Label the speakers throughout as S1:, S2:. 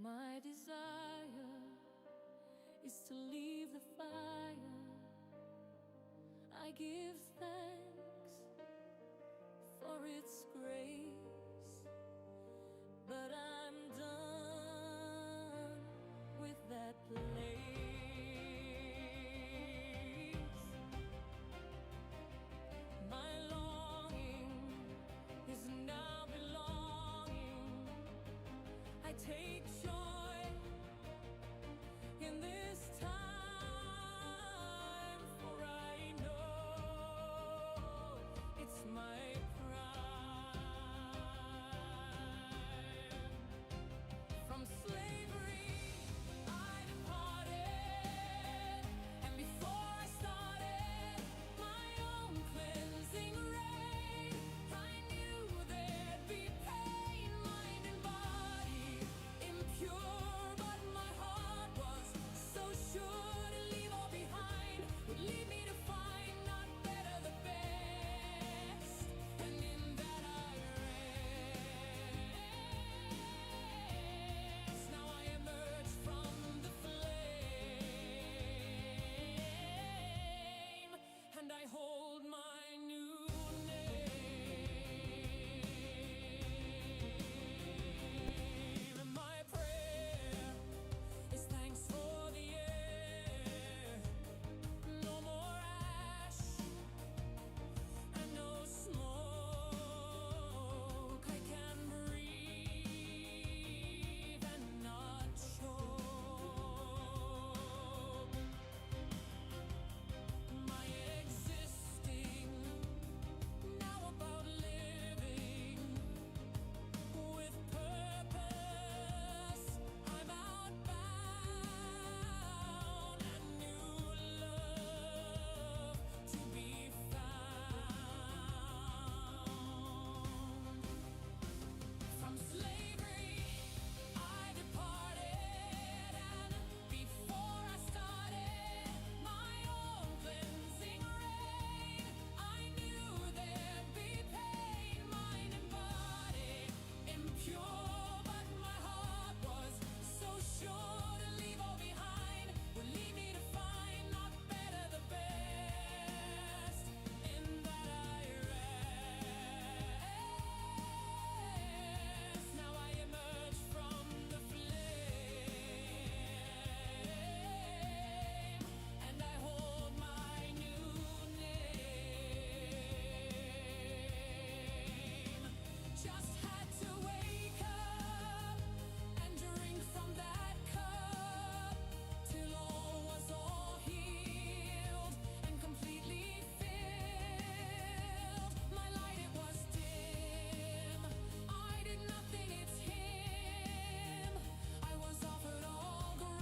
S1: My desire is to leave the fire. I give thanks for its grace, but I'm done with that place. My longing is now belonging. I take joy in this time, for I know it's my pride. From slavery I departed, and before I started my own cleansing reign, I knew there'd be pain, mind and body impure, but my heart was so sure to leave all behind would lead me to find not better the best, and in that I rest. Now I emerge from the flame, and I hold my new name. And my prayer is thanks for the air. No more ash and no smoke. I can breathe and not choke. My existing now about living with purpose. I'm outbound and new love to be found. From slavery I departed, and before I started my own cleansing reign, I knew there'd be pain, mind and body impure, but my heart was so sure to leave all behind would lead me to find not better the best, in that I rest. Now I emerge from the flame, and I hold my new name. Just had to wake up and drink from that cup till all was all healed and completely filled. My light, it was dim. I did nothing, it's Him. I was offered all grace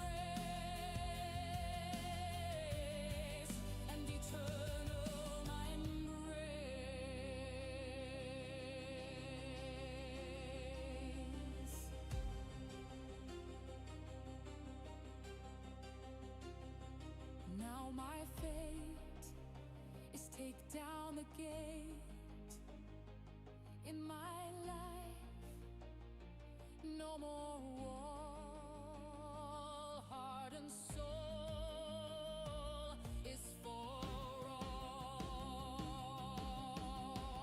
S1: and eternal embrace. Now my fate is take down the gate in my life. No more wall, heart and soul is for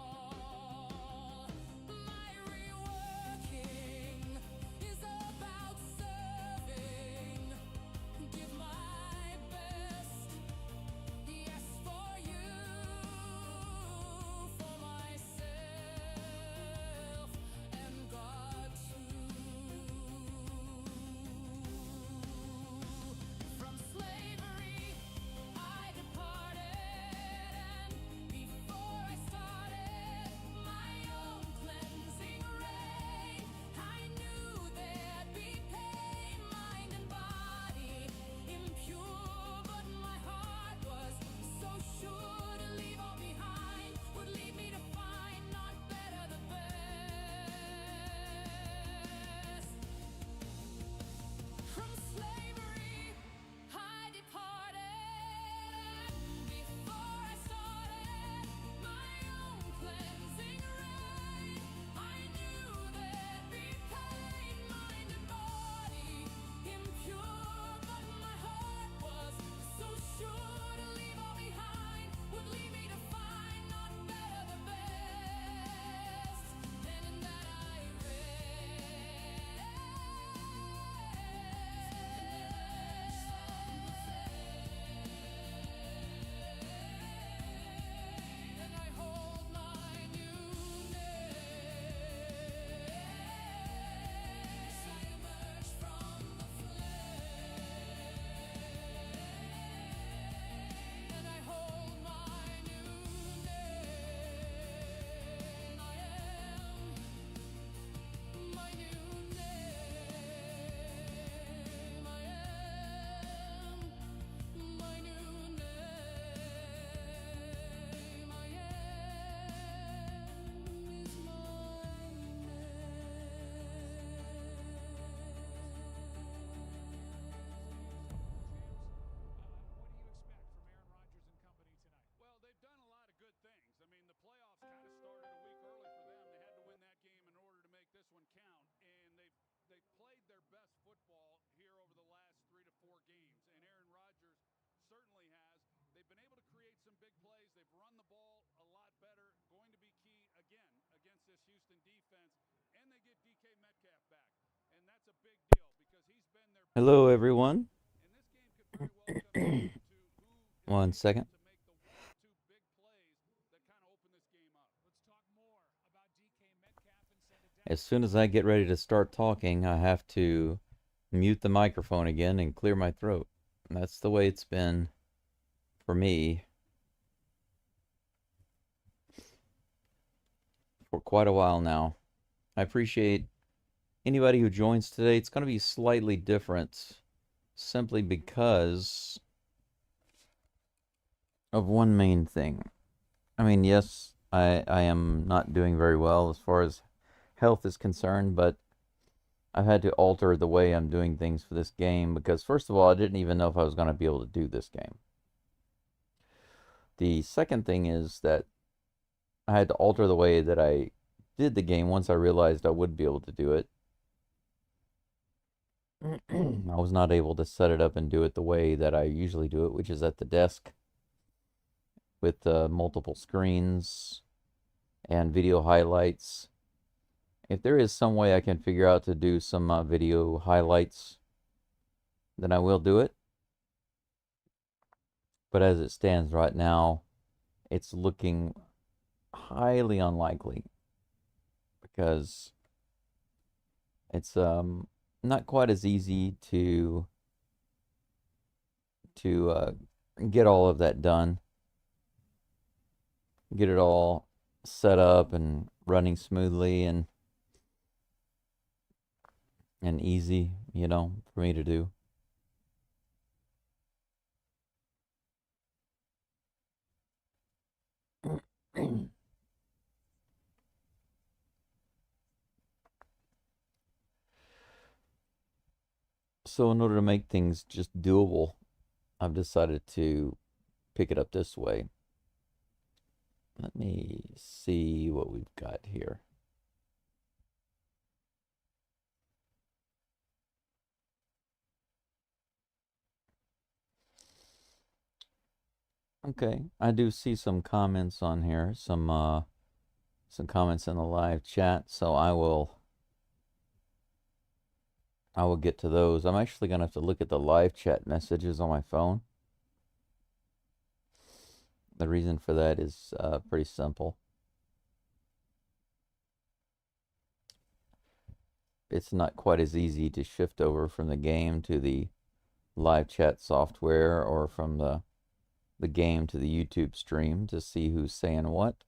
S1: all. My reworking is about serving. Give my best, yes, for you, for myself and God too.
S2: the ball a lot better, going to be key again against this Houston defense, and they get DK Metcalf back. And that's a big deal because he's been their best
S3: Hello,
S2: receiver.
S3: everyone.
S2: And this game could very well come down to who is
S3: One
S2: able
S3: second.
S2: to make the one or two big plays that kind of open this game up.
S1: Let's talk more about DK Metcalf and send it
S3: As
S1: down.
S3: soon as I get ready to start talking, I have to mute the microphone again and clear my throat. And that's the way it's been for me for quite a while now. I appreciate anybody who joins today. It's going to be slightly different simply because of one main thing. I mean, yes, I am not doing very well as far as health is concerned, but I've had to alter the way I'm doing things for this game because, first of all, I didn't even know if I was going to be able to do this game. The second thing is that I had to alter the way that I did the game once I realized I would be able to do it. I was not able to set it up and do it the way that I usually do it, which is at the desk with multiple screens and video highlights. If there is some way I can figure out to do some video highlights, then I will do it. But as it stands right now, it's looking highly unlikely because it's not quite as easy to get all of that done, get it all set up and running smoothly and easy, for me to do. So in order to make things just doable, I've decided to pick it up this way. Let me see what we've got here. Okay, I do see some comments on here, some comments in the live chat, so I will get to those. I'm actually gonna have to look at the live chat messages on my phone. The reason for that is pretty simple. It's not quite as easy to shift over from the game to the live chat software or from the game to the YouTube stream to see who's saying what.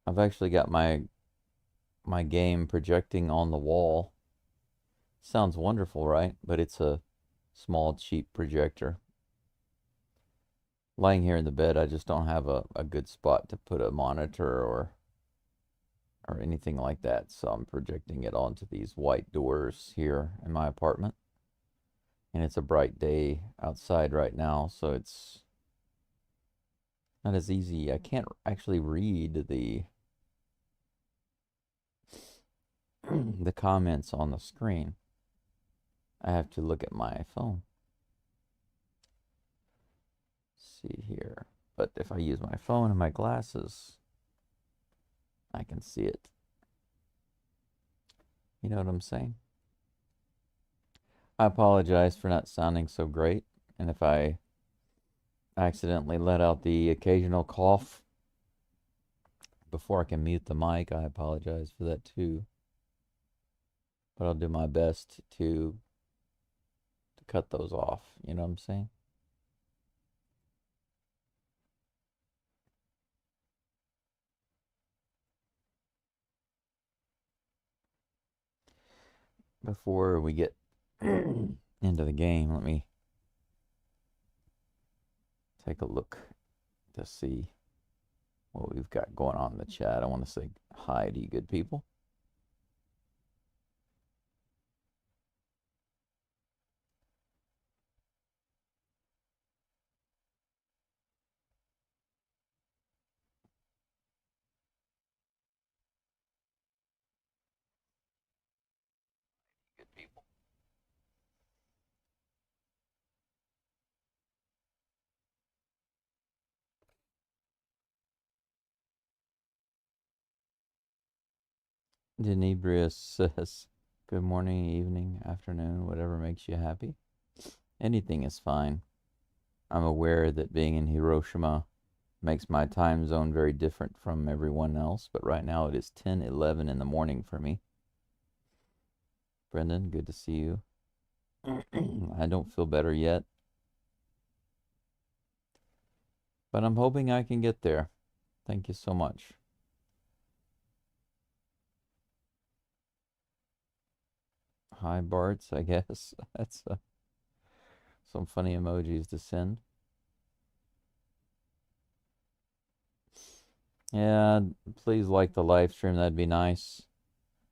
S3: I've actually got my game projecting on the wall. Sounds wonderful, right? But it's a small, cheap projector. Lying here in the bed, I just don't have a good spot to put a monitor or anything like that. So I'm projecting it onto these white doors here in my apartment. And it's a bright day outside right now, so it's not as easy. I can't actually read the comments on the screen. I have to look at my phone. Let's see here. But if I use my phone and my glasses, I can see it. You know what I'm saying? I apologize for not sounding so great, and if I accidentally let out the occasional cough before I can mute the mic, I apologize for that too. But I'll do my best to cut those off. You know what I'm saying? Before we get into the game, let me take a look to see what we've got going on in the chat. I want to say hi to you good people. Good people. Denebrius says, good morning, evening, afternoon, whatever makes you happy. Anything is fine. I'm aware that being in Hiroshima makes my time zone very different from everyone else, but right now it is 10:11 in the morning for me. Brendan, good to see you. I don't feel better yet, but I'm hoping I can get there. Thank you so much. Hi, Barts, I guess. That's some funny emojis to send. Yeah, please like the live stream. That'd be nice.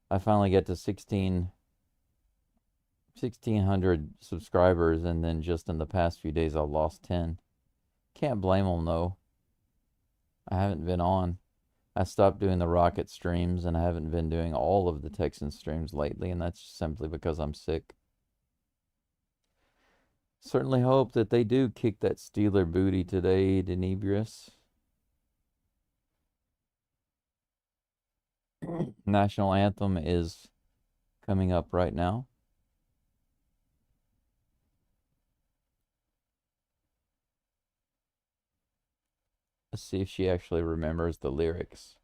S3: I finally get to 1,600 subscribers, and then just in the past few days, I've lost 10. Can't blame them, though. I haven't been on. I stopped doing the Rocket streams, and I haven't been doing all of the Texan streams lately, and that's simply because I'm sick. Certainly hope that they do kick that Steeler booty today, Denebrius. National anthem is coming up right now. Let's see if she actually remembers the lyrics.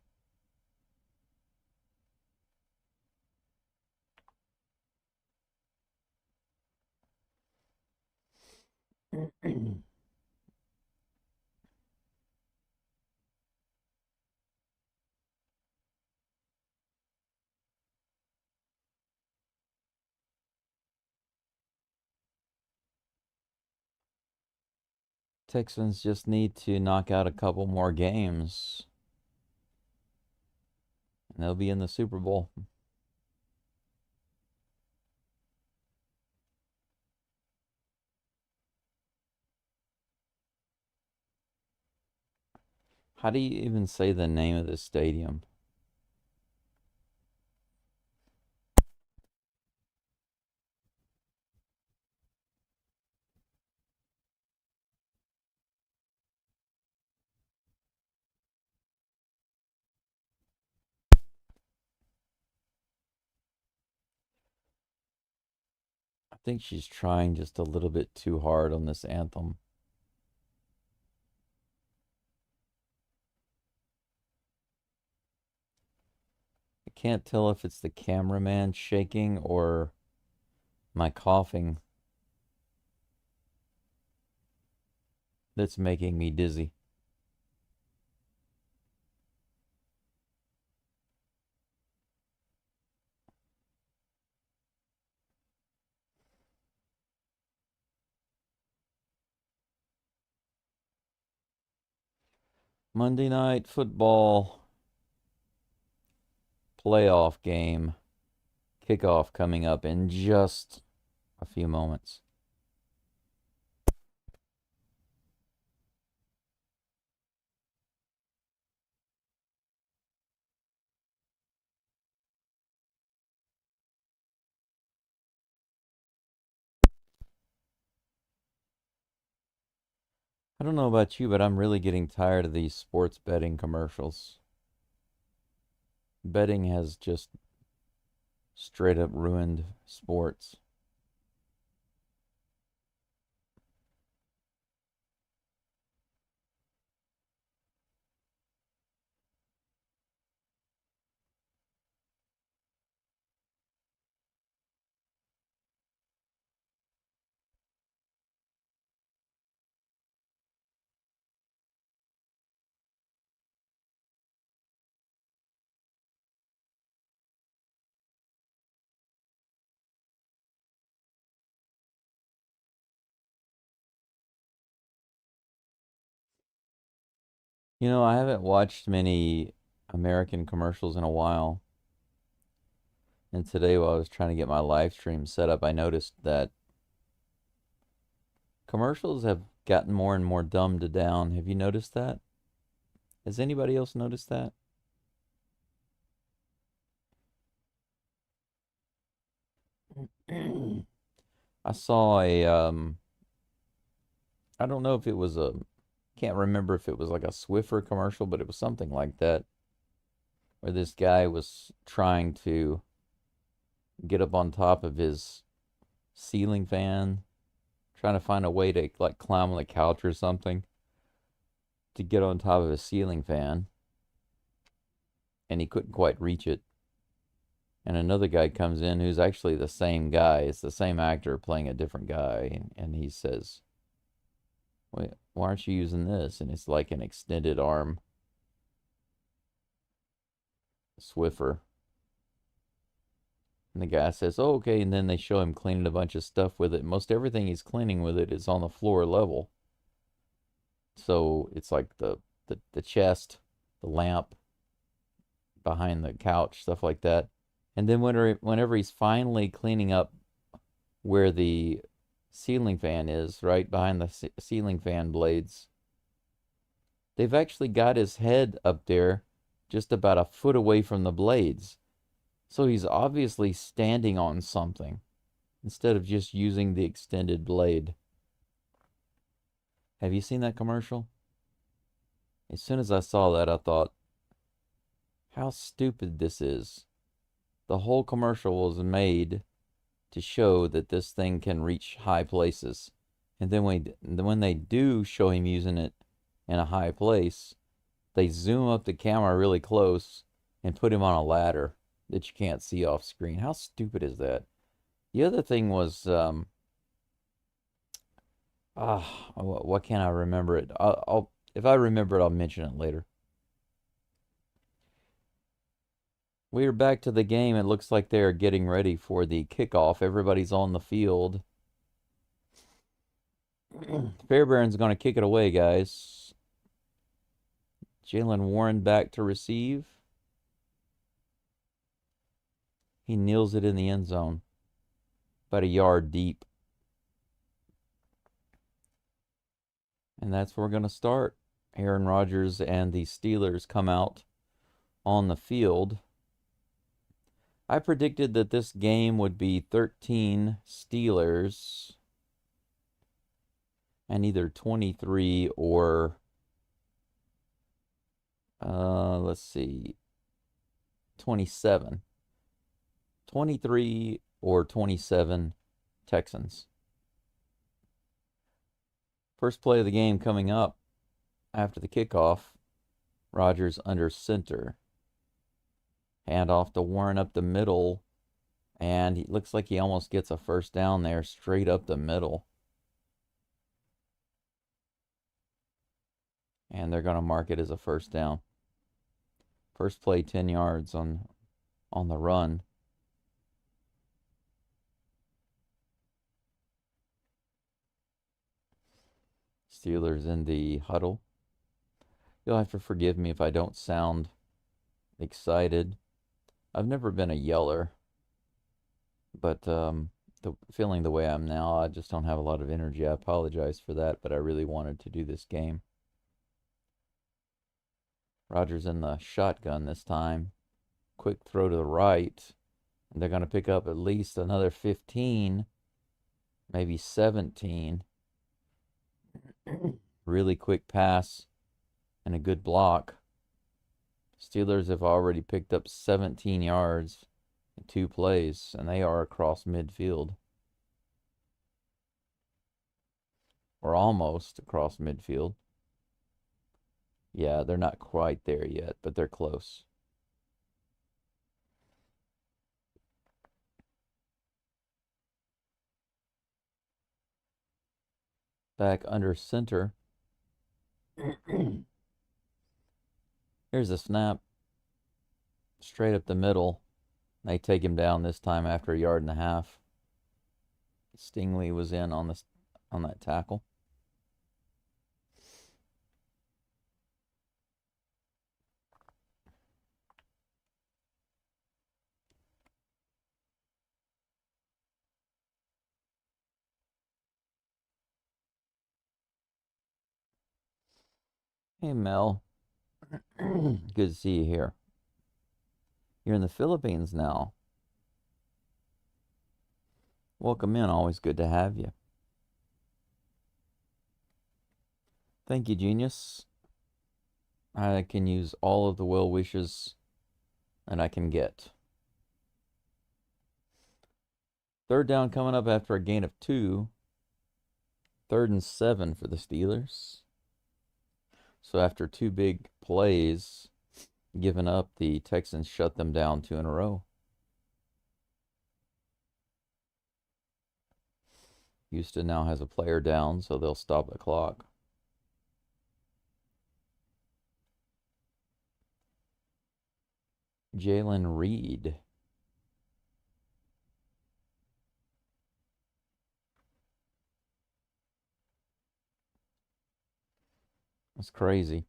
S3: Texans just need to knock out a couple more games, and they'll be in the Super Bowl. How do you even say the name of this stadium? I think she's trying just a little bit too hard on this anthem. I can't tell if it's the cameraman shaking or my coughing that's making me dizzy. Monday Night Football playoff game kickoff coming up in just a few moments. I don't know about you, but I'm really getting tired of these sports betting commercials. Betting has just straight up ruined sports. You know, I haven't watched many American commercials in a while. And today, while I was trying to get my live stream set up, I noticed that commercials have gotten more and more dumbed down. Have you noticed that? Has anybody else noticed that? I saw I don't know if it was can't remember if it was like a Swiffer commercial, but it was something like that. where this guy was trying to get up on top of his ceiling fan, trying to find a way to like climb on the couch or something to get on top of a ceiling fan, and he couldn't quite reach it. And another guy comes in who's actually the same guy. It's the same actor playing a different guy, and he says, "Wait, why aren't you using this?" And it's like an extended arm Swiffer. And the guy says, "Oh, okay." And then they show him cleaning a bunch of stuff with it. Most everything he's cleaning with it is on the floor level. So it's like the chest, the lamp behind the couch, stuff like that. And then whenever he's finally cleaning up where the ceiling fan is, right behind the ceiling fan blades, they've actually got his head up there just about a foot away from the blades. So he's obviously standing on something instead of just using the extended blade. Have you seen that commercial? As soon as I saw that, I thought, how stupid this is. The whole commercial was made to show that this thing can reach high places. And then when they do show him using it in a high place, they zoom up the camera really close and put him on a ladder that you can't see off screen. How stupid is that? The other thing was, what can't I remember it? If I remember it, I'll mention it later. We are back to the game. It looks like they're getting ready for the kickoff. Everybody's on the field. Fairbairn's going to kick it away, guys. Jalen Warren back to receive. He kneels it in the end zone, about a yard deep. And that's where we're going to start. Aaron Rodgers and the Steelers come out on the field. I predicted that this game would be 13 Steelers and either 23 or, let's see, 27. 23 or 27 Texans. First play of the game coming up after the kickoff. Rodgers under center. Hand off to Warren up the middle. And it looks like he almost gets a first down there, straight up the middle. And they're going to mark it as a first down. First play, 10 yards on the run. Steelers in the huddle. You'll have to forgive me if I don't sound excited. I've never been a yeller, but feeling the way I'm now, I just don't have a lot of energy. I apologize for that, but I really wanted to do this game. Rodgers in the shotgun this time. Quick throw to the right. And they're going to pick up at least another 15, maybe 17. Really quick pass and a good block. Steelers have already picked up 17 yards in 2 plays, and they are across midfield. Or almost across midfield. Yeah, they're not quite there yet, but they're close. Back under center. Here's a snap. Straight up the middle. They take him down this time after a yard and a half. Stingley was in on that tackle. Hey, Mel. Good to see you here. You're in the Philippines now. Welcome in. Always good to have you. Thank you, Genius. I can use all of the well wishes and I can get. Third down coming up after a gain of 2. 3rd and 7 for the Steelers. So after 2 big plays given up, the Texans shut them down 2 in a row. Houston now has a player down, so they'll stop the clock. Jalen Reed. That's crazy.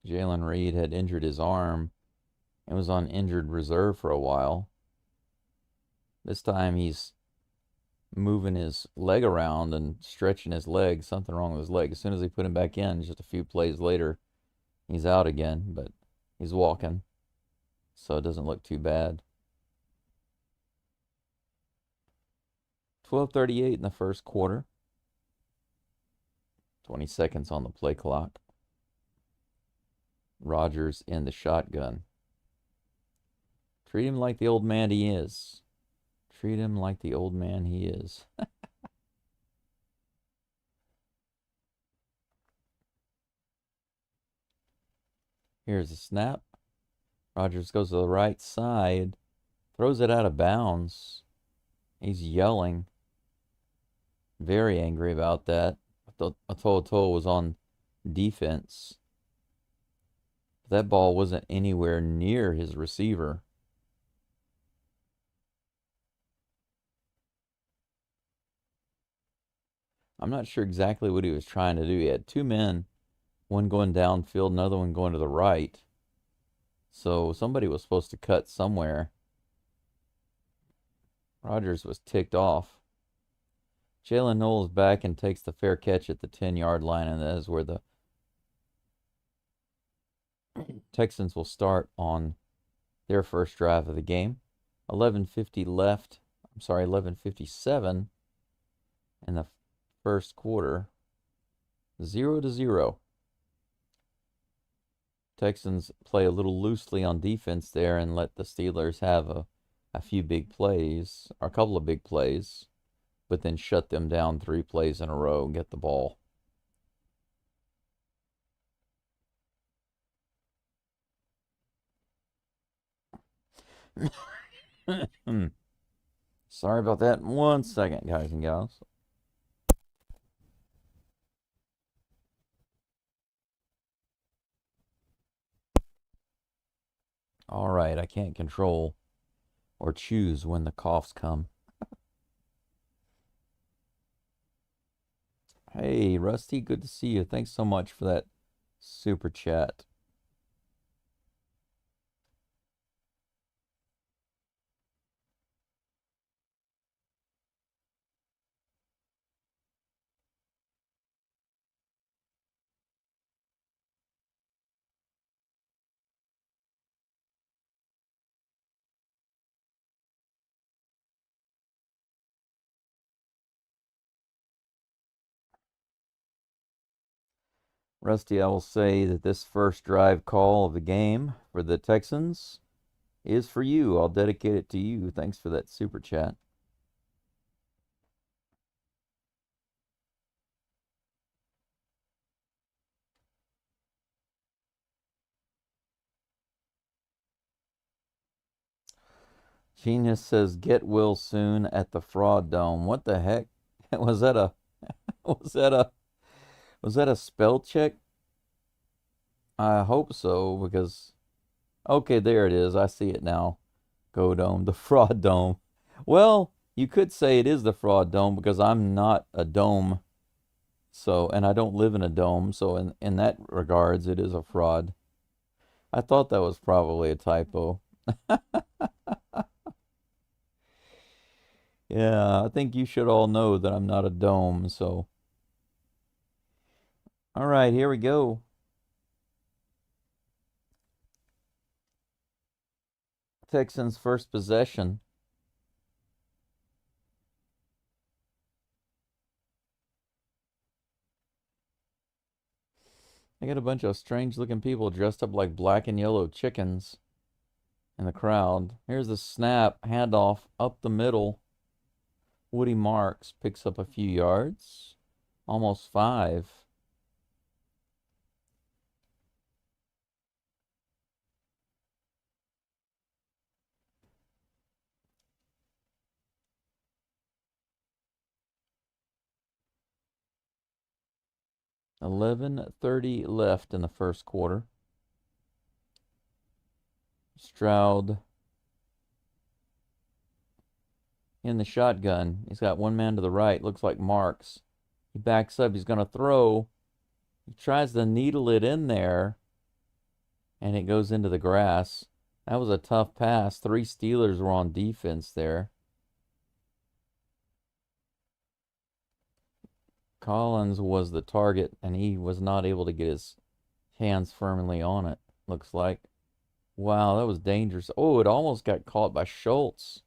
S3: Jalen Reed had injured his arm and was on injured reserve for a while. This time he's moving his leg around and stretching his leg. Something wrong with his leg. As soon as they put him back in, just a few plays later, he's out again, but he's walking, so it doesn't look too bad. 12:38 in the first quarter. 20 seconds on the play clock. Rodgers in the shotgun. Treat him like the old man he is. Treat him like the old man he is. Here's a snap. Rodgers goes to the right side. Throws it out of bounds. He's yelling. Very angry about that. I thought Ato'o was on defense. That ball wasn't anywhere near his receiver. I'm not sure exactly what he was trying to do. He had 2 men, one going downfield, another one going to the right. So somebody was supposed to cut somewhere. Rodgers was ticked off. Jalen Knowles back and takes the fair catch at the 10-yard line, and that is where the Texans will start on their first drive of the game. 11:50 left. 11:57 in the first quarter. 0-0. Texans play a little loosely on defense there and let the Steelers have a few big plays, or a couple of big plays, but then shut them down 3 plays in a row and get the ball. Sorry about that. 1 second, guys and gals. All right, I can't control or choose when the coughs come. Hey, Rusty, good to see you. Thanks so much for that super chat. Rusty, I will say that this first drive call of the game for the Texans is for you. I'll dedicate it to you. Thanks for that super chat. Genius says, "Get Will soon at the Fraud Dome." What the heck? Was that a was that a was that a spell check? I hope so, because okay, there it is. I see it now. Go Dome, the Fraud Dome. Well, you could say it is the Fraud Dome because I'm not a dome. So, and I don't live in a dome, so in that regards, it is a fraud. I thought that was probably a typo. Yeah, I think you should all know that I'm not a dome, so. All right, here we go. Texans' first possession. I got a bunch of strange looking people dressed up like black and yellow chickens. in the crowd. Here's the snap, handoff up the middle. Woody Marks picks up a few yards, almost 5. $11:30 left in the first quarter. Stroud in the shotgun. He's got one man to the right. Looks like Marks. He backs up. He's going to throw. He tries to needle it in there, and it goes into the grass. That was a tough pass. 3 Steelers were on defense there. Collins was the target, and he was not able to get his hands firmly on it, looks like. Wow, that was dangerous. Oh, it almost got caught by Schultz.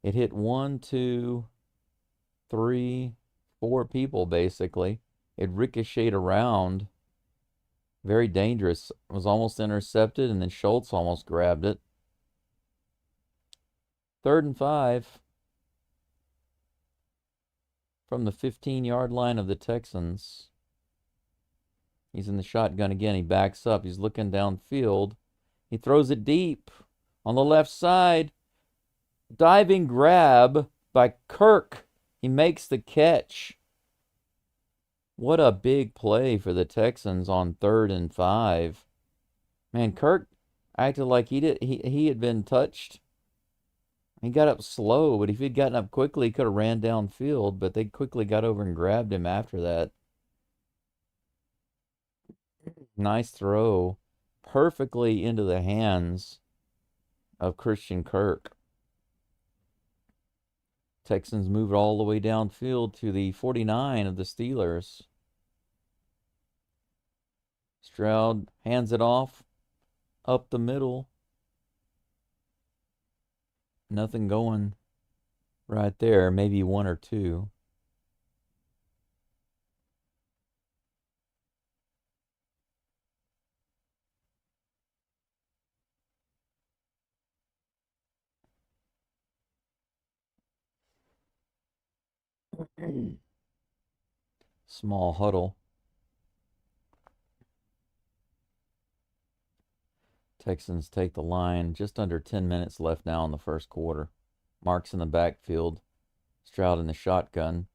S3: It hit 1, 2, 3, 4 people, basically. It ricocheted around. Very dangerous. It was almost intercepted, and then Schultz almost grabbed it. 3rd and 5 from the 15-yard line of the Texans. He's in the shotgun again. He backs up. He's looking downfield. He throws it deep on the left side. Diving grab by Kirk. He makes the catch. What a big play for the Texans on 3rd and 5. Man, Kirk acted like he had been touched. He got up slow, but if he'd gotten up quickly, he could have ran downfield, but they quickly got over and grabbed him after that. Nice throw. Perfectly into the hands of Christian Kirk. Texans move it all the way downfield to the 49 of the Steelers. Stroud hands it off up the middle. Nothing going right there. Maybe 1 or 2. Small huddle. Texans take the line. Just under 10 minutes left now in the first quarter. Marks in the backfield. Stroud in the shotgun.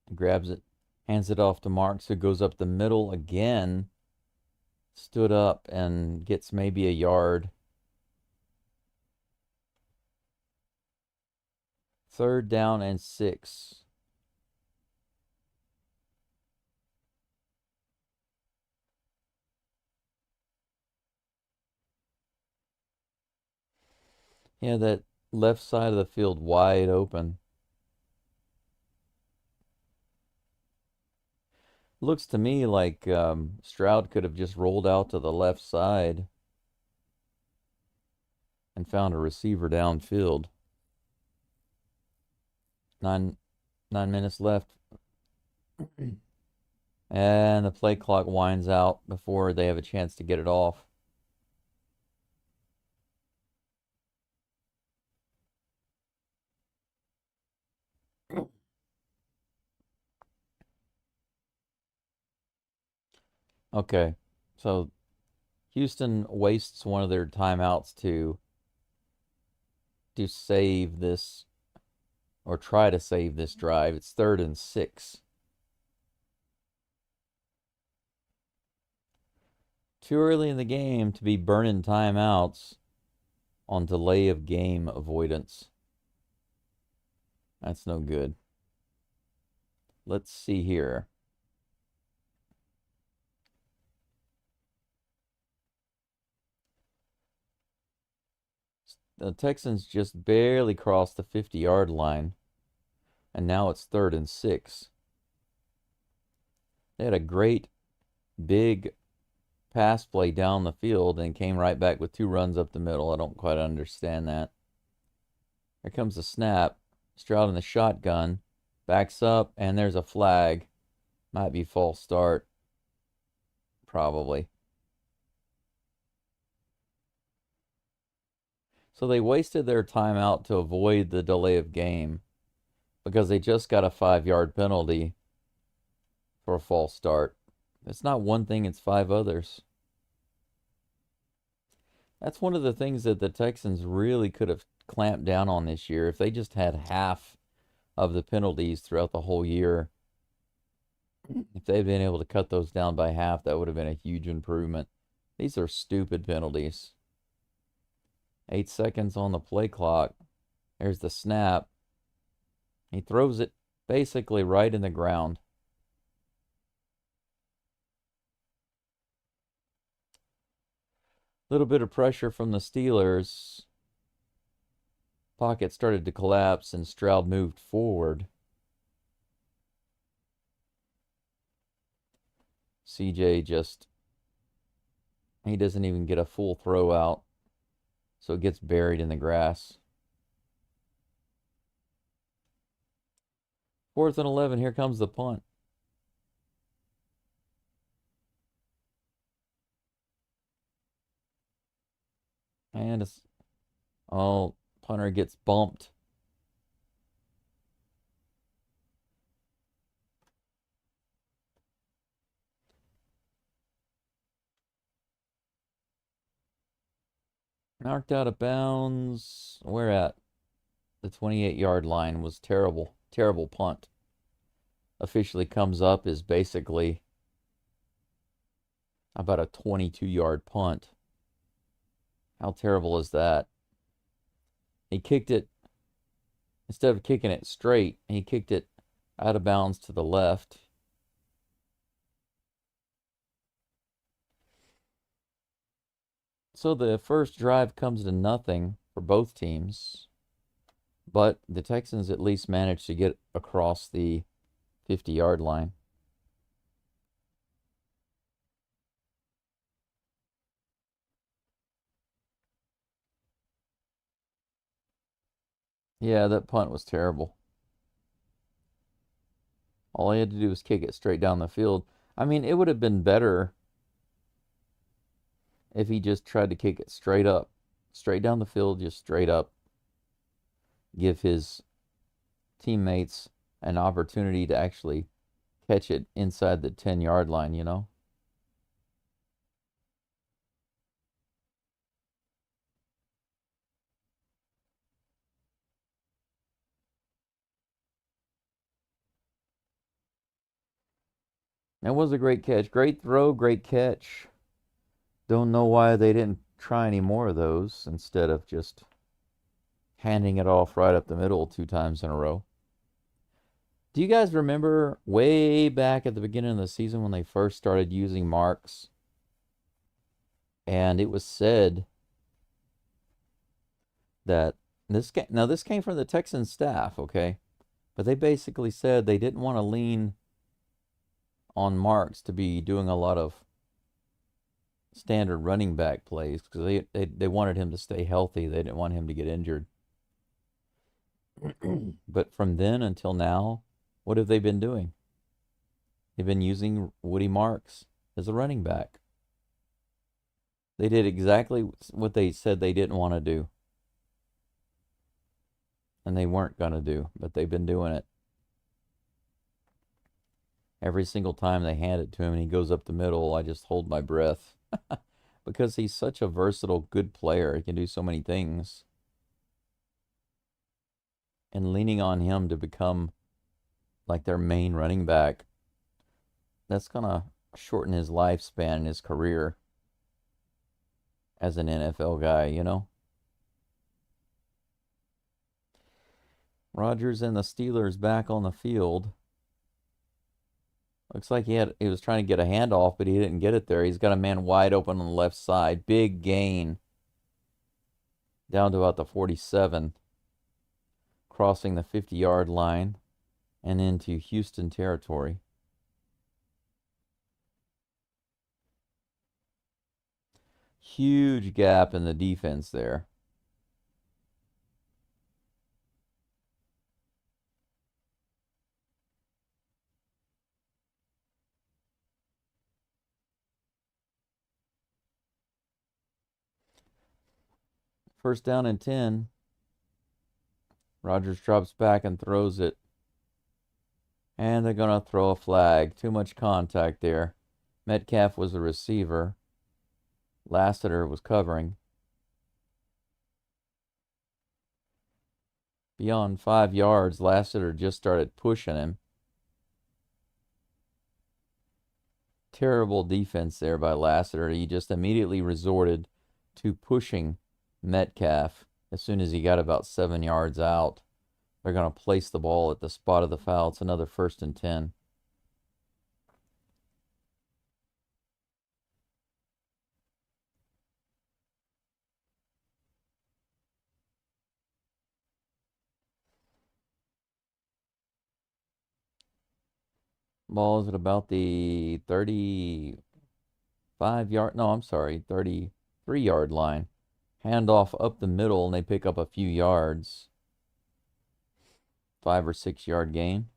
S3: He grabs it, hands it off to Marks, who goes up the middle again. Stood up and gets maybe a yard. 3rd down and 6. Yeah, that left side of the field wide open. Looks to me like Stroud could have just rolled out to the left side and found a receiver downfield. 9 minutes left. And the play clock winds out before they have a chance to get it off. Okay, so Houston wastes one of their timeouts to save this, or try to save this drive. It's 3rd and 6. Too early in the game to be burning timeouts on delay of game avoidance. That's no good. Let's see here. The Texans just barely crossed the 50-yard line, and now it's 3rd and 6. They had a great big pass play down the field and came right back with 2 runs up the middle. I don't quite understand that. Here comes the snap. Stroud in the shotgun. Backs up, and there's a flag. Might be false start. Probably. So they wasted their timeout to avoid the delay of game because they just got a 5-yard penalty for a false start. It's not one thing, it's 5 others. That's one of the things that the Texans really could have clamped down on this year. If they just had half of the penalties throughout the whole year, if they'd been able to cut those down by half, that would have been a huge improvement. These are stupid penalties. 8 seconds on the play clock. There's the snap. He throws it basically right in the ground. Little bit of pressure from the Steelers. Pocket started to collapse and Stroud moved forward. CJ he doesn't even get a full throw out, so it gets buried in the grass. 4th and 11, here comes the punt. And punter gets bumped. Knocked out of bounds. Where at? The 28-yard line. Was terrible. Terrible punt. Officially comes up is basically about a 22-yard punt. How terrible is that? He kicked it, instead of kicking it straight, he kicked it out of bounds to the left. So the first drive comes to nothing for both teams, but the Texans at least managed to get across the 50-yard line. Yeah, that punt was terrible. All he had to do was kick it straight down the field. I mean, it would have been better if he just tried to kick it straight up, straight down the field, just straight up. Give his teammates an opportunity to actually catch it inside the 10-yard line, you know? That was a great catch. Great throw, great catch. Don't know why they didn't try any more of those instead of just handing it off right up the middle 2 times in a row. Do you guys remember way back at the beginning of the season when they first started using marks? And it was said that this came from the Texans staff, okay? But they basically said they didn't want to lean on Marks to be doing a lot of standard running back plays because they wanted him to stay healthy. They didn't want him to get injured. But from then until now, what have they been doing? They've been using Woody Marks as a running back. They did exactly what they said they didn't want to do. And they weren't going to do, but they've been doing it. Every single time they hand it to him and he goes up the middle, I just hold my breath. Because he's such a versatile, good player. He can do so many things. And leaning on him to become like their main running back, that's going to shorten his lifespan and his career as an NFL guy, you know? Rodgers and the Steelers back on the field. Looks like he was trying to get a handoff, but he didn't get it there. He's got a man wide open on the left side. Big gain. Down to about the 47. Crossing the 50-yard line and into Houston territory. Huge gap in the defense there. First down and 10. Rogers drops back and throws it. And they're going to throw a flag. Too much contact there. Metcalf was the receiver. Lassiter was covering. Beyond 5 yards, Lassiter just started pushing him. Terrible defense there by Lassiter. He just immediately resorted to pushing Metcalf as soon as he got about 7 yards out. They're going to place the ball at the spot of the foul. It's another 1st and 10. Ball is at about the 33-yard line. Handoff up the middle, and they pick up a few yards. 5 or 6 yard gain.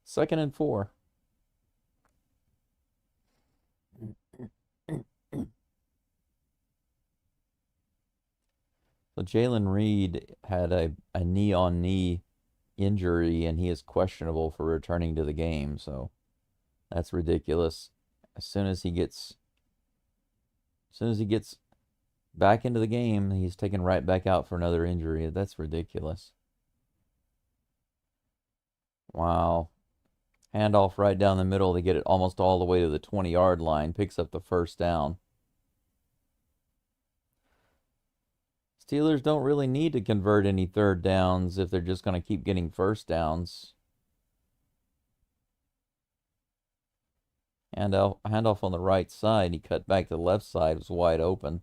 S3: 2nd and 4. So Jalen Reed had a knee-on-knee injury, and he is questionable for returning to the game. So that's ridiculous. As soon as he gets back into the game, he's taken right back out for another injury. That's ridiculous. Wow. Handoff right down the middle. They get it almost all the way to the 20-yard line. Picks up the 1st down. Steelers don't really need to convert any 3rd downs if they're just going to keep getting 1st downs. Handoff on the right side. He cut back to the left side. It was wide open.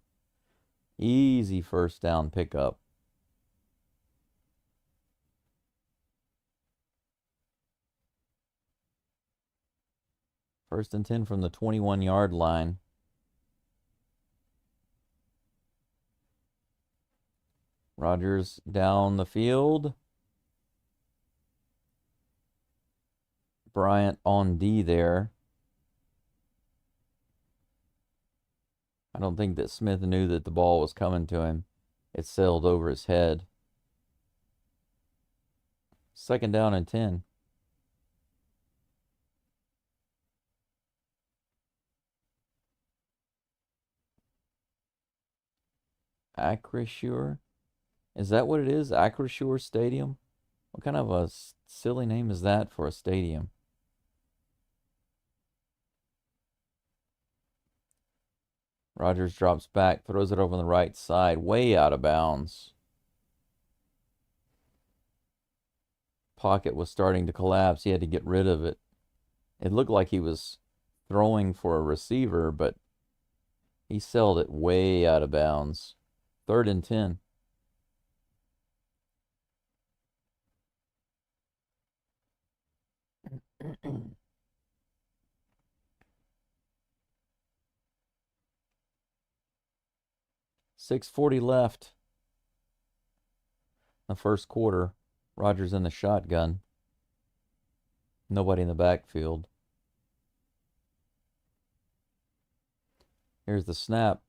S3: Easy 1st down pickup. First and 10 from the 21-yard line. Rogers down the field. Bryant on D there. I don't think that Smith knew that the ball was coming to him. It sailed over his head. 2nd down and 10. Acrisure? Is that what it is? Acrisure Stadium? What kind of a silly name is that for a stadium? Rogers drops back, throws it over on the right side, way out of bounds. Pocket was starting to collapse. He had to get rid of it. It looked like he was throwing for a receiver, but he sailed it way out of bounds. 3rd and 10. .640 left. The 1st quarter. Rogers in the shotgun. Nobody in the backfield. Here's the snap.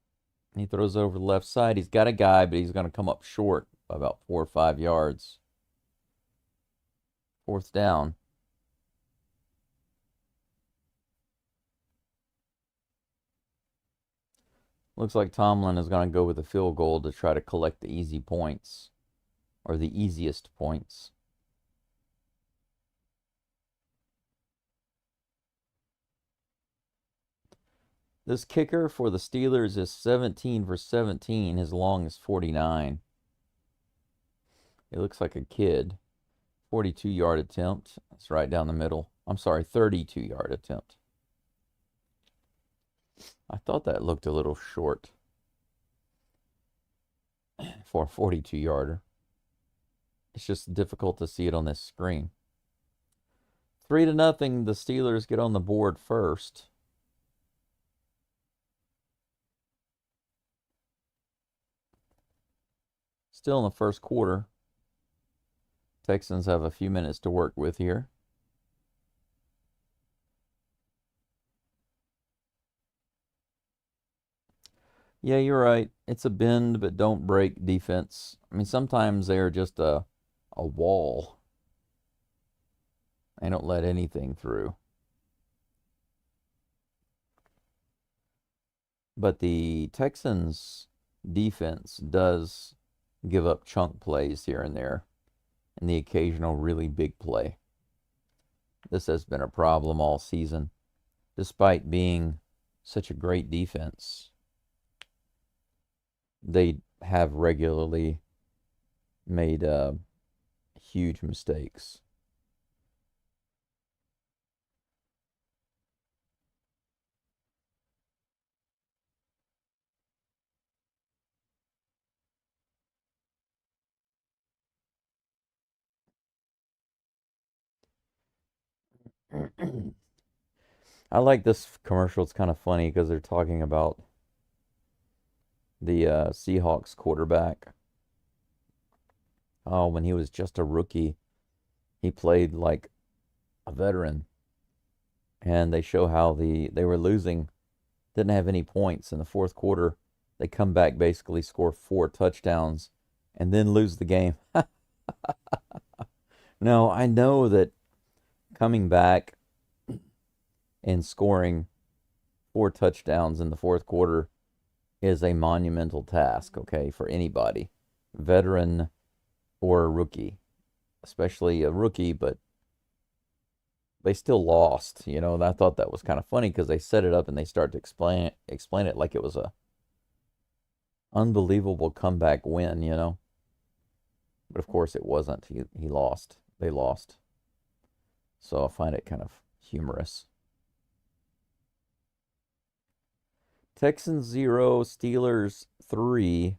S3: He throws it over the left side. He's got a guy, but he's going to come up short by about 4 or 5 yards. 4th down. Looks like Tomlin is going to go with a field goal to try to collect the easy points, or the easiest points. This kicker for the Steelers is 17 for 17. His long is 49. It looks like a kid. 42-yard attempt. That's right down the middle. I'm sorry, 32-yard attempt. I thought that looked a little short for a 42-yarder. It's just difficult to see it on this screen. 3-0, the Steelers get on the board first. Still in the 1st quarter. Texans have a few minutes to work with here. Yeah, you're right. It's a bend but don't break defense. I mean, sometimes they're just a wall. They don't let anything through. But the Texans defense does give up chunk plays here and there and the occasional really big play. This has been a problem all season, despite being such a great defense. They have regularly made huge mistakes. I like this commercial. It's kind of funny because they're talking about the Seahawks quarterback. Oh, when he was just a rookie, he played like a veteran, and they show how they were losing, didn't have any points in the fourth quarter. They come back, basically score 4 touchdowns, and then lose the game. No, I know that coming back and scoring 4 touchdowns in the fourth quarter is a monumental task, okay, for anybody, veteran or a rookie, especially a rookie, but they still lost. I thought that was kind of funny because they set it up and they start to explain it like it was a unbelievable comeback win. But of course it wasn't. He lost. They lost. So I find it kind of humorous. Texans 0, Steelers 3,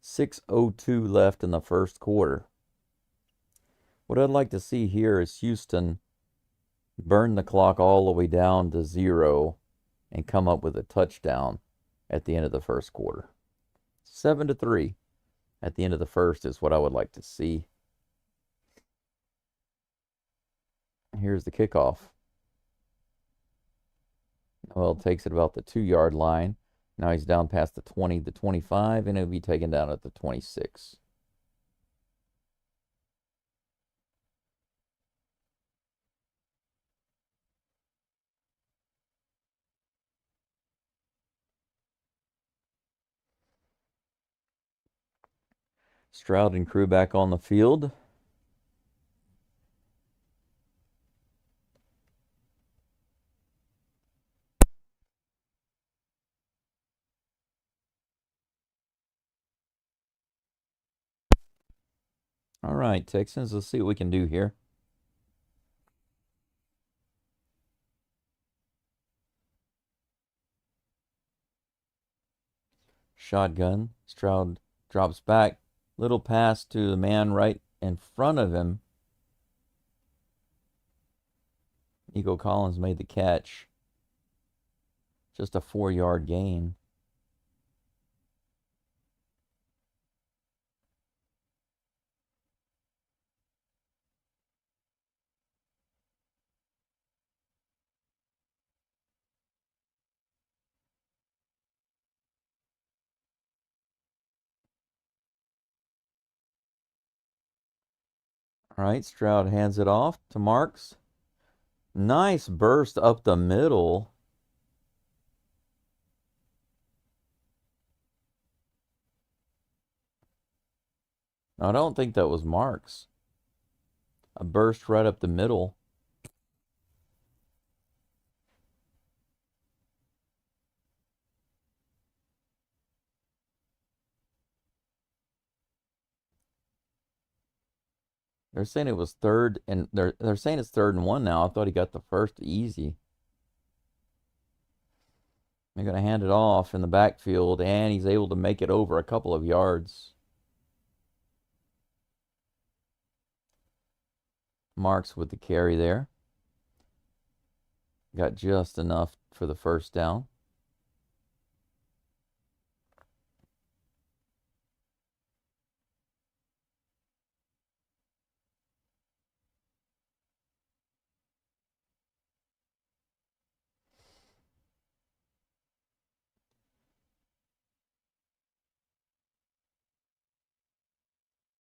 S3: 6:02 left in the first quarter. What I'd like to see here is Houston burn the clock all the way down to 0 and come up with a touchdown at the end of the first quarter. 7-3 at the end of the first is what I would like to see. Here's the kickoff. Noel takes it about the 2-yard line. Now he's down past the 20, the 25, and he'll be taken down at the 26. Stroud and crew back on the field. All right, Texans, let's see what we can do here. Shotgun. Stroud drops back. Little pass to the man right in front of him. Nico Collins made the catch. Just a 4-yard gain. All right, Stroud hands it off to Marks. Nice burst up the middle. I don't think that was Marks. A burst right up the middle. They're saying it was third, and they're saying it's 3rd and 1 now. I thought he got the first easy. They're going to hand it off in the backfield, and he's able to make it over a couple of yards. Marks with the carry there. Got just enough for the first down.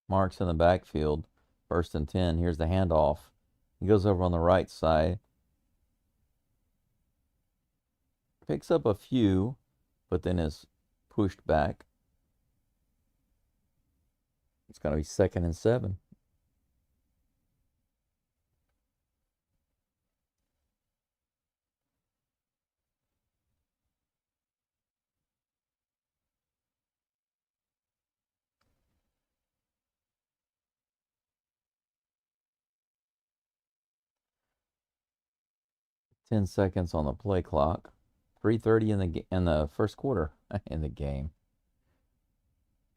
S3: Mark's in the backfield. 1st and 10. Here's the handoff. He goes over on the right side. Picks up a few, but then is pushed back. It's going to be 2nd and 7. Ten seconds on the play clock. 3:30 in the first quarter in the game.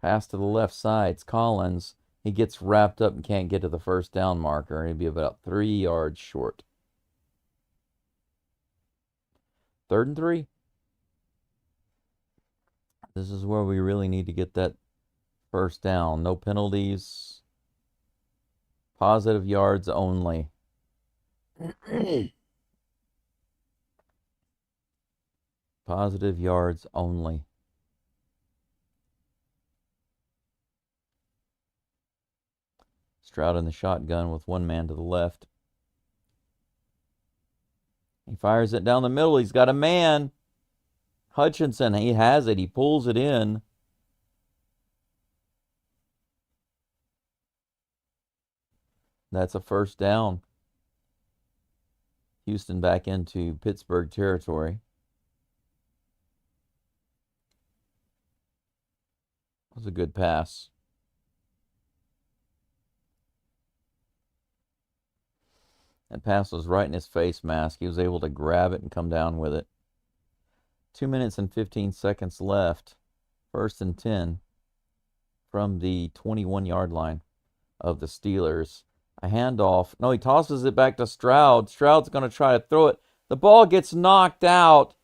S3: Pass to the left side. It's Collins. He gets wrapped up and can't get to the first down marker. He'd be about 3 yards short. 3rd and 3. This is where we really need to get that first down. No penalties. Positive yards only. Positive yards only. Stroud in the shotgun with one man to the left. He fires it down the middle. He's got a man. Hutchinson, he has it. He pulls it in. That's a first down. Houston back into Pittsburgh territory. That was a good pass. That pass was right in his face mask. He was able to grab it and come down with it. 2 minutes and 15 seconds left. 1st and 10 from the 21-yard line of the Steelers. A handoff. No, he tosses it back to Stroud. Stroud's going to try to throw it. The ball gets knocked out.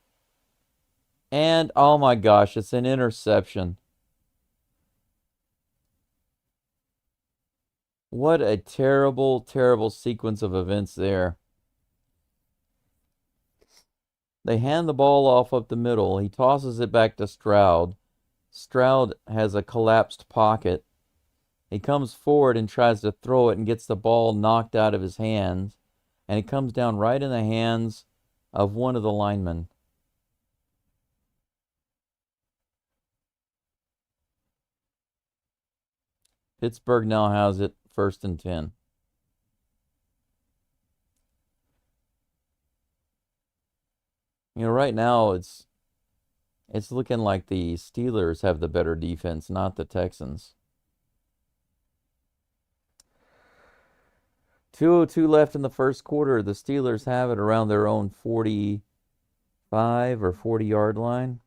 S3: And, oh my gosh, it's an interception. What a terrible, terrible sequence of events there. They hand the ball off up the middle. He tosses it back to Stroud. Stroud has a collapsed pocket. He comes forward and tries to throw it and gets the ball knocked out of his hands. And it comes down right in the hands of one of the linemen. Pittsburgh now has it 1st and 10. You know, right now it's looking like the Steelers have the better defense, not the Texans. 2:02 left in the first quarter. The Steelers have it around their own 45 or 40-yard line.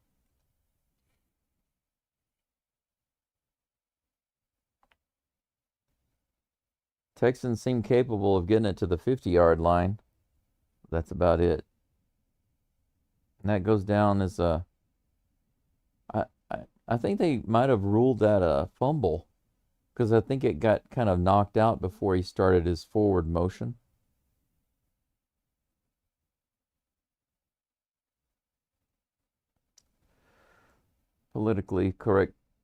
S3: Texans seem capable of getting it to the 50-yard line. That's about it. And that goes down as a... I think they might have ruled that a fumble, because I think it got kind of knocked out before he started his forward motion. Politically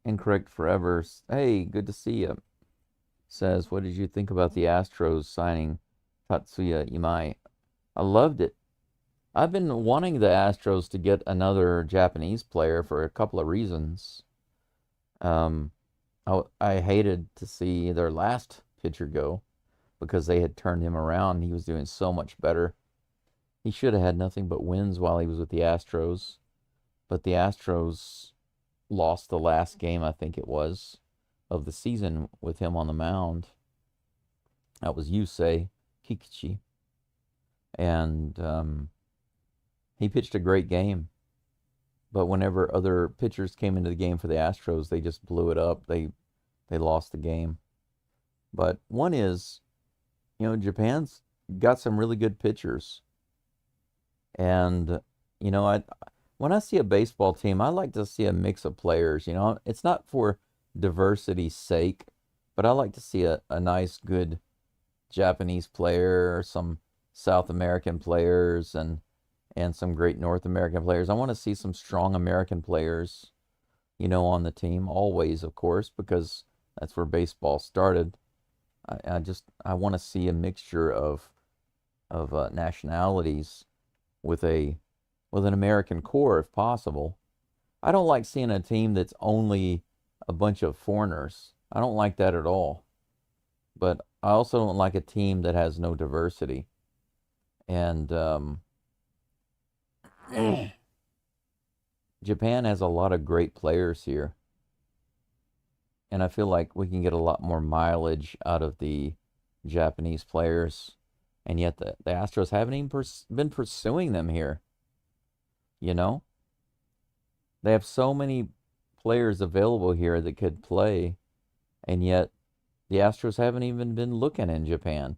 S3: incorrect forever. Hey, good to see you. Says, what did you think about the Astros signing Tatsuya Imai? I loved it. I've been wanting the Astros to get another Japanese player for a couple of reasons. I hated to see their last pitcher go because they had turned him around. He was doing so much better. He should have had nothing but wins while he was with the Astros. But the Astros lost the last game, I think it was, of the season with him on the mound. That was Yusei Kikuchi. And he pitched a great game. But whenever other pitchers came into the game for the Astros, they just blew it up. They lost the game. But one is, Japan's got some really good pitchers. And, when I see a baseball team, I like to see a mix of players. It's not for diversity's sake, but I like to see a nice, good Japanese player, or some South American players, and some great North American players. I want to see some strong American players, on the team, always, of course, because That's where baseball started. I want to see a mixture of nationalities with an American core if possible. I don't like seeing a team that's only a bunch of foreigners. I don't like that at all. But I also don't like a team that has no diversity. And Japan has a lot of great players here. And I feel like we can get a lot more mileage out of the Japanese players. And yet the Astros haven't even been pursuing them here. You know? They have so many players available here that could play, and yet the Astros haven't even been looking in Japan.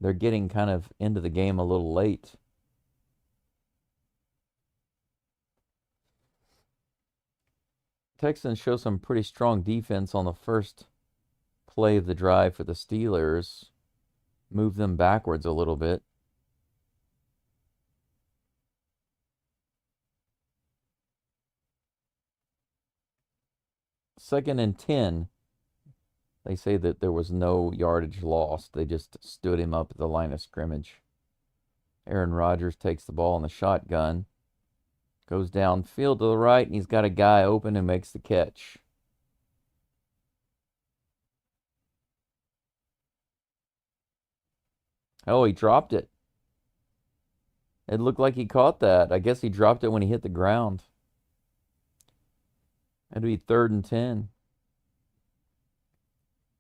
S3: They're getting kind of into the game a little late. Texans show some pretty strong defense on the first play of the drive for the Steelers. Move them backwards a little bit. Second and 10. They say that there was no yardage lost. They just stood him up at the line of scrimmage. Aaron Rodgers takes the ball in the shotgun. Goes downfield to the right, and he's got a guy open who makes the catch. Oh, he dropped it. It looked like he caught that. I guess he dropped it when he hit the ground. It'd be 3rd and 10.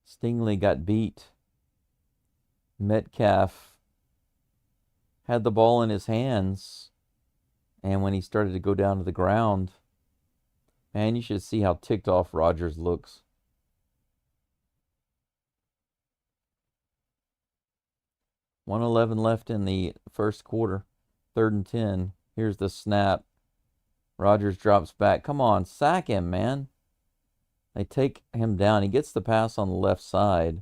S3: Stingley got beat. Metcalf had the ball in his hands, and when he started to go down to the ground, man, you should see how ticked off Rodgers looks. .111 left in the first quarter. 3rd and 10. Here's the snap. Rodgers drops back. Come on, sack him, man. They take him down. He gets the pass on the left side.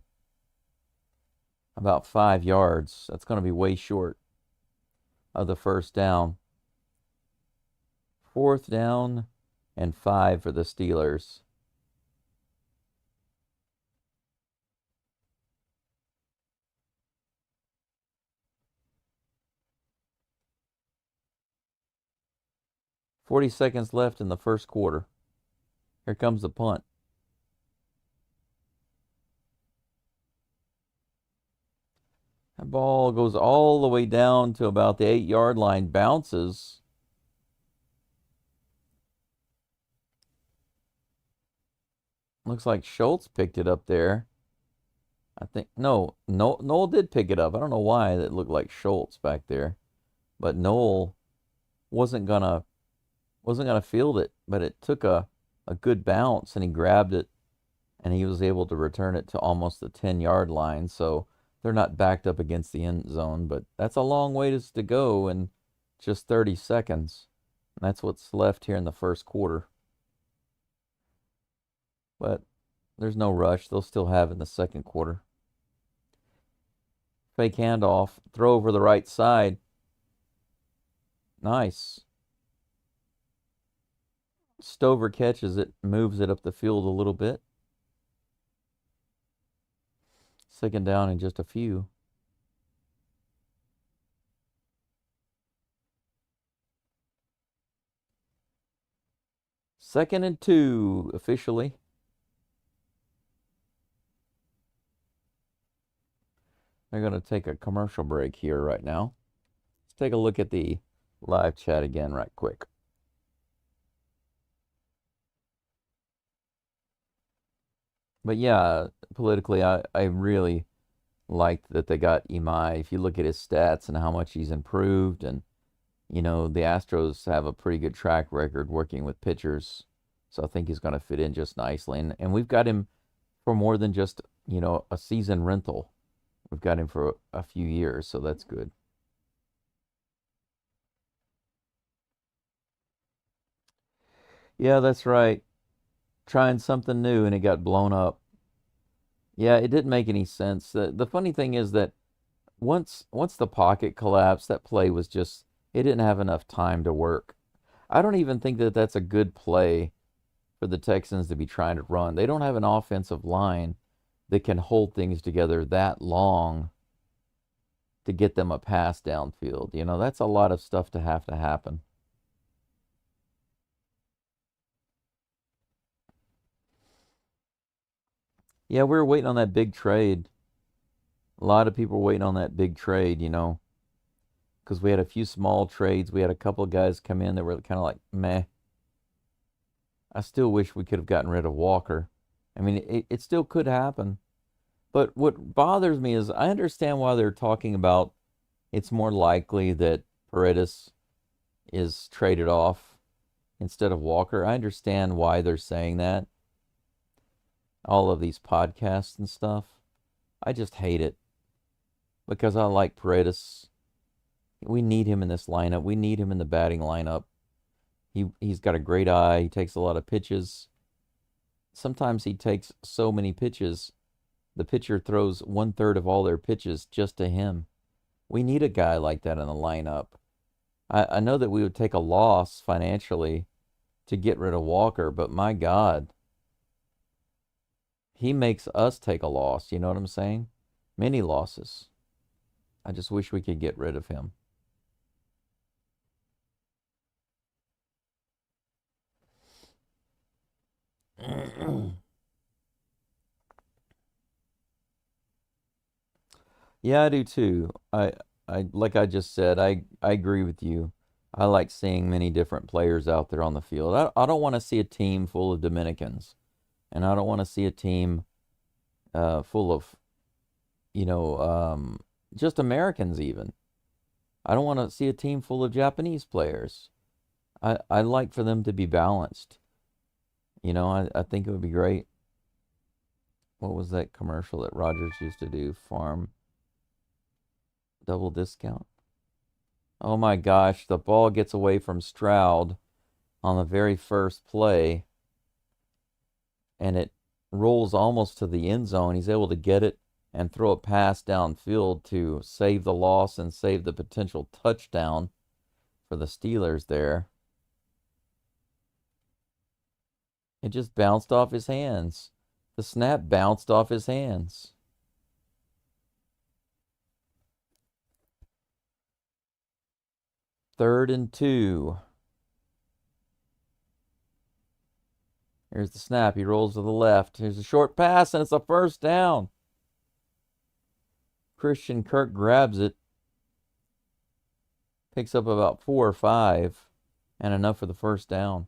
S3: About 5 yards. That's going to be way short of the first down. 4th down and 5 for the Steelers. .40 seconds left in the first quarter. Here comes the punt. That ball goes all the way down to about the 8-yard line, bounces. Looks like Schultz picked it up there. I think, no, Noel did pick it up. I don't know why that looked like Schultz back there. But Noel wasn't gonna field it, but it took a good bounce, and he grabbed it, and he was able to return it to almost the 10-yard line. So they're not backed up against the end zone, but that's a long ways to go in just 30 seconds. And that's what's left here in the first quarter. But there's no rush. They'll still have it in the second quarter. Fake handoff, throw over the right side. Nice. Stover catches it, moves it up the field a little bit. 2nd down in just a few. Second and 2 officially. They're going to take a commercial break here right now. Let's take a look at the live chat again right quick. But yeah, politically, I really liked that they got Imai. If you look at his stats and how much he's improved, and, the Astros have a pretty good track record working with pitchers. So I think he's going to fit in just nicely. And we've got him for more than just, a season rental. We've got him for a few years, so that's good. Yeah, that's right. Trying something new, and it got blown up. Yeah, it didn't make any sense. The funny thing is that once the pocket collapsed, that play was it didn't have enough time to work. I don't even think that that's a good play for the Texans to be trying to run. They don't have an offensive line that can hold things together that long to get them a pass downfield. You know, that's a lot of stuff to have to happen. Yeah, we were waiting on that big trade. A lot of people were waiting on that big trade, you know, because we had a few small trades. We had a couple of guys come in that were kind of like, meh. I still wish we could have gotten rid of Walker. I mean, it still could happen. But what bothers me is I understand why they're talking about it's more likely that Paredes is traded off instead of Walker. I understand why they're saying that. All of these podcasts and stuff. I just hate it because I like Paredes. We need him in this lineup. We need him in the batting lineup. He's got a great eye. He takes a lot of pitches. Sometimes he takes so many pitches, the pitcher throws 1/3 of all their pitches just to him. We need a guy like that in the lineup. I know that we would take a loss financially to get rid of Walker, but my God, he makes us take a loss. You know what I'm saying? Many losses. I just wish we could get rid of him. Yeah, I do too. I like I just said, I agree with you. I like seeing many different players out there on the field. I don't want to see a team full of Dominicans, and I don't want to see a team full of, you know, just Americans even. I don't want to see a team full of Japanese players. I like for them to be balanced. You know, I think it would be great. What was that commercial that Rogers used to do? Farm double discount. Oh my gosh, the ball gets away from Stroud on the very first play and it rolls almost to the end zone. He's able to get it and throw a pass downfield to save the loss and save the potential touchdown for the Steelers there. It just bounced off his hands. The snap bounced off his hands. Third and 2. Here's the snap. He rolls to the left. Here's a short pass, and it's a first down. Christian Kirk grabs it. Picks up about 4 or 5, and enough for the first down.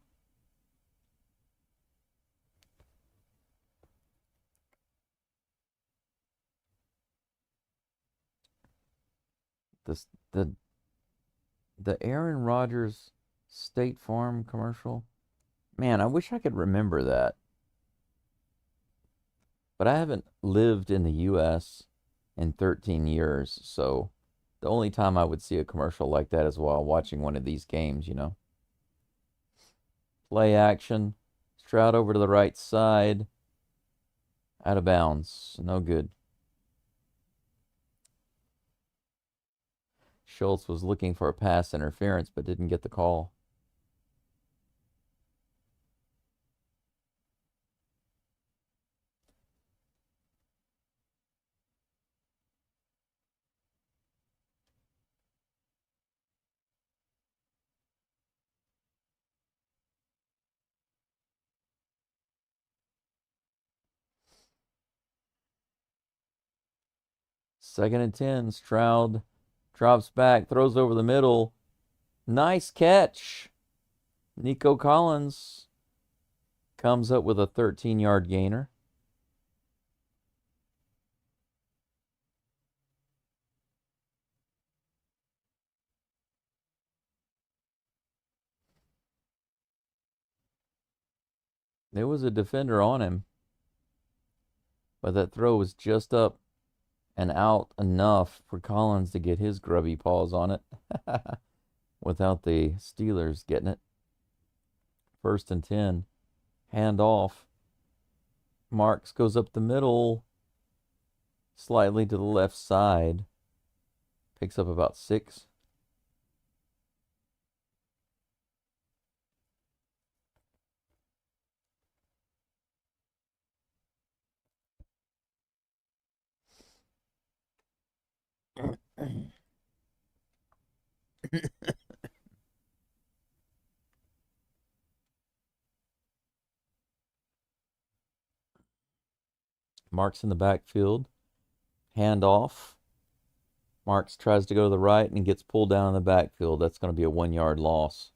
S3: The Aaron Rodgers State Farm commercial. Man, I wish I could remember that. But I haven't lived in the U.S. in 13 years, so the only time I would see a commercial like that is while watching one of these games, you know. Play action. Stroud over to the right side. Out of bounds. No good. Schultz was looking for a pass interference but didn't get the call. Second and 10. Stroud drops back, throws over the middle. Nice catch. Nico Collins comes up with a 13-yard gainer. There was a defender on him, but that throw was just up and out enough for Collins to get his grubby paws on it without the Steelers getting it. First and 10. Hand off. Marks goes up the middle, slightly to the left side. Picks up about 6. Marks in the backfield. Handoff. Marks tries to go to the right and gets pulled down in the backfield. That's going to be a 1-yard loss.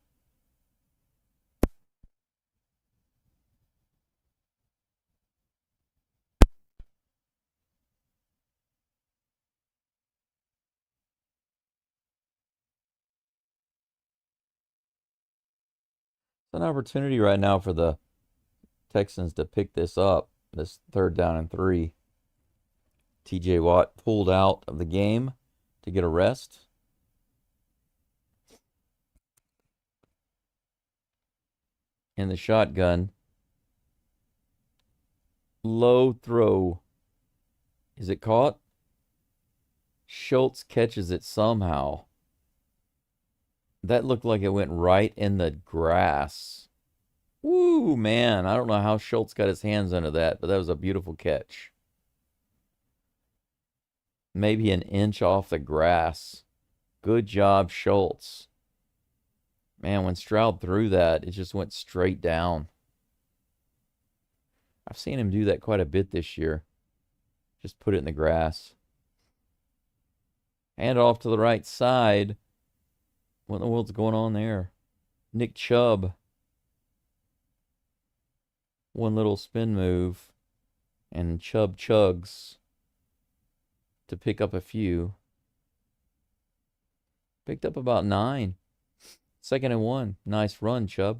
S3: It's an opportunity right now for the Texans to pick this up. This 3rd down and 3. TJ Watt pulled out of the game to get a rest. In the shotgun. Low throw. Is it caught? Schultz catches it somehow. That looked like it went right in the grass. Woo, man. I don't know how Schultz got his hands under that, but that was a beautiful catch. Maybe an inch off the grass. Good job, Schultz. Man, when Stroud threw that, it just went straight down. I've seen him do that quite a bit this year. Just put it in the grass. Hand off to the right side. What in the world's going on there? Nick Chubb. One little spin move. And Chubb chugs to pick up a few. Picked up about 9. 2nd and 1. Nice run, Chubb.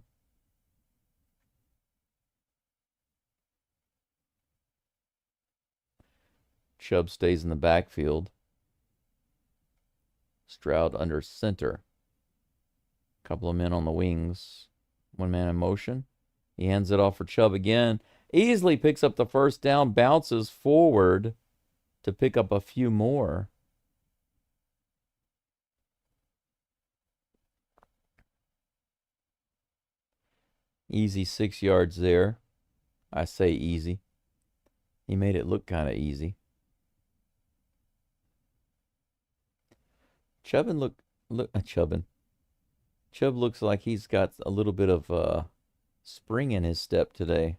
S3: Chubb stays in the backfield. Stroud under center. Couple of men on the wings. 1 man in motion. He hands it off for Chubb again. Easily picks up the 1st down. Bounces forward to pick up a few more. Easy 6 yards there. I say easy. He made it look kind of easy. Chubb looks like he's got a little bit of spring in his step today.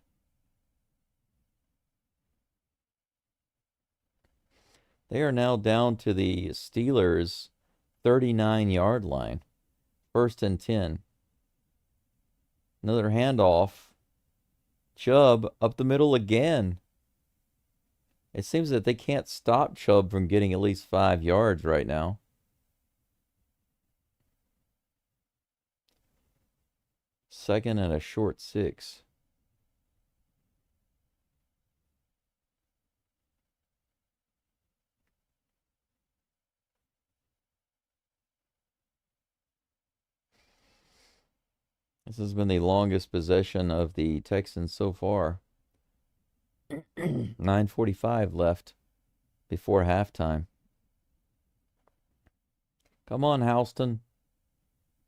S3: They are now down to the Steelers' 39-yard line. 1st and 10. Another handoff. Chubb up the middle again. It seems that they can't stop Chubb from getting at least 5 yards right now. Second and a short 6. This has been the longest possession of the Texans so far. 9:45 left before halftime. Come on, Houston.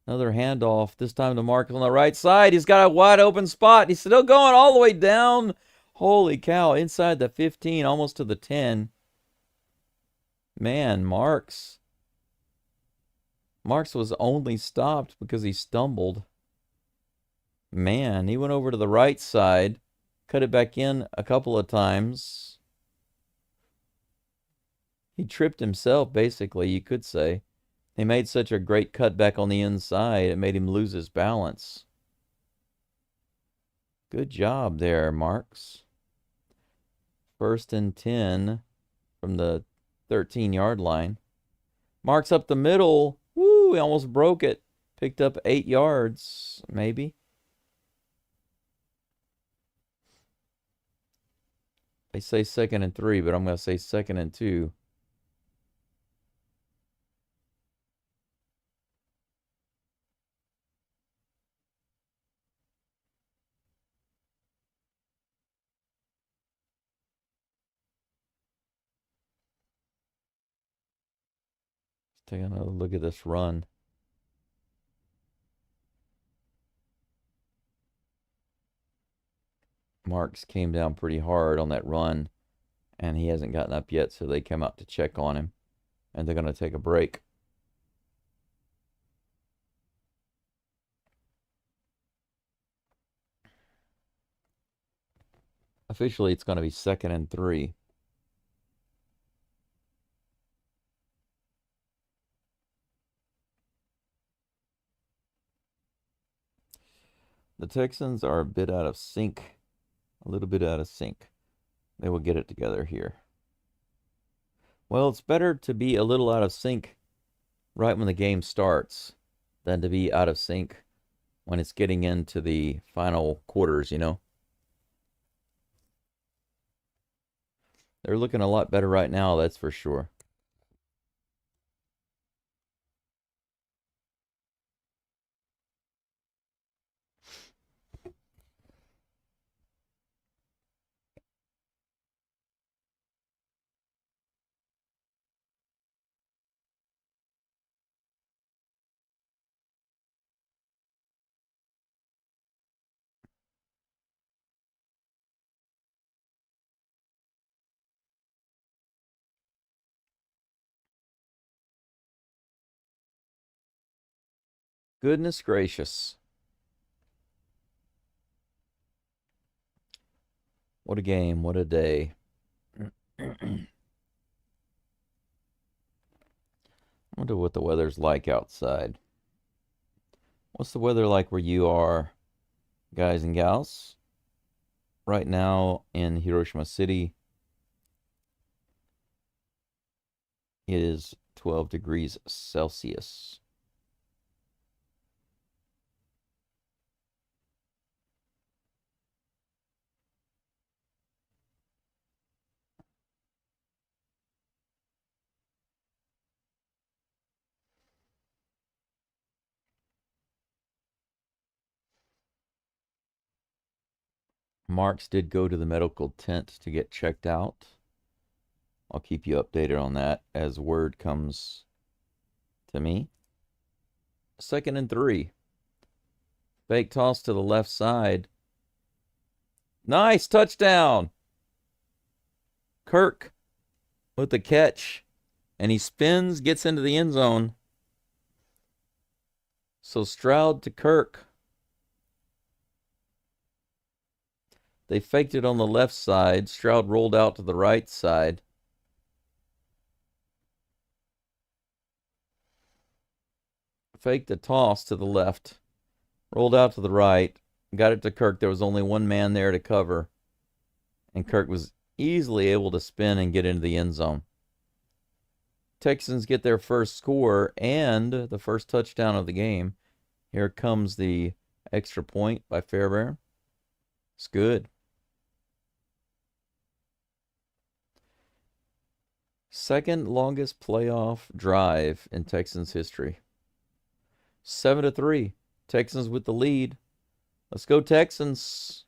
S3: Another handoff. This time to Marcus on the right side. He's got a wide open spot. He's still going all the way down. Holy cow. Inside the 15, almost to the 10. Man, Marks was only stopped because he stumbled. Man, he went over to the right side. Cut it back in a couple of times. He tripped himself, basically, you could say. He made such a great cut back on the inside, it made him lose his balance. Good job there, Marks. 1st and 10 from the 13-yard line. Marks up the middle. Woo, he almost broke it. Picked up 8 yards, maybe. They say 2nd and 3, but I'm going to say 2nd and 2. Take another look at this run. Marks came down pretty hard on that run, and he hasn't gotten up yet, so they come out to check on him, and they're going to take a break. A Officially, it's going to be 2nd and 3. The Texans are a bit out of sync. A little bit out of sync. They will get it together here. Well, it's better to be a little out of sync right when the game starts than to be out of sync when it's getting into the final quarters, you know? They're looking a lot better right now, that's for sure. Goodness gracious. What a game. What a day. I wonder what the weather's like outside. What's the weather like where you are, guys and gals? Right now in Hiroshima City, it is 12 degrees Celsius. Marks did go to the medical tent to get checked out. I'll keep you updated on that as word comes to me. 2nd and 3. Fake toss to the left side. Nice touchdown. Kirk with the catch. And he spins, gets into the end zone. So Stroud to Kirk. They faked it on the left side. Stroud rolled out to the right side. Faked the toss to the left. Rolled out to the right. Got it to Kirk. There was only one man there to cover. And Kirk was easily able to spin and get into the end zone. Texans get their first score and the first touchdown of the game. Here comes the extra point by Fairbairn. It's good. Second longest playoff drive in Texans history. 7-3. Texans with the lead. Let's go, Texans.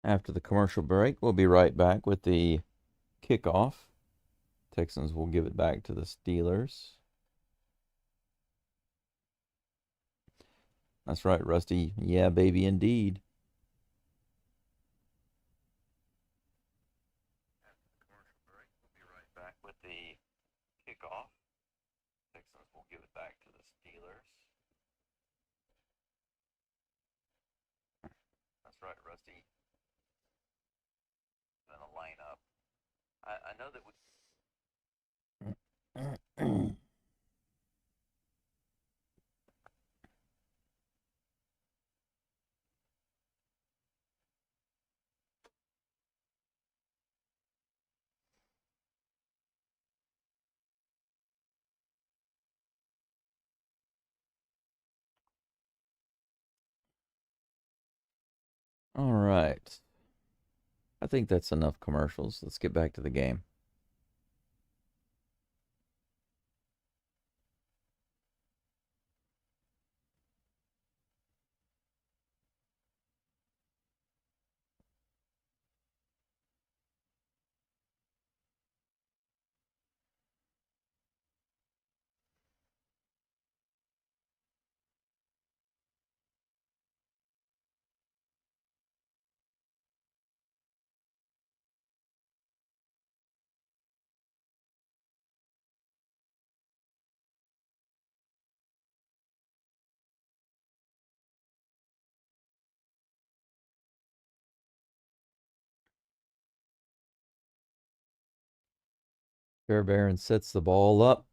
S3: After the commercial break, we'll be right back with the kickoff. Texans will give it back to the Steelers. That's right, Rusty. Yeah, baby, indeed. After the commercial break, we'll be right back with the kickoff. Texans will give it back to the Steelers. That's right, Rusty. Then a lineup. I know that we. All right. I think that's enough commercials. Let's get back to the game. Fairbairn sets the ball up.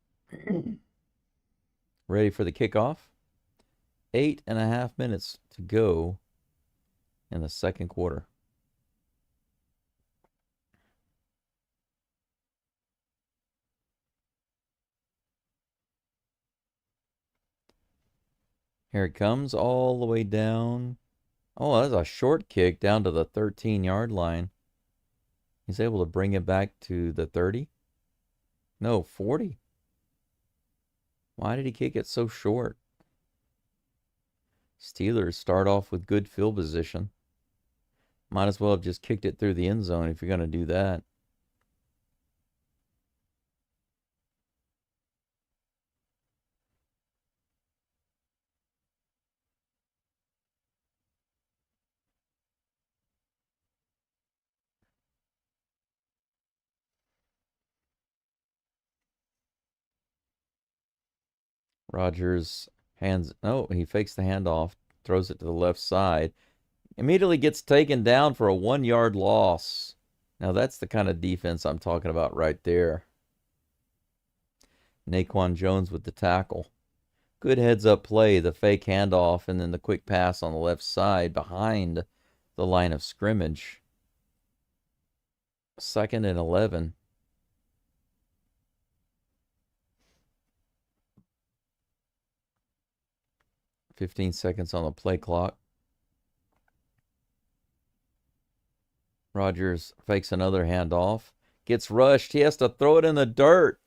S3: Ready for the kickoff. 8.5 minutes to go in the second quarter. Here it comes all the way down. Oh, that's a short kick down to the 13-yard line. He's able to bring it back to the 30. No, 40. Why did he kick it so short? Steelers start off with good field position. Might as well have just kicked it through the end zone if you're going to do that. Rodgers hands. Oh, he fakes the handoff, throws it to the left side. Immediately gets taken down for a 1-yard loss. Now that's the kind of defense I'm talking about right there. Naquan Jones with the tackle. Good heads-up play, the fake handoff, and then the quick pass on the left side behind the line of scrimmage. 2nd and 11. "15 seconds on the play clock." Rodgers fakes another handoff. Gets rushed. He has to throw it in the dirt.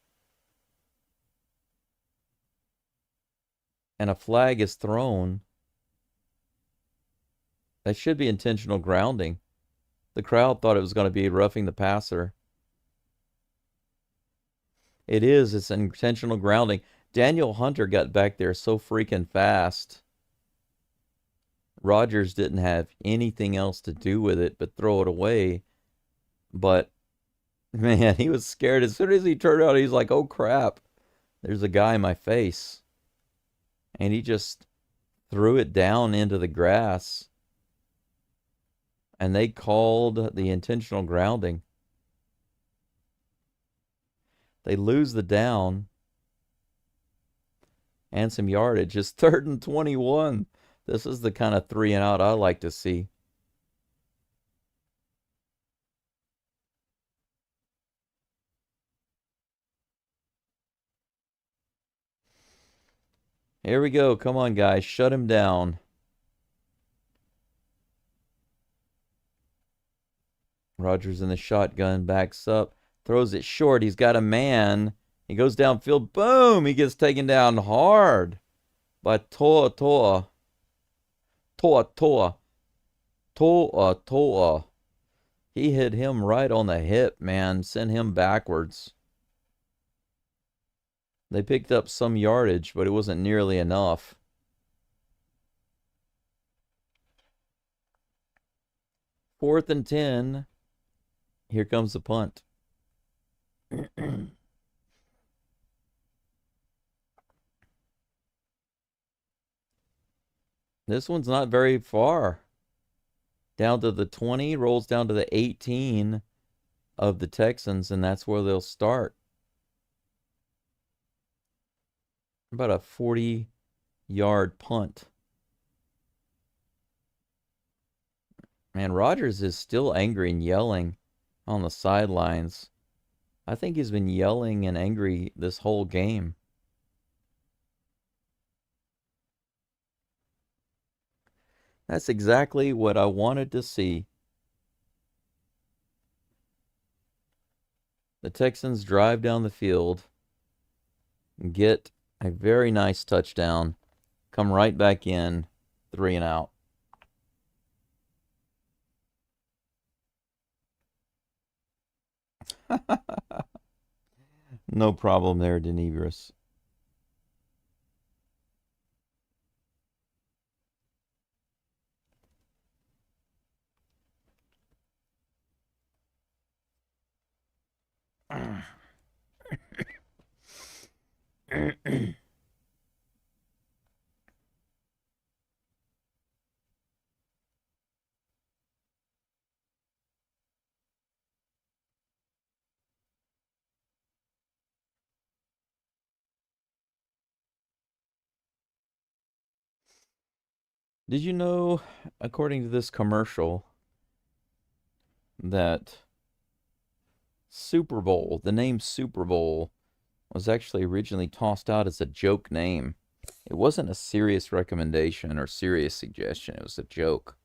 S3: And a flag is thrown. That should be intentional grounding. The crowd thought it was going to be roughing the passer. It is. It's intentional grounding. Daniel Hunter got back there so freaking fast. Rodgers didn't have anything else to do with it but throw it away. But, man, he was scared. As soon as he turned out, he's like, oh, crap. There's a guy in my face. And he just threw it down into the grass. And they called the intentional grounding. They lose the down and some yardage. It's 3rd and 21. This is the kind of 3 and out I like to see. Here we go. Come on, guys. Shut him down. Rodgers in the shotgun, backs up, throws it short. He's got a man. He goes downfield. Boom! He gets taken down hard by Toa. He hit him right on the hip, man. Sent him backwards. They picked up some yardage, but it wasn't nearly enough. 4th and 10. Here comes the punt. This one's not very far. Down to the 20, rolls down to the 18 of the Texans, and that's where they'll start. About a 40-yard punt. Man, Rodgers is still angry and yelling on the sidelines. I think he's been yelling and angry this whole game. That's exactly what I wanted to see. The Texans drive down the field and get a very nice touchdown. Come right back in, 3 and out. No problem there, Denebris. Did you know, according to this commercial, that Super Bowl, the name Super Bowl, was actually originally tossed out as a joke name? It wasn't a serious recommendation or serious suggestion. It was a joke.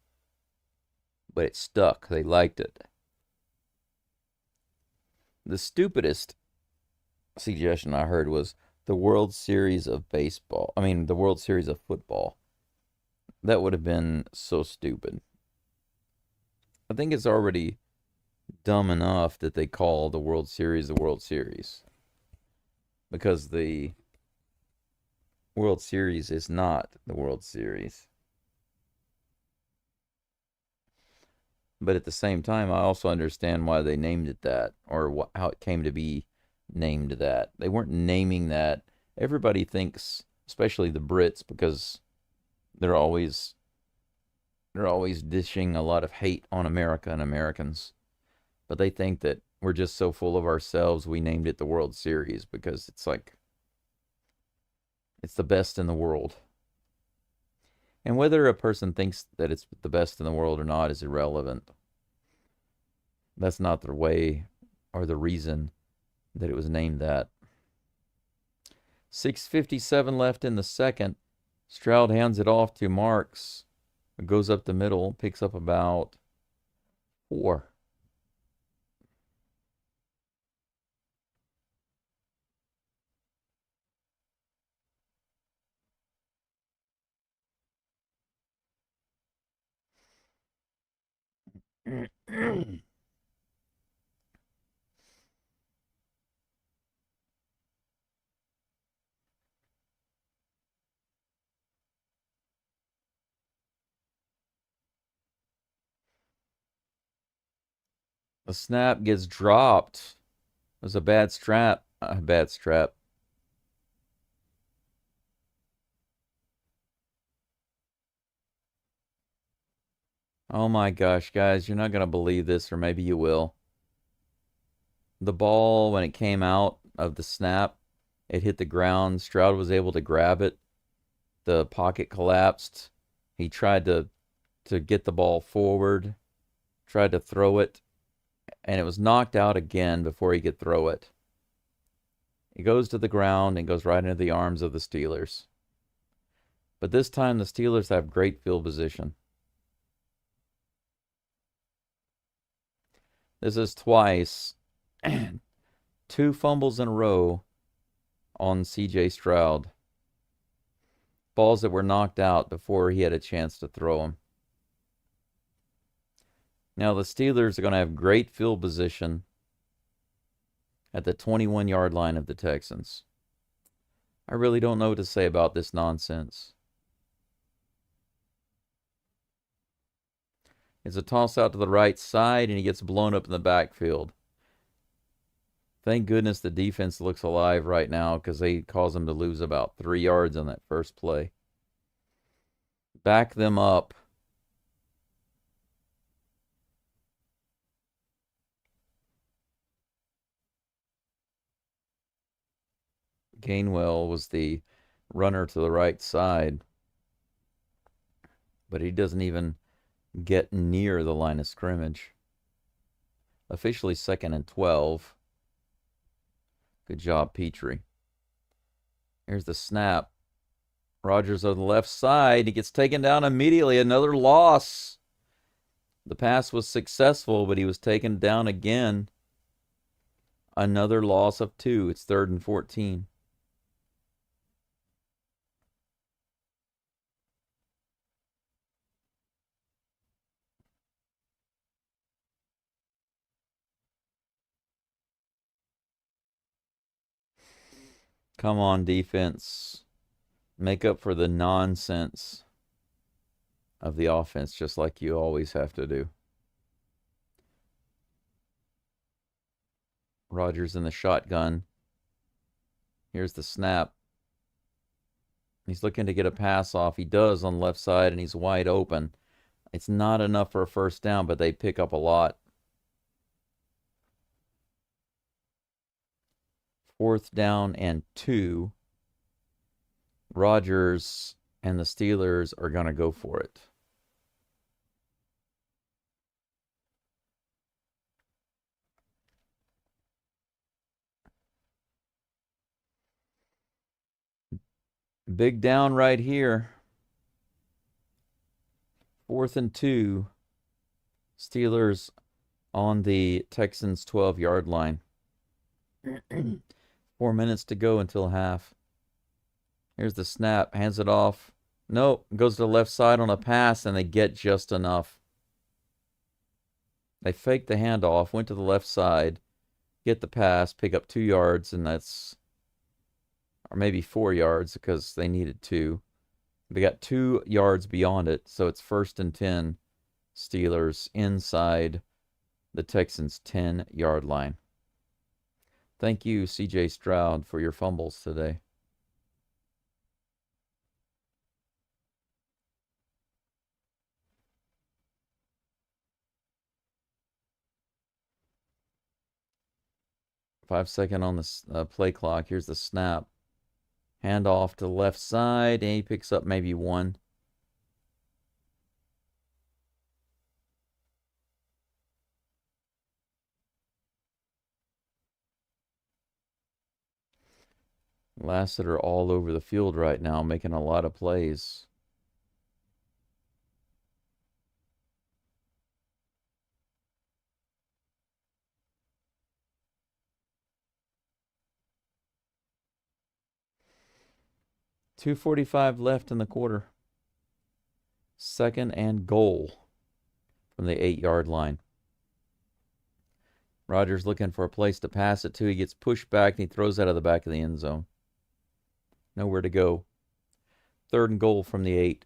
S3: But it stuck. They liked it. The stupidest suggestion I heard was the World Series of baseball. I mean, the World Series of football. That would have been so stupid. I think it's already dumb enough that they call the World Series the World Series. Because the World Series is not the World Series. But at the same time, I also understand why they named it that, or how it came to be named that. They weren't naming that. Everybody thinks, especially the Brits, because they're always dishing a lot of hate on America and Americans. But they think that we're just so full of ourselves, we named it the World Series because it's like it's the best in the world. And whether a person thinks that it's the best in the world or not is irrelevant. That's not the way or the reason that it was named that. 6:57 left in the second. Stroud hands it off to Marks. It goes up the middle, picks up about 4. The snap gets dropped. It was a bad strap. A bad strap. Oh my gosh, guys, you're not going to believe this, or maybe you will. The ball, when it came out of the snap, it hit the ground. Stroud was able to grab it. The pocket collapsed. He tried to get the ball forward, tried to throw it, and it was knocked out again before he could throw it. It goes to the ground and goes right into the arms of the Steelers. But this time the Steelers have great field position. This is twice. 2 fumbles in a row on C.J. Stroud. Balls that were knocked out before he had a chance to throw them. Now the Steelers are going to have great field position at the 21-yard line of the Texans. I really don't know what to say about this nonsense. It's a toss out to the right side, and he gets blown up in the backfield. Thank goodness the defense looks alive right now because they caused them to lose about 3 yards on that first play. Back them up. Gainwell was the runner to the right side, but he doesn't even get near the line of scrimmage. Officially 2nd and 12. Good job, Petrie. Here's the snap. Rodgers on the left side. He gets taken down immediately. Another loss. The pass was successful, but he was taken down again. Another loss of 2. It's 3rd and 14. Come on, defense. Make up for the nonsense of the offense, just like you always have to do. Rodgers in the shotgun. Here's the snap. He's looking to get a pass off. He does on the left side, and he's wide open. It's not enough for a first down, but they pick up a lot. 4th down and 2. Rodgers and the Steelers are going to go for it. Big down right here. 4th and 2. Steelers on the Texans 12-yard line. 4 minutes to go until half. Here's the snap. Hands it off. Nope. Goes to the left side on a pass, and they get just enough. They fake the handoff, went to the left side, get the pass, pick up 2 yards, and that's, or maybe 4 yards because they needed 2. They got 2 yards beyond it, so it's 1st and 10. Steelers inside the Texans' 10-yard line. Thank you, C.J. Stroud, for your fumbles today. Five-second on the play clock. Here's the snap. Hand off to the left side, and he picks up maybe 1. Lassiter all over the field right now, making a lot of plays. .245 left in the quarter. 2nd and goal from the 8-yard line. Rodgers looking for a place to pass it to. He gets pushed back, and he throws out of the back of the end zone. Nowhere to go. 3rd and goal from the 8.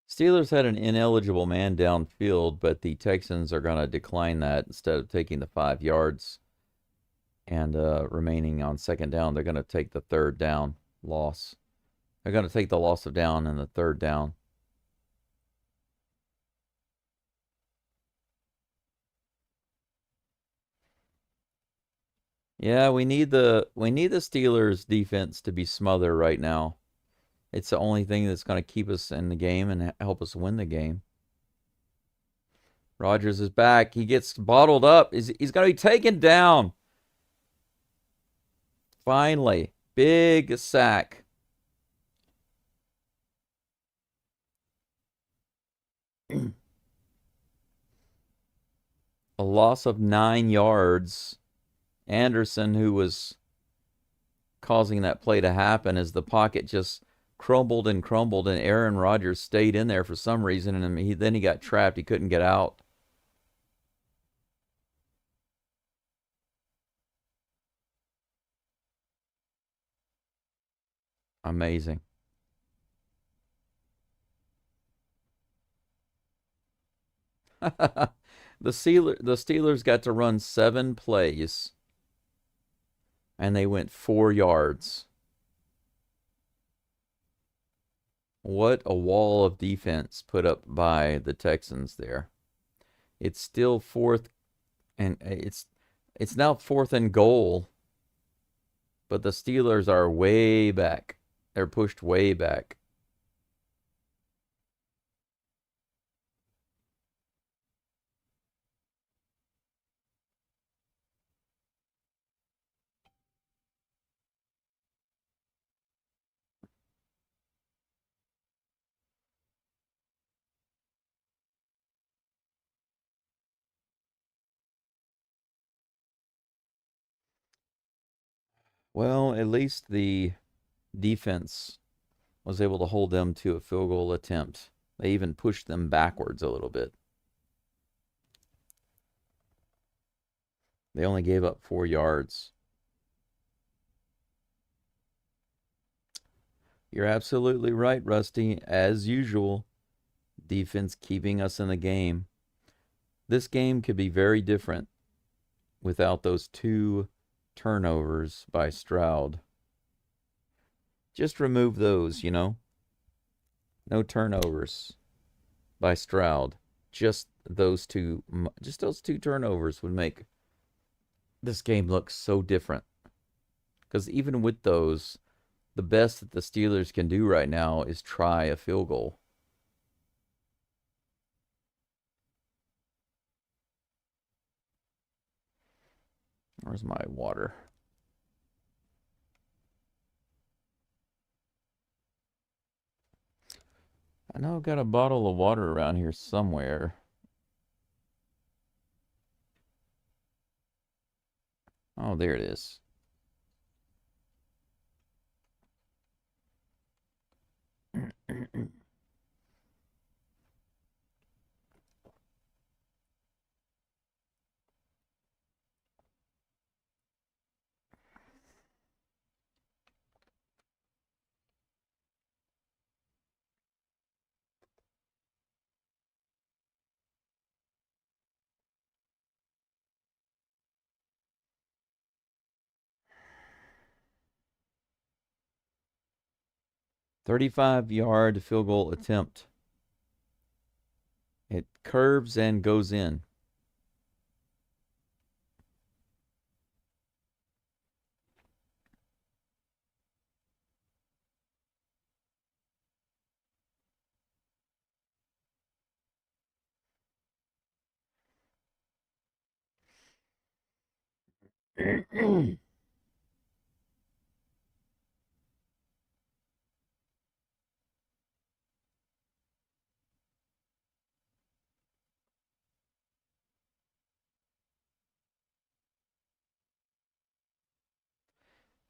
S3: Steelers had an ineligible man downfield, but the Texans are going to decline that. Instead of taking the 5 yards and remaining on 2nd down, they're going to take the 3rd down loss. They're going to take the loss of down and the 3rd down. Yeah, we need the Steelers defense to be smothered right now. It's the only thing that's going to keep us in the game and help us win the game. Rodgers is back. He gets bottled up. He's going to be taken down. Finally, big sack. A loss of 9 yards. Anderson, who was causing that play to happen, as the pocket just crumbled, and Aaron Rodgers stayed in there for some reason, and then he got trapped. He couldn't get out. Amazing. The Steelers got to run 7 plays, and they went 4 yards. What a wall of defense put up by the Texans there. It's still 4th, and it's now 4th and goal, but the Steelers are way back. They're pushed way back. Well, at least the defense was able to hold them to a field goal attempt. They even pushed them backwards a little bit. They only gave up 4 yards. You're absolutely right, Rusty. As usual, defense keeping us in the game. This game could be very different without those 2 turnovers by Stroud. Just remove those, you know. No turnovers by Stroud. Just those two turnovers would make this game look so different. Because even with those, the best that the Steelers can do right now is try a field goal. Where's my water? I know I've got a bottle of water around here somewhere. Oh, there it is. "35-yard field goal attempt. It curves and goes in."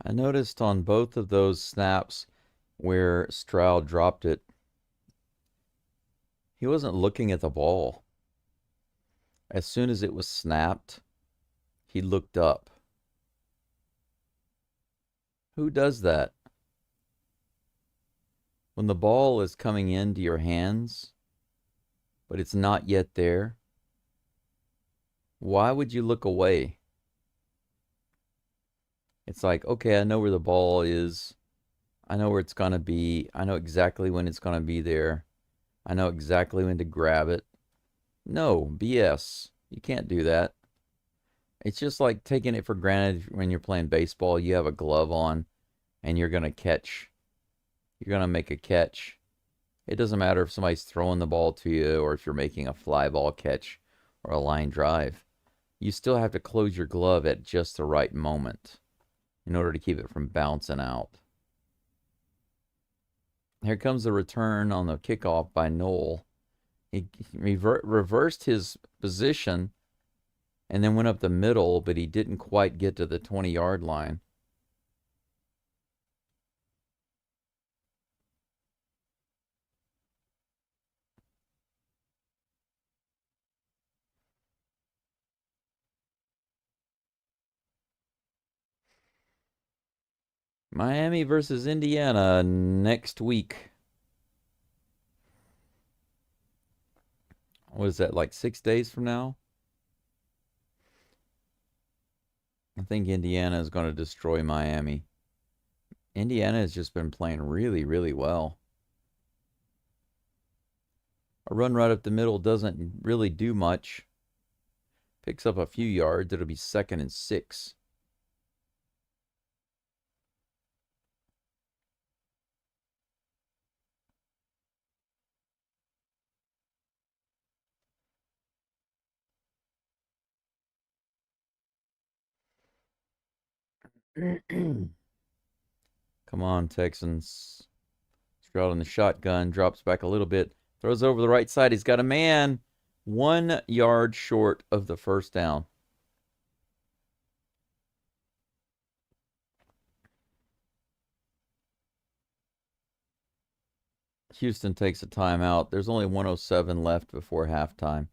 S3: I noticed on both of those snaps where Stroud dropped it, he wasn't looking at the ball. As soon as it was snapped, he looked up. Who does that? When the ball is coming into your hands, but it's not yet there, why would you look away? It's like, okay, I know where the ball is. I know where it's going to be. I know exactly when it's going to be there. I know exactly when to grab it. No, BS. You can't do that. It's just like taking it for granted when you're playing baseball. You have a glove on and you're going to catch. You're going to make a catch. It doesn't matter if somebody's throwing the ball to you or if you're making a fly ball catch or a line drive. You still have to close your glove at just the right moment in order to keep it from bouncing out. Here comes the return on the kickoff by Noel. He reversed his position and then went up the middle, but he didn't quite get to the 20-yard line. Miami versus Indiana next week. What is that, like 6 days from now? I think Indiana is going to destroy Miami. Indiana has just been playing really, really well. A run right up the middle doesn't really do much. Picks up a few yards. It'll be 2nd and 6. Come on, Texans. Stroud in the shotgun. Drops back a little bit. Throws over the right side. He's got a man. 1 yard short of the first down. Houston takes a timeout. There's only 1:07 left before halftime.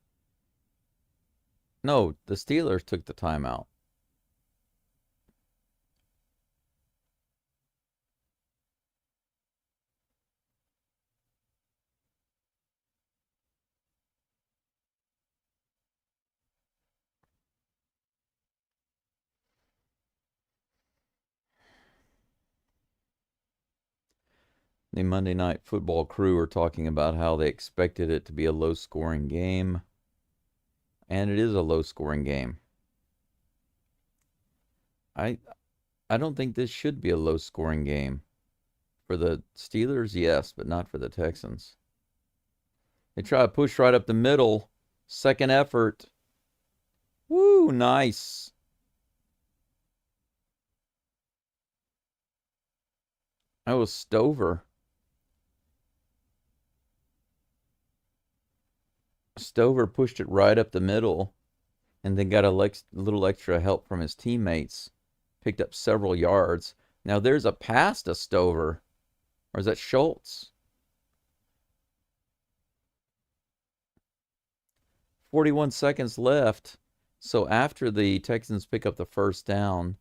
S3: No, the Steelers took the timeout. The Monday Night Football crew are talking about how they expected it to be a low-scoring game. And it is a low-scoring game. I don't think this should be a low-scoring game. For the Steelers, yes, but not for the Texans. They try to push right up the middle. Second effort. Woo, nice. That was Stover. Stover pushed it right up the middle and then got a little extra help from his teammates. Picked up several yards. Now there's a pass to Stover. Or is that Schultz? 41 seconds left. So after the Texans pick up the first down,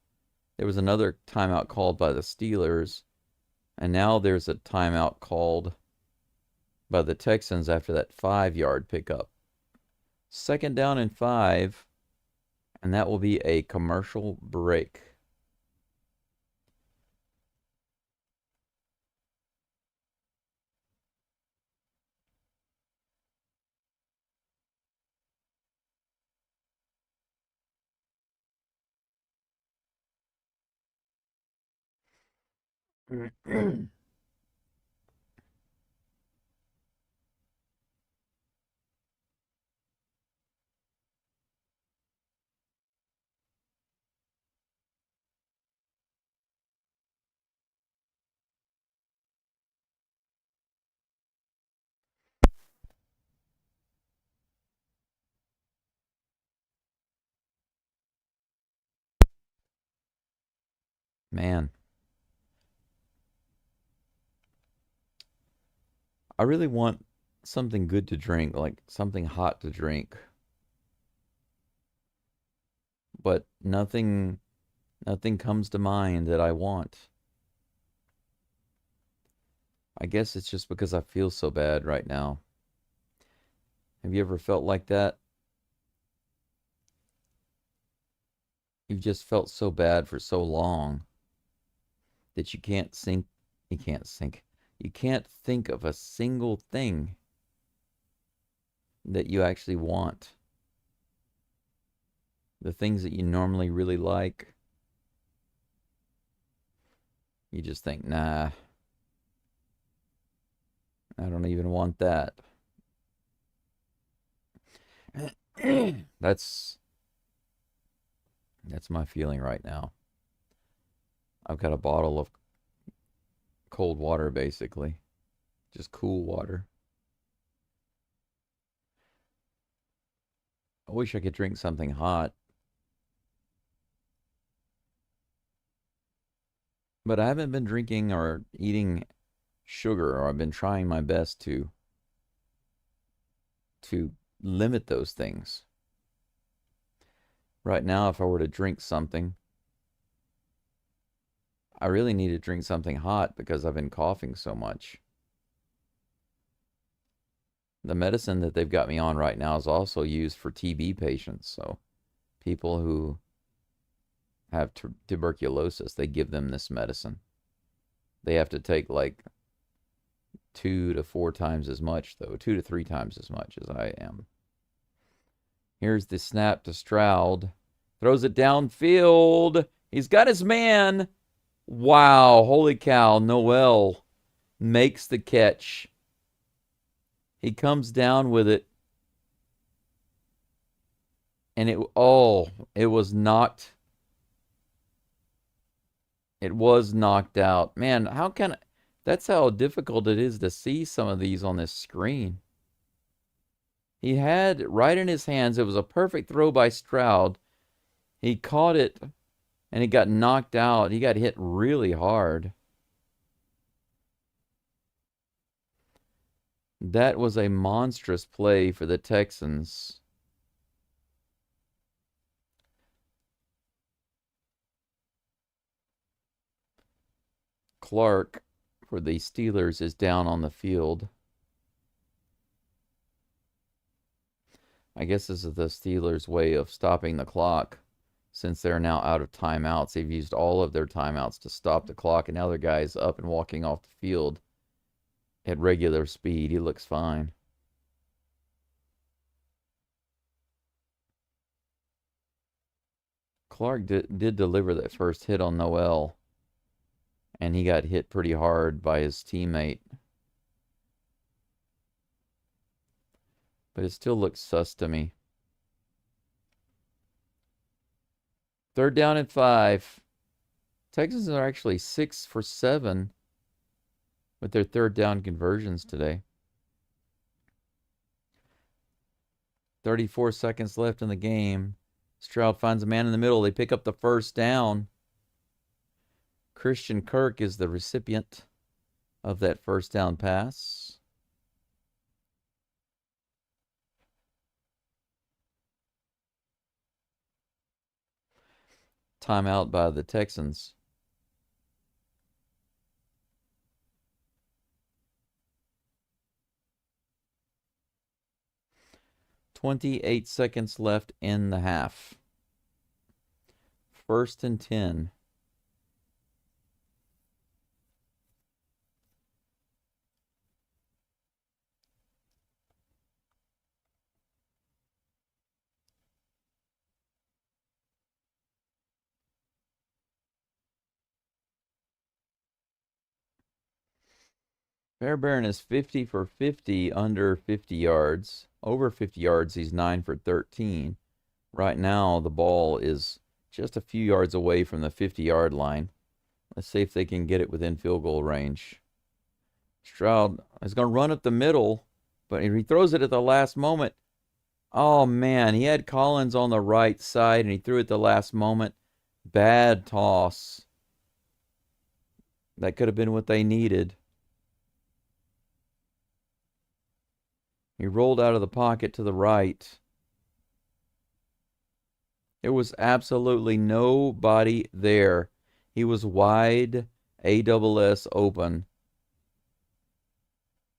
S3: there was another timeout called by the Steelers. And now there's a timeout called by the Texans after that 5-yard pickup. 2nd down and 5. And that will be a commercial break. Man, I really want something good to drink, like something hot to drink. But nothing comes to mind that I want. I guess it's just because I feel so bad right now. Have you ever felt like that? You've just felt so bad for so long that you can't think of a single thing that you actually want. The things that you normally really like, you just think, nah, I don't even want that. That's my feeling right now. I've got a bottle of cold water, basically. Just cool water. I wish I could drink something hot. But I haven't been drinking or eating sugar, or I've been trying my best to limit those things. Right now, if I were to drink something, I really need to drink something hot because I've been coughing so much. The medicine that they've got me on right now is also used for TB patients. So people who have tuberculosis, they give them this medicine. They have to take like 2 to 4 times as much, though. 2 to 3 times as much as I am. Here's the snap to Stroud. Throws it downfield. He's got his man. Wow, holy cow. Noel makes the catch. He comes down with it. And it was knocked. It was knocked out. Man, that's how difficult it is to see some of these on this screen. He had it right in his hands. It was a perfect throw by Stroud. He caught it, and he got knocked out. He got hit really hard. That was a monstrous play for the Texans. Clark for the Steelers is down on the field. I guess this is the Steelers' way of stopping the clock. Since they're now out of timeouts, they've used all of their timeouts to stop the clock, and now their guy's up and walking off the field. at regular speed. He looks fine. Clark did deliver that first hit on Noel, and he got hit pretty hard by his teammate. But it still looks sus to me. 3rd down and 5. Texans are actually 6 for 7 with their 3rd down conversions today. 34 seconds left in the game. Stroud finds a man in the middle. They pick up the 1st down. Christian Kirk is the recipient of that 1st down pass. Timeout by the Texans. .28 seconds left in the half. 1st and 10. Fairbairn is 50 for 50 under 50 yards. Over 50 yards, he's 9 for 13. Right now, the ball is just a few yards away from the 50-yard line. Let's see if they can get it within field goal range. Stroud is going to run up the middle, but he throws it at the last moment. Oh, man, he had Collins on the right side, and he threw it at the last moment. Bad toss. That could have been what they needed. He rolled out of the pocket to the right. There was absolutely nobody there. He was wide, ASS open.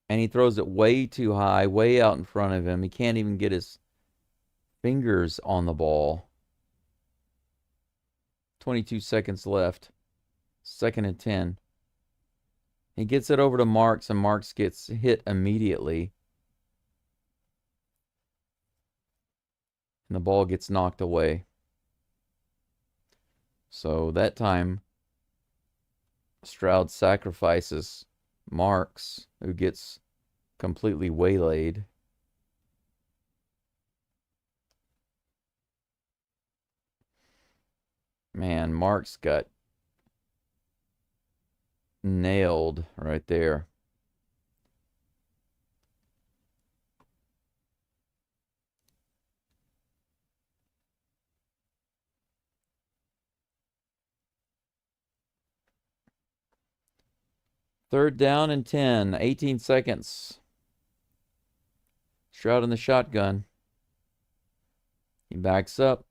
S3: And he throws it way too high, way out in front of him. He can't even get his fingers on the ball. 22 seconds left. 2nd and 10. He gets it over to Marks, and Marks gets hit immediately. And the ball gets knocked away. So that time, Stroud sacrifices Marks, who gets completely waylaid. Man, Marks got nailed right there. Third down and 10, 18 seconds. Stroud in the shotgun. He backs up.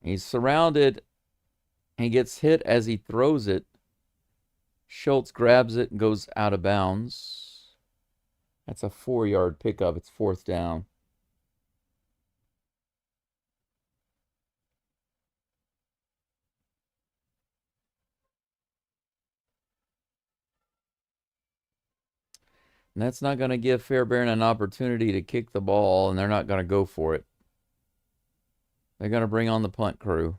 S3: He's surrounded. He gets hit as he throws it. Schultz grabs it and goes out of bounds. That's a 4-yard pickup. It's 4th down. And that's not going to give Fairbairn an opportunity to kick the ball, and they're not going to go for it. They're going to bring on the punt crew.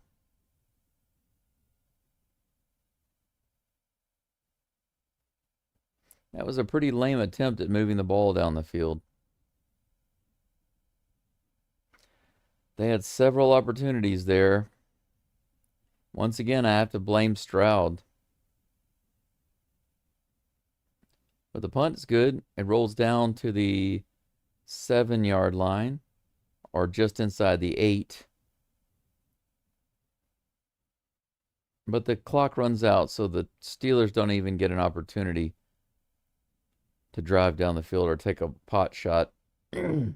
S3: That was a pretty lame attempt at moving the ball down the field. They had several opportunities there. Once again, I have to blame Stroud. But the punt is good. It rolls down to the 7-yard line, or just inside the 8. But the clock runs out, so the Steelers don't even get an opportunity to drive down the field or take a pot shot. I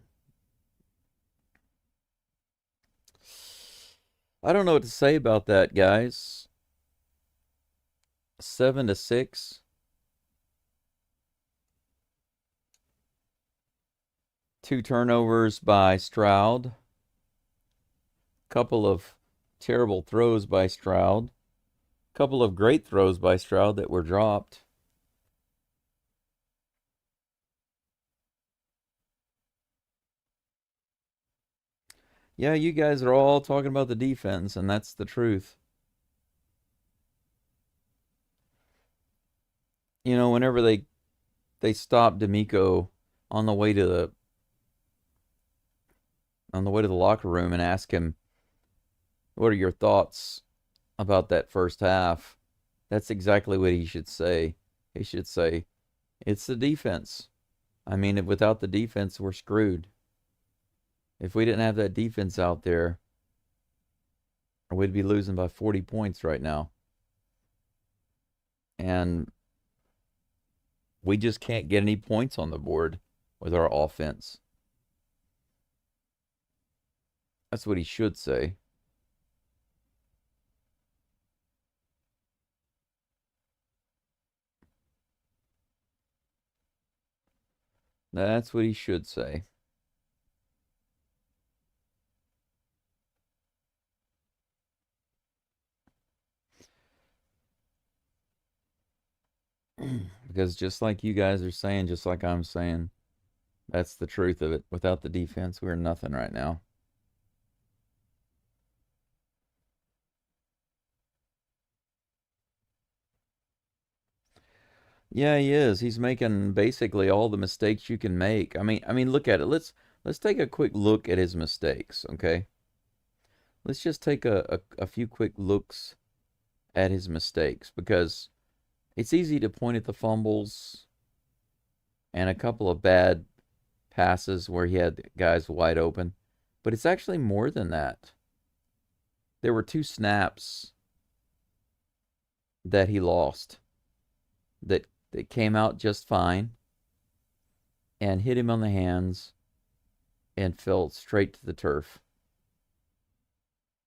S3: don't know what to say about that, guys. 7-6. 2 turnovers by Stroud. Couple of terrible throws by Stroud. Couple of great throws by Stroud that were dropped. Yeah, you guys are all talking about the defense, and that's the truth. You know, whenever they stop D'Amico on the way to the locker room and ask him, "What are your thoughts about that first half?" That's exactly what he should say. He should say, "It's the defense. I mean, without the defense, we're screwed. If we didn't have that defense out there, we'd be losing by 40 points right now. And we just can't get any points on the board with our offense." That's what he should say. That's what he should say. Because just like you guys are saying, just like I'm saying, that's the truth of it. Without the defense, we're nothing right now. Yeah, he is. He's making basically all the mistakes you can make. I mean, look at it. Let's take a quick look at his mistakes, okay? Let's just take a few quick looks at his mistakes because it's easy to point at the fumbles and a couple of bad passes where he had guys wide open, but it's actually more than that. There were two snaps that he lost that came out just fine and hit him on the hands and fell straight to the turf.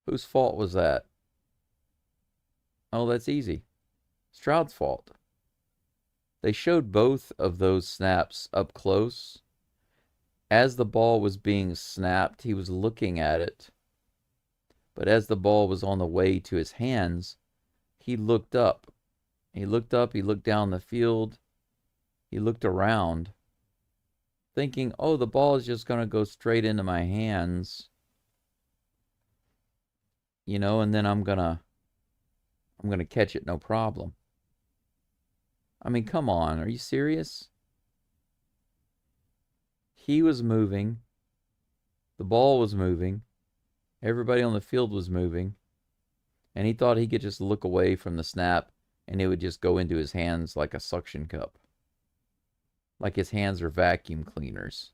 S3: Whose fault was that? Oh, that's easy. Stroud's fault. They showed both of those snaps up close. As the ball was being snapped, he was looking at it. But as the ball was on the way to his hands, he looked up. He looked up, he looked down the field, he looked around, thinking, oh, the ball is just going to go straight into my hands, and then I'm gonna catch it no problem. I mean, come on, are you serious? He was moving, the ball was moving, everybody on the field was moving, and he thought he could just look away from the snap and it would just go into his hands like a suction cup. Like his hands are vacuum cleaners.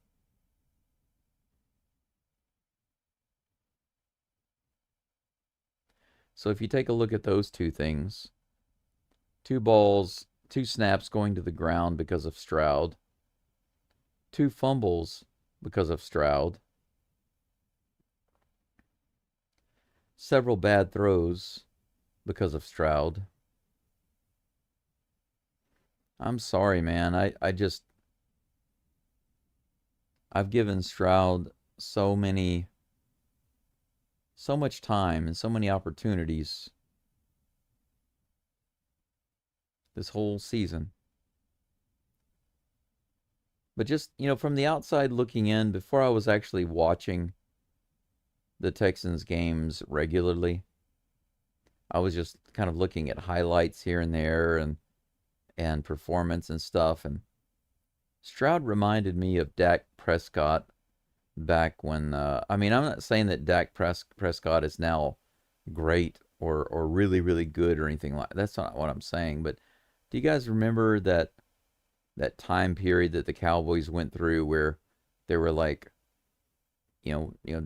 S3: So if you take a look at those two things, two snaps going to the ground because of Stroud, two fumbles because of Stroud, several bad throws because of Stroud. I'm sorry, man. I've given Stroud so much time and so many opportunities this whole season. But just, from the outside looking in, before I was actually watching the Texans games regularly, I was just kind of looking at highlights here and there and performance and stuff. And Stroud reminded me of Dak Prescott back when, I'm not saying that Dak Prescott is now great or really, really good or anything like that. That's not what I'm saying. But do you guys remember that time period that the Cowboys went through where they were like,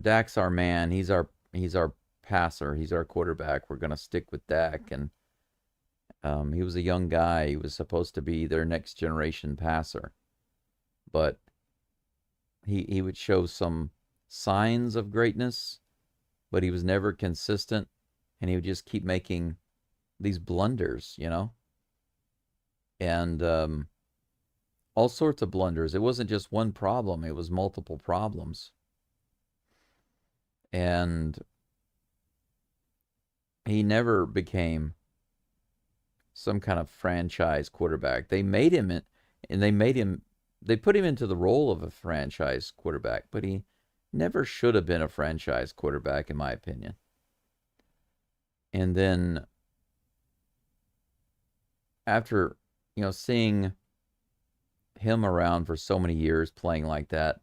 S3: Dak's our man. He's our passer. He's our quarterback. We're gonna stick with Dak. And he was a young guy. He was supposed to be their next generation passer, but he would show some signs of greatness, but he was never consistent, and he would just keep making these blunders, and all sorts of blunders. It wasn't just one problem; it was multiple problems, and he never became some kind of franchise quarterback. They made him, and they put him into the role of a franchise quarterback, but he never should have been a franchise quarterback, in my opinion. And then after, seeing him around for so many years playing like that,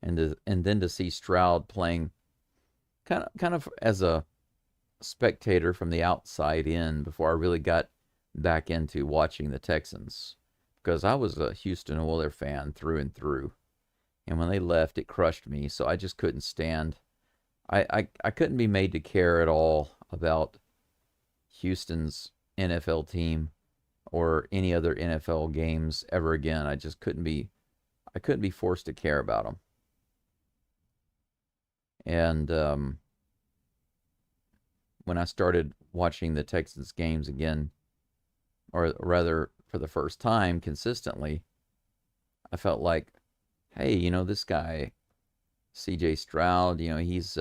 S3: and then to see Stroud playing kind of as a spectator from the outside in before I really got back into watching the Texans, because I was a Houston Oilers fan through and through. And when they left, it crushed me. So I just couldn't stand. I couldn't be made to care at all about Houston's NFL team or any other NFL games ever again. I just couldn't be. I couldn't be forced to care about them. And when I started watching the Texans games again, or rather for the first time consistently, I felt like, hey, this guy, C.J. Stroud, he's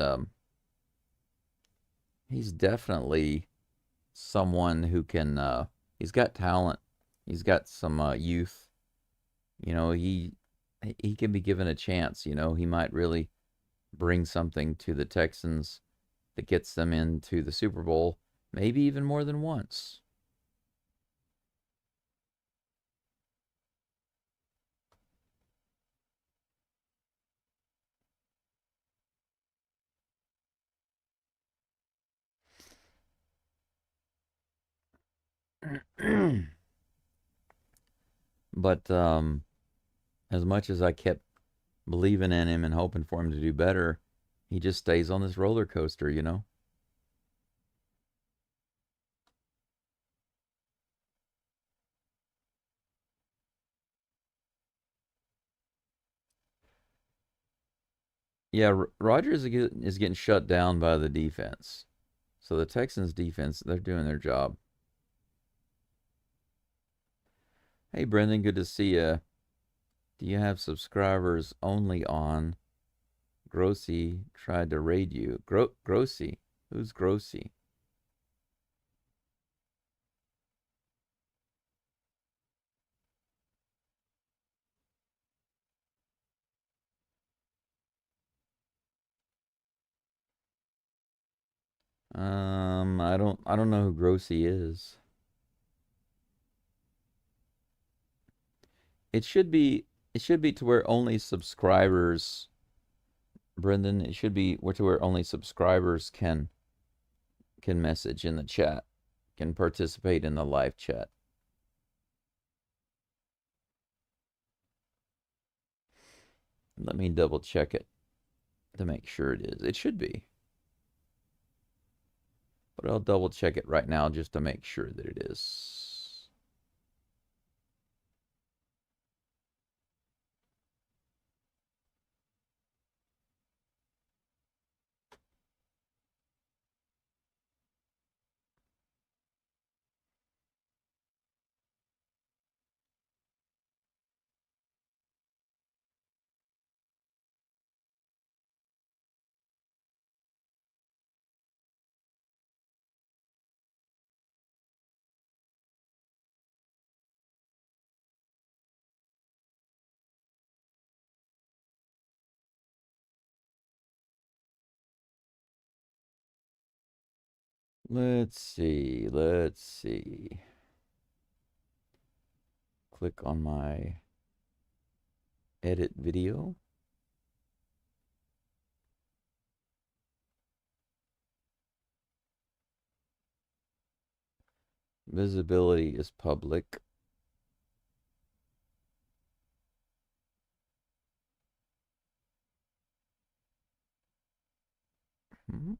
S3: definitely someone who can. He's got talent. He's got some youth. He can be given a chance. He might really bring something to the Texans that gets them into the Super Bowl, maybe even more than once. But as much as I kept believing in him and hoping for him to do better, he just stays on this roller coaster. Yeah, Rodgers is getting shut down by the defense. So the Texans defense, they're doing their job. Hey, Brendan, good to see you. Do you have subscribers only on? Grossi tried to raid you. Grossi? Who's Grossi? I don't know who Grossi is. It should be it should be to where only subscribers, Brendan, it should be where to where only subscribers can message in the chat, can participate in the live chat. Let me double check it to make sure it is. It should be. But I'll double check it right now just to make sure that it is. Let's see. Let's see. Click on my edit video. Visibility is public. Hmm.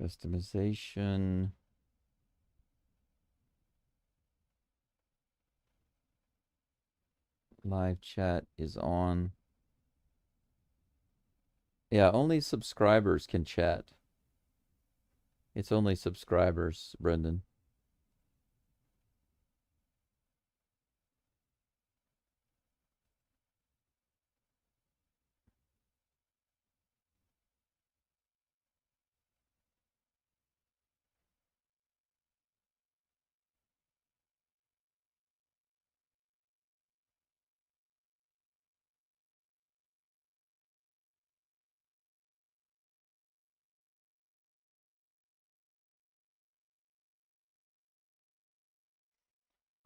S3: Customization. Live chat is on. Yeah, only subscribers can chat. It's only subscribers, Brendan.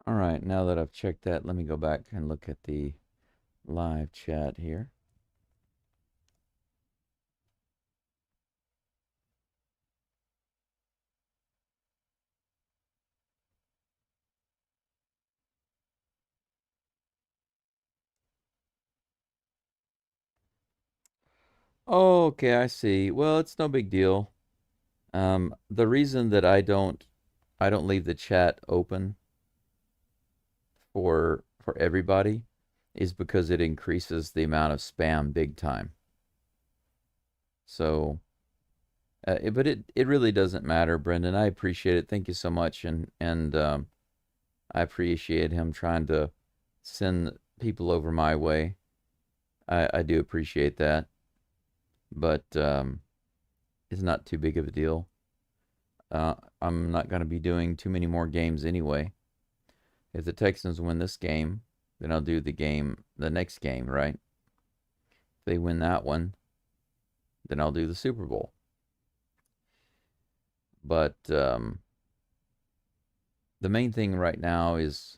S3: All right, now that I've checked that, let me go back and look at the live chat here. Oh, okay, I see. Well, it's no big deal. The reason that I don't leave the chat open for everybody is because it increases the amount of spam big time. So, but it really doesn't matter, Brendan. I appreciate it. Thank you so much, and I appreciate him trying to send people over my way. I do appreciate that, but it's not too big of a deal. I'm not going to be doing too many more games anyway. If the Texans win this game, then I'll do the next game, right? If they win that one, then I'll do the Super Bowl. But the main thing right now is,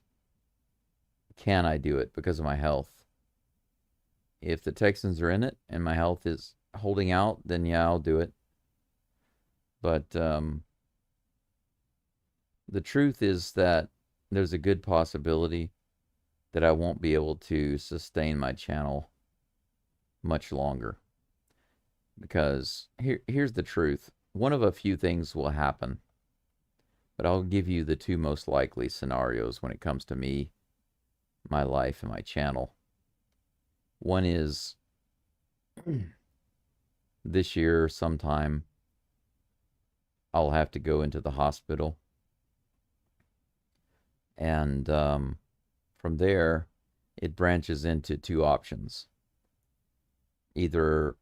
S3: can I do it because of my health? If the Texans are in it and my health is holding out, then yeah, I'll do it. But the truth is that there's a good possibility that I won't be able to sustain my channel much longer. Because here's the truth. One of a few things will happen. But I'll give you the two most likely scenarios when it comes to me, my life, and my channel. One is this year sometime I'll have to go into the hospital. And from there, it branches into two options. Either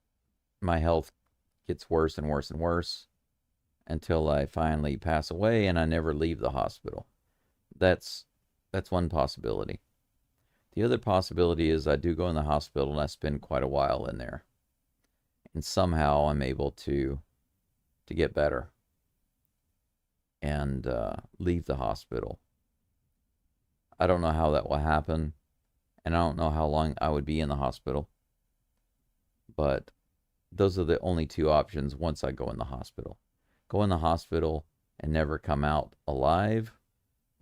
S3: my health gets worse and worse and worse until I finally pass away and I never leave the hospital. That's one possibility. The other possibility is I do go in the hospital and I spend quite a while in there. And somehow I'm able to get better and leave the hospital. I don't know how that will happen, and I don't know how long I would be in the hospital. But those are the only two options once I go in the hospital. Go in the hospital and never come out alive,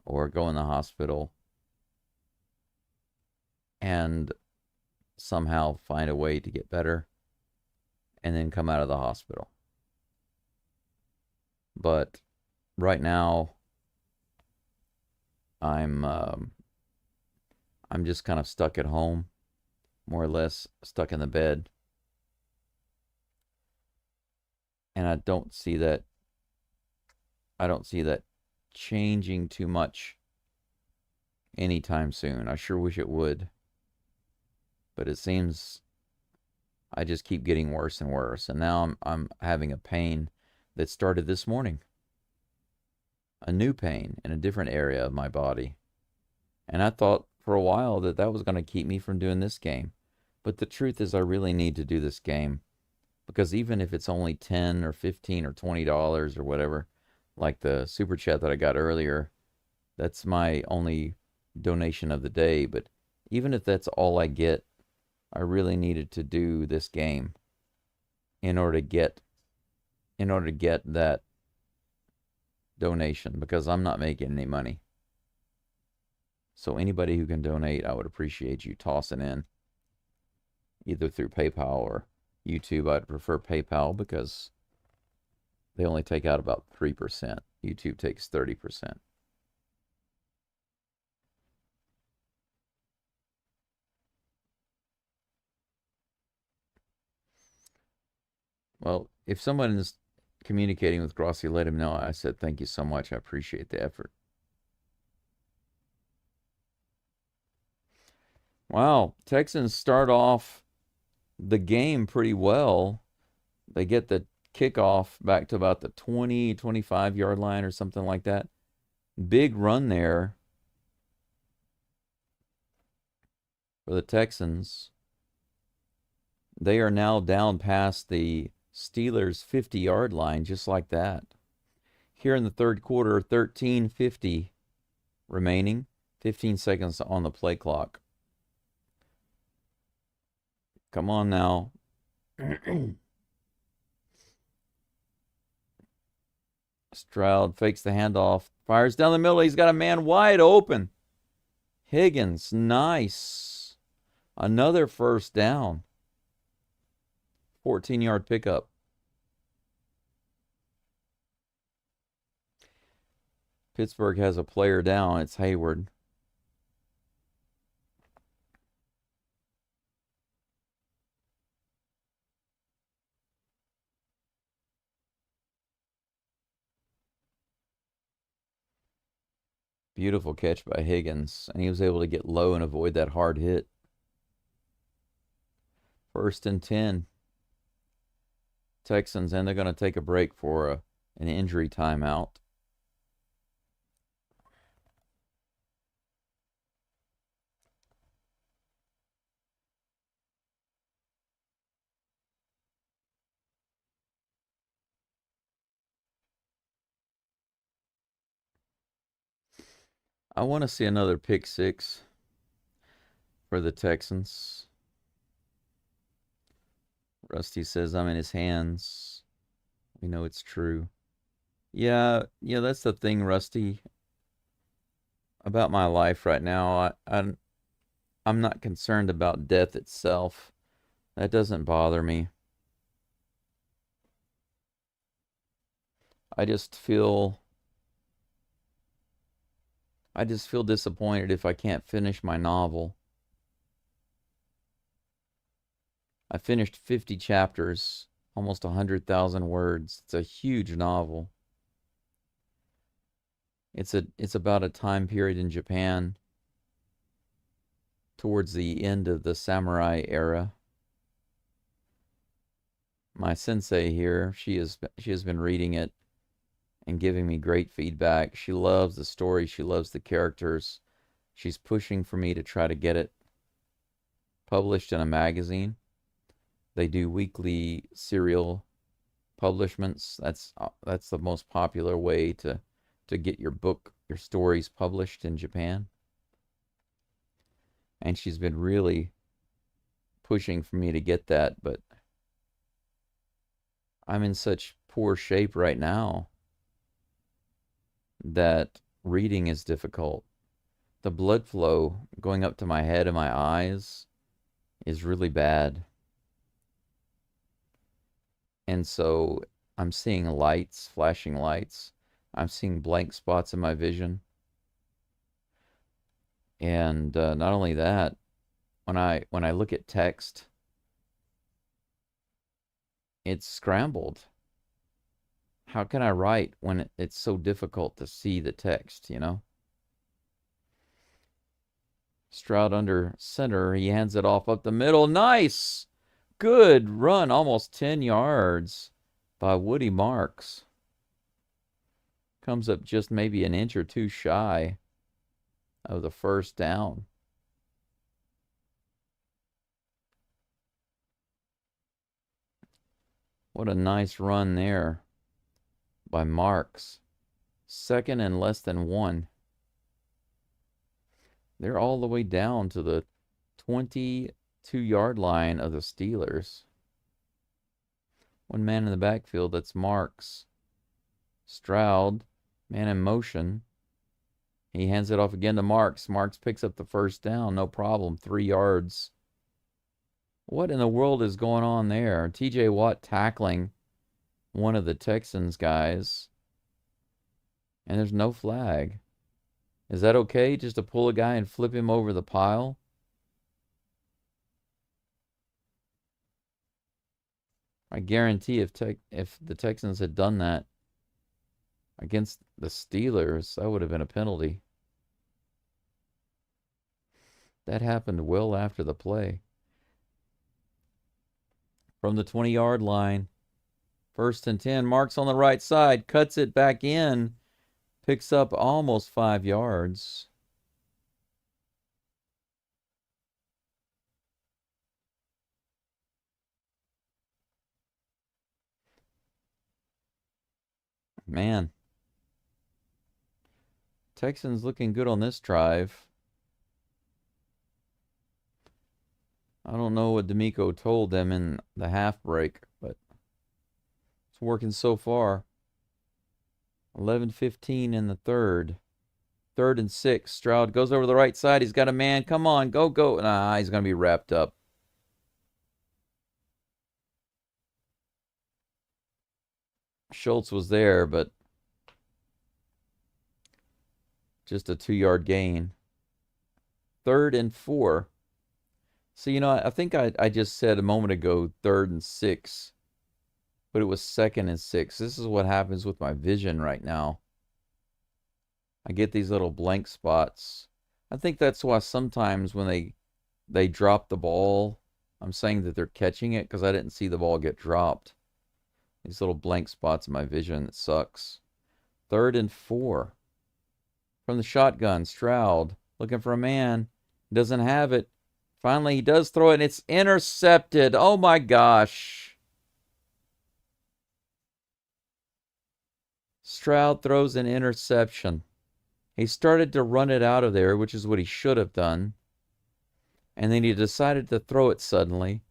S3: or go in the hospital and somehow find a way to get better and then come out of the hospital. But right now, I'm just kind of stuck at home, more or less stuck in the bed. And I don't see that changing too much anytime soon. I sure wish it would. But it seems I just keep getting worse and worse. And now I'm having a pain that started this morning. A new pain in a different area of my body. And I thought for a while that was going to keep me from doing this game. But the truth is I really need to do this game. Because even if it's only $10 or $15 or $20 or whatever, like the super chat that I got earlier, that's my only donation of the day. But even if that's all I get, I really needed to do this game in order to get that donation, because I'm not making any money. So anybody who can donate, I would appreciate you tossing in, either through PayPal or YouTube. I'd prefer PayPal because they only take out about 3%. YouTube takes 30%. Well, if someone is communicating with Grossi, let him know I said thank you so much. I appreciate the effort. Wow, Texans start off the game pretty well. They get the kickoff back to about the 20, 25-yard line or something like that. Big run there for the Texans. They are now down past the Steelers' 50-yard line, just like that. Here in the third quarter, 13:50 remaining. 15 seconds on the play clock. Come on now. Stroud fakes the handoff. Fires down the middle. He's got a man wide open. Higgins, nice. Another first down. 14-yard pickup. Pittsburgh has a player down. It's Hayward. Beautiful catch by Higgins, and he was able to get low and avoid that hard hit. 1st and 10. Texans, and they're going to take a break for an injury timeout. I want to see another pick six for the Texans. Rusty says I'm in his hands. We know it's true. Yeah, that's the thing, Rusty, about my life right now. I'm not concerned about death itself. That doesn't bother me. I just feel disappointed if I can't finish my novel. I finished 50 chapters, almost 100,000 words. It's a huge novel. It's about a time period in Japan towards the end of the samurai era. My sensei here, she has been reading it and giving me great feedback. She loves the story. She loves the characters. She's pushing for me to try to get it published in a magazine. They do weekly serial publishments. That's the most popular way to get your book, your stories published in Japan. And she's been really pushing for me to get that, but I'm in such poor shape right now that reading is difficult. The blood flow going up to my head and my eyes is really bad. And so I'm seeing lights, flashing lights. I'm seeing blank spots in my vision. And not only that, when I look at text, it's scrambled. How can I write when it's so difficult to see the text, you know? Stroud under center. He hands it off up the middle. Nice! Good run, almost 10 yards by Woody Marks. Comes up just maybe an inch or two shy of the first down. What a nice run there by Marks. 2nd and less than 1. They're all the way down to the 22-yard line of the Steelers. One man in the backfield, that's Marks. Stroud, man in motion. He hands it off again to Marks. Marks picks up the first down, no problem, 3 yards. What in the world is going on there? TJ Watt tackling one of the Texans guys, and there's no flag. Is that okay, just to pull a guy and flip him over the pile? I guarantee if the Texans had done that against the Steelers, that would have been a penalty. That happened well after the play. From the 20-yard line, 1st and 10, Marks on the right side, cuts it back in, picks up almost 5 yards. Man. Texans looking good on this drive. I don't know what D'Amico told them in the half break, but it's working so far. 11:15 in the third. 3rd and 6. Stroud goes over the right side. He's got a man. Come on, go, go. Nah, he's going to be wrapped up. Schultz was there, but just a 2-yard gain. 3rd and 4. So, I think I just said a moment ago 3rd and 6, but it was 2nd and 6. This is what happens with my vision right now. I get these little blank spots. I think that's why sometimes when they drop the ball, I'm saying that they're catching it because I didn't see the ball get dropped. These little blank spots in my vision, it sucks. 3rd and 4. From the shotgun, Stroud looking for a man. Doesn't have it. Finally, he does throw it, and it's intercepted. Oh, my gosh. Stroud throws an interception. He started to run it out of there, which is what he should have done. And then he decided to throw it suddenly.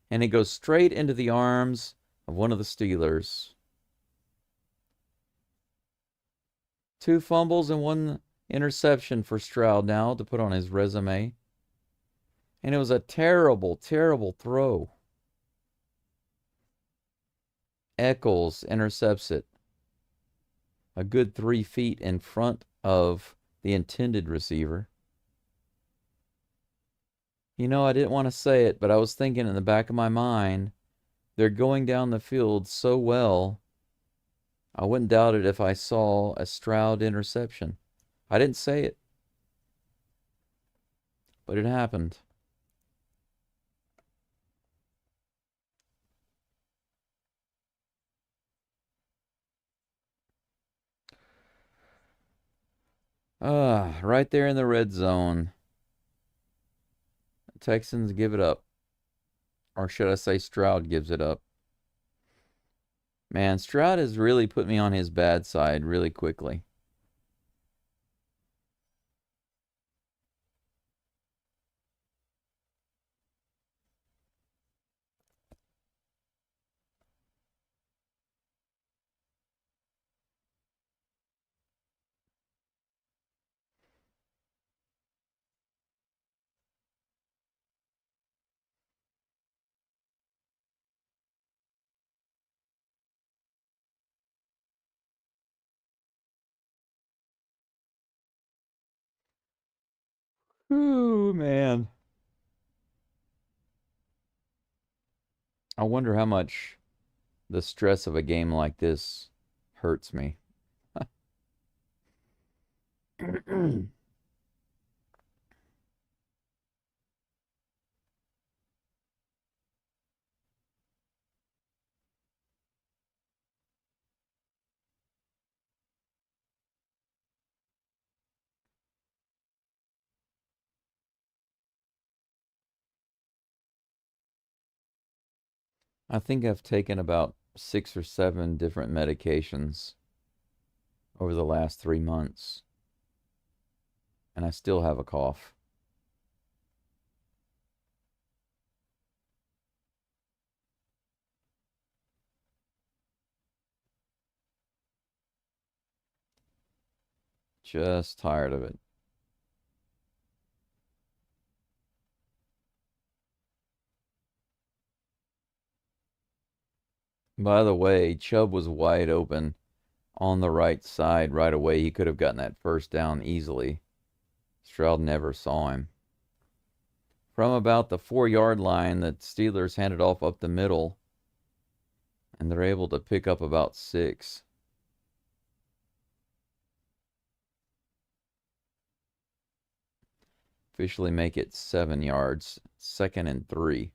S3: And it goes straight into the arms of one of the Steelers. 2 fumbles and 1 interception for Stroud now to put on his resume. And it was a terrible, terrible throw. Eccles intercepts it. A good 3 feet in front of the intended receiver. I didn't want to say it, but I was thinking in the back of my mind, they're going down the field so well, I wouldn't doubt it if I saw a Stroud interception. I didn't say it, but it happened. Right there in the red zone. The Texans give it up. Or should I say Stroud gives it up? Man, Stroud has really put me on his bad side really quickly. Ooh, man. I wonder how much the stress of a game like this hurts me. I think I've taken about 6 or 7 different medications over the last 3 months, and I still have a cough. Just tired of it. By the way, Chubb was wide open on the right side right away. He could have gotten that first down easily. Stroud never saw him. From about the 4-yard line, the Steelers handed off up the middle, and they're able to pick up about 6. Officially make it 7 yards. 2nd and 3.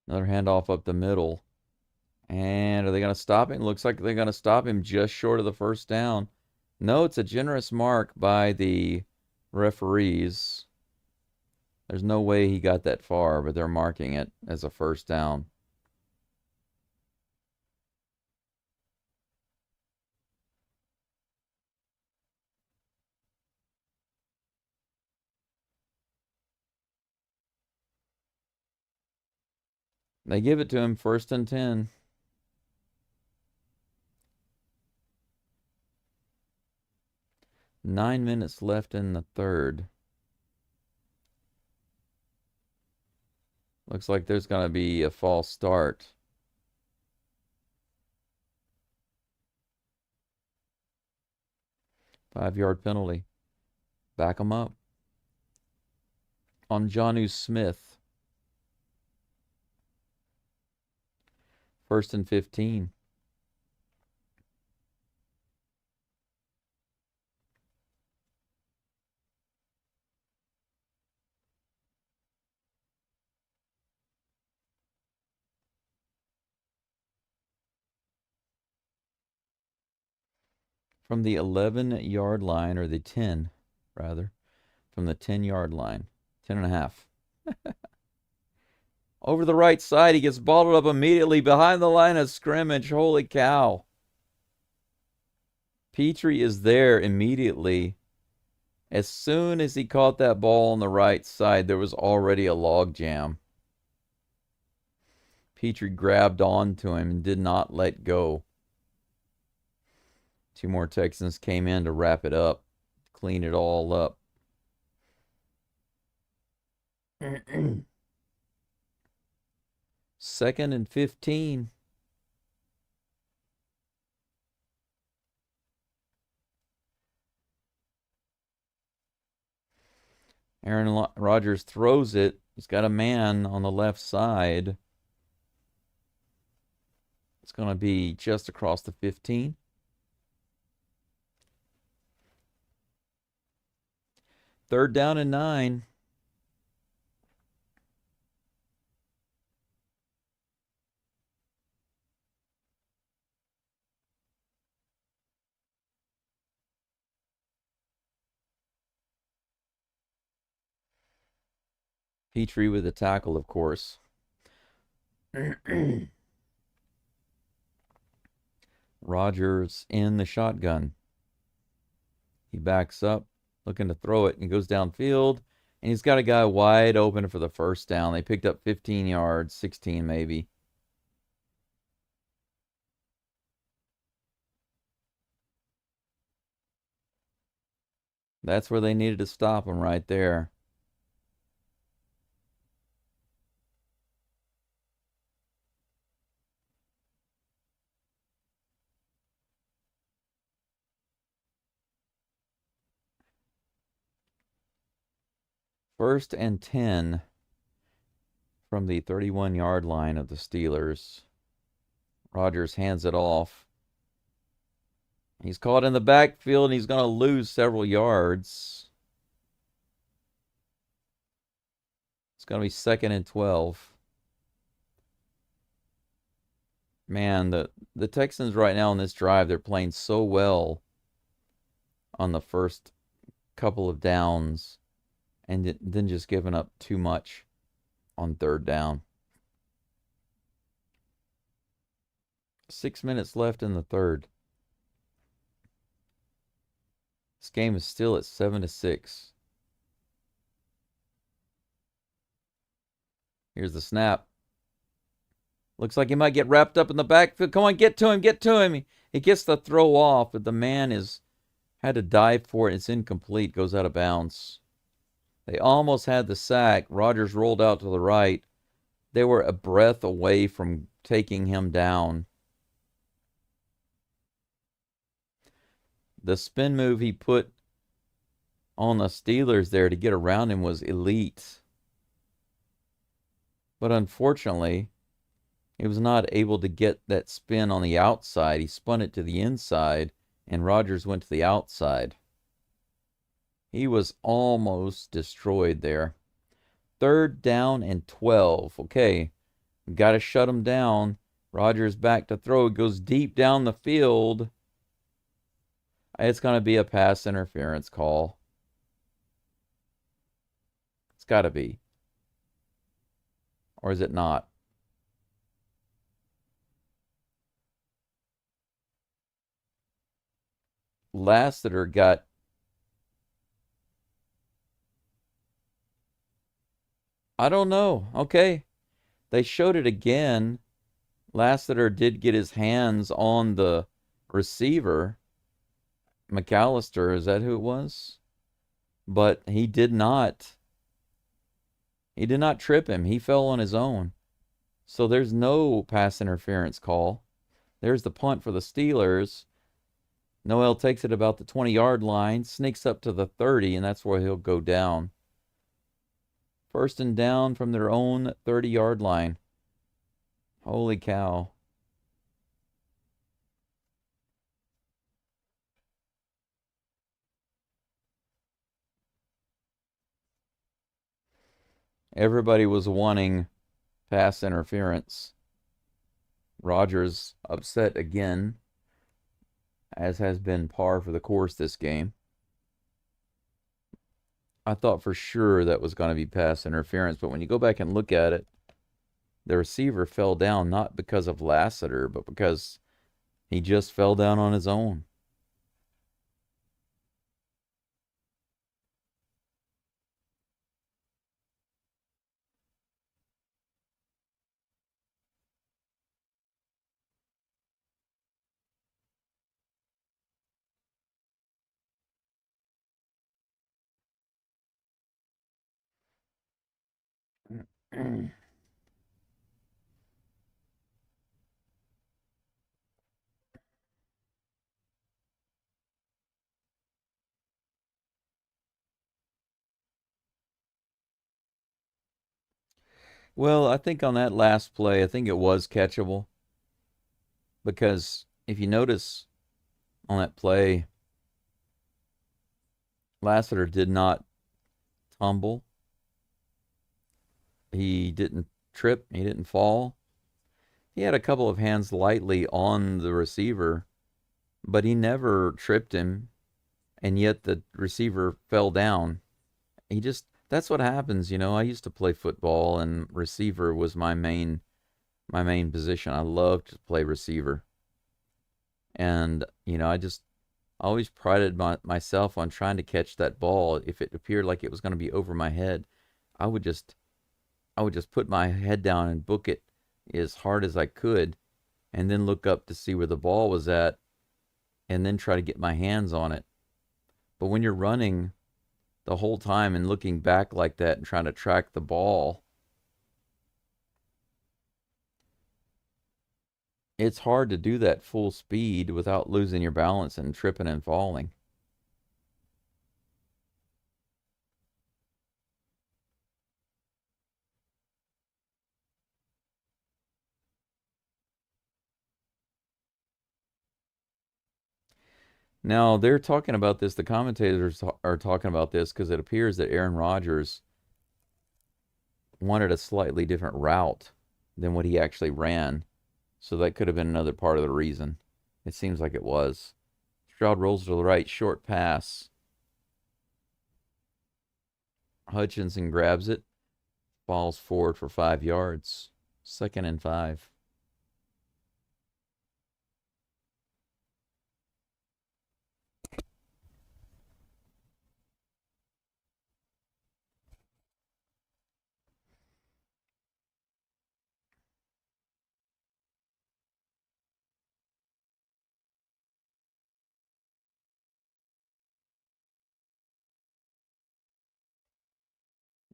S3: Another handoff up the middle. And are they going to stop him? Looks like they're going to stop him just short of the first down. No, it's a generous mark by the referees. There's no way he got that far, but they're marking it as a first down. They give it to him, 1st and 10. Nine minutes left in the third. Looks like there's going to be a false start. Five-yard penalty. Back him up. On Jonnu Smith. 1st and 15. From the 11-yard line, or the 10, rather. From the 10-yard line. 10 and a half. Over the right side, he gets balled up immediately behind the line of scrimmage. Holy cow. Petrie is there immediately. As soon as he caught that ball on the right side, there was already a log jam. Petrie grabbed onto him and did not let go. Two more Texans came in to wrap it up, clean it all up. Second and 15. Aaron Rodgers throws it. He's got a man on the left side. It's going to be just across the 15. Third down and 9. Petrie with a tackle, of course. Rodgers in the shotgun. He backs up, looking to throw it, and goes downfield. And he's got a guy wide open for the first down. They picked up 15 yards, 16 maybe. That's where they needed to stop him, right there. First and 10 from the 31-yard line of the Steelers. Rodgers hands it off. He's caught in the backfield, and he's going to lose several yards. It's going to be 2nd and 12. Man, the Texans right now on this drive, they're playing so well on the first couple of downs, and then just giving up too much on third down. 6 minutes left in the third. This game is still at 7-6. Here's the snap. Looks like he might get wrapped up in the backfield. Come on, get to him, get to him. He gets the throw off, but the man had to dive for it. It's incomplete, goes out of bounds. They almost had the sack. Rodgers rolled out to the right. They were a breath away from taking him down. The spin move he put on the Steelers there to get around him was elite. But unfortunately, he was not able to get that spin on the outside. He spun it to the inside, and Rodgers went to the outside. He was almost destroyed there. 3rd down and 12. Okay, got to shut him down. Rodgers back to throw. It goes deep down the field. It's going to be a pass interference call. It's got to be. Or is it not? Lassiter got... I don't know. Okay. They showed it again. Lassiter did get his hands on the receiver. McAllister, is that who it was? But he did not. He did not trip him. He fell on his own. So there's no pass interference call. There's the punt for the Steelers. Noel takes it about the 20-yard line, sneaks up to the 30, and that's where he'll go down. First and down from their own 30-yard line. Holy cow. Everybody was wanting pass interference. Rodgers upset again, as has been par for the course this game. I thought for sure that was going to be pass interference, but when you go back and look at it, the receiver fell down not because of Lassiter, but because he just fell down on his own. Well, I think on that last play, I think it was catchable because if you notice on that play, Lassiter did not tumble. He didn't trip. He didn't fall. He had a couple of hands lightly on the receiver, but he never tripped him, and yet the receiver fell down. That's what happens, you know. I used to play football and receiver was my main position. I loved to play receiver. And, you know, I always prided myself on trying to catch that ball. If it appeared like it was going to be over my head, I would just I would just put my head down and book it as hard as I could and then look up to see where the ball was at and then try to get my hands on it. But when you're running the whole time and looking back like that and trying to track the ball, it's hard to do that full speed without losing your balance and tripping and falling. Now, they're talking about this, the commentators are talking about this because it appears that Aaron Rodgers wanted a slightly different route than what he actually ran. So that could have been another part of the reason. It seems like it was. Stroud rolls to the right, short pass. Hutchinson grabs it, falls forward for 5 yards. 2nd and 5.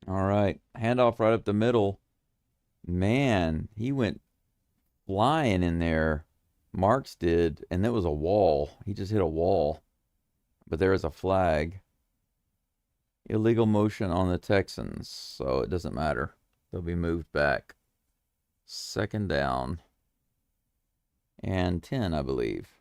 S3: All right. Handoff right up the middle. Man, he went flying in there. Marks did, and that was a wall. He just hit a wall. But there is a flag. Illegal motion on the Texans, so it doesn't matter. They'll be moved back. 2nd down and 10, I believe.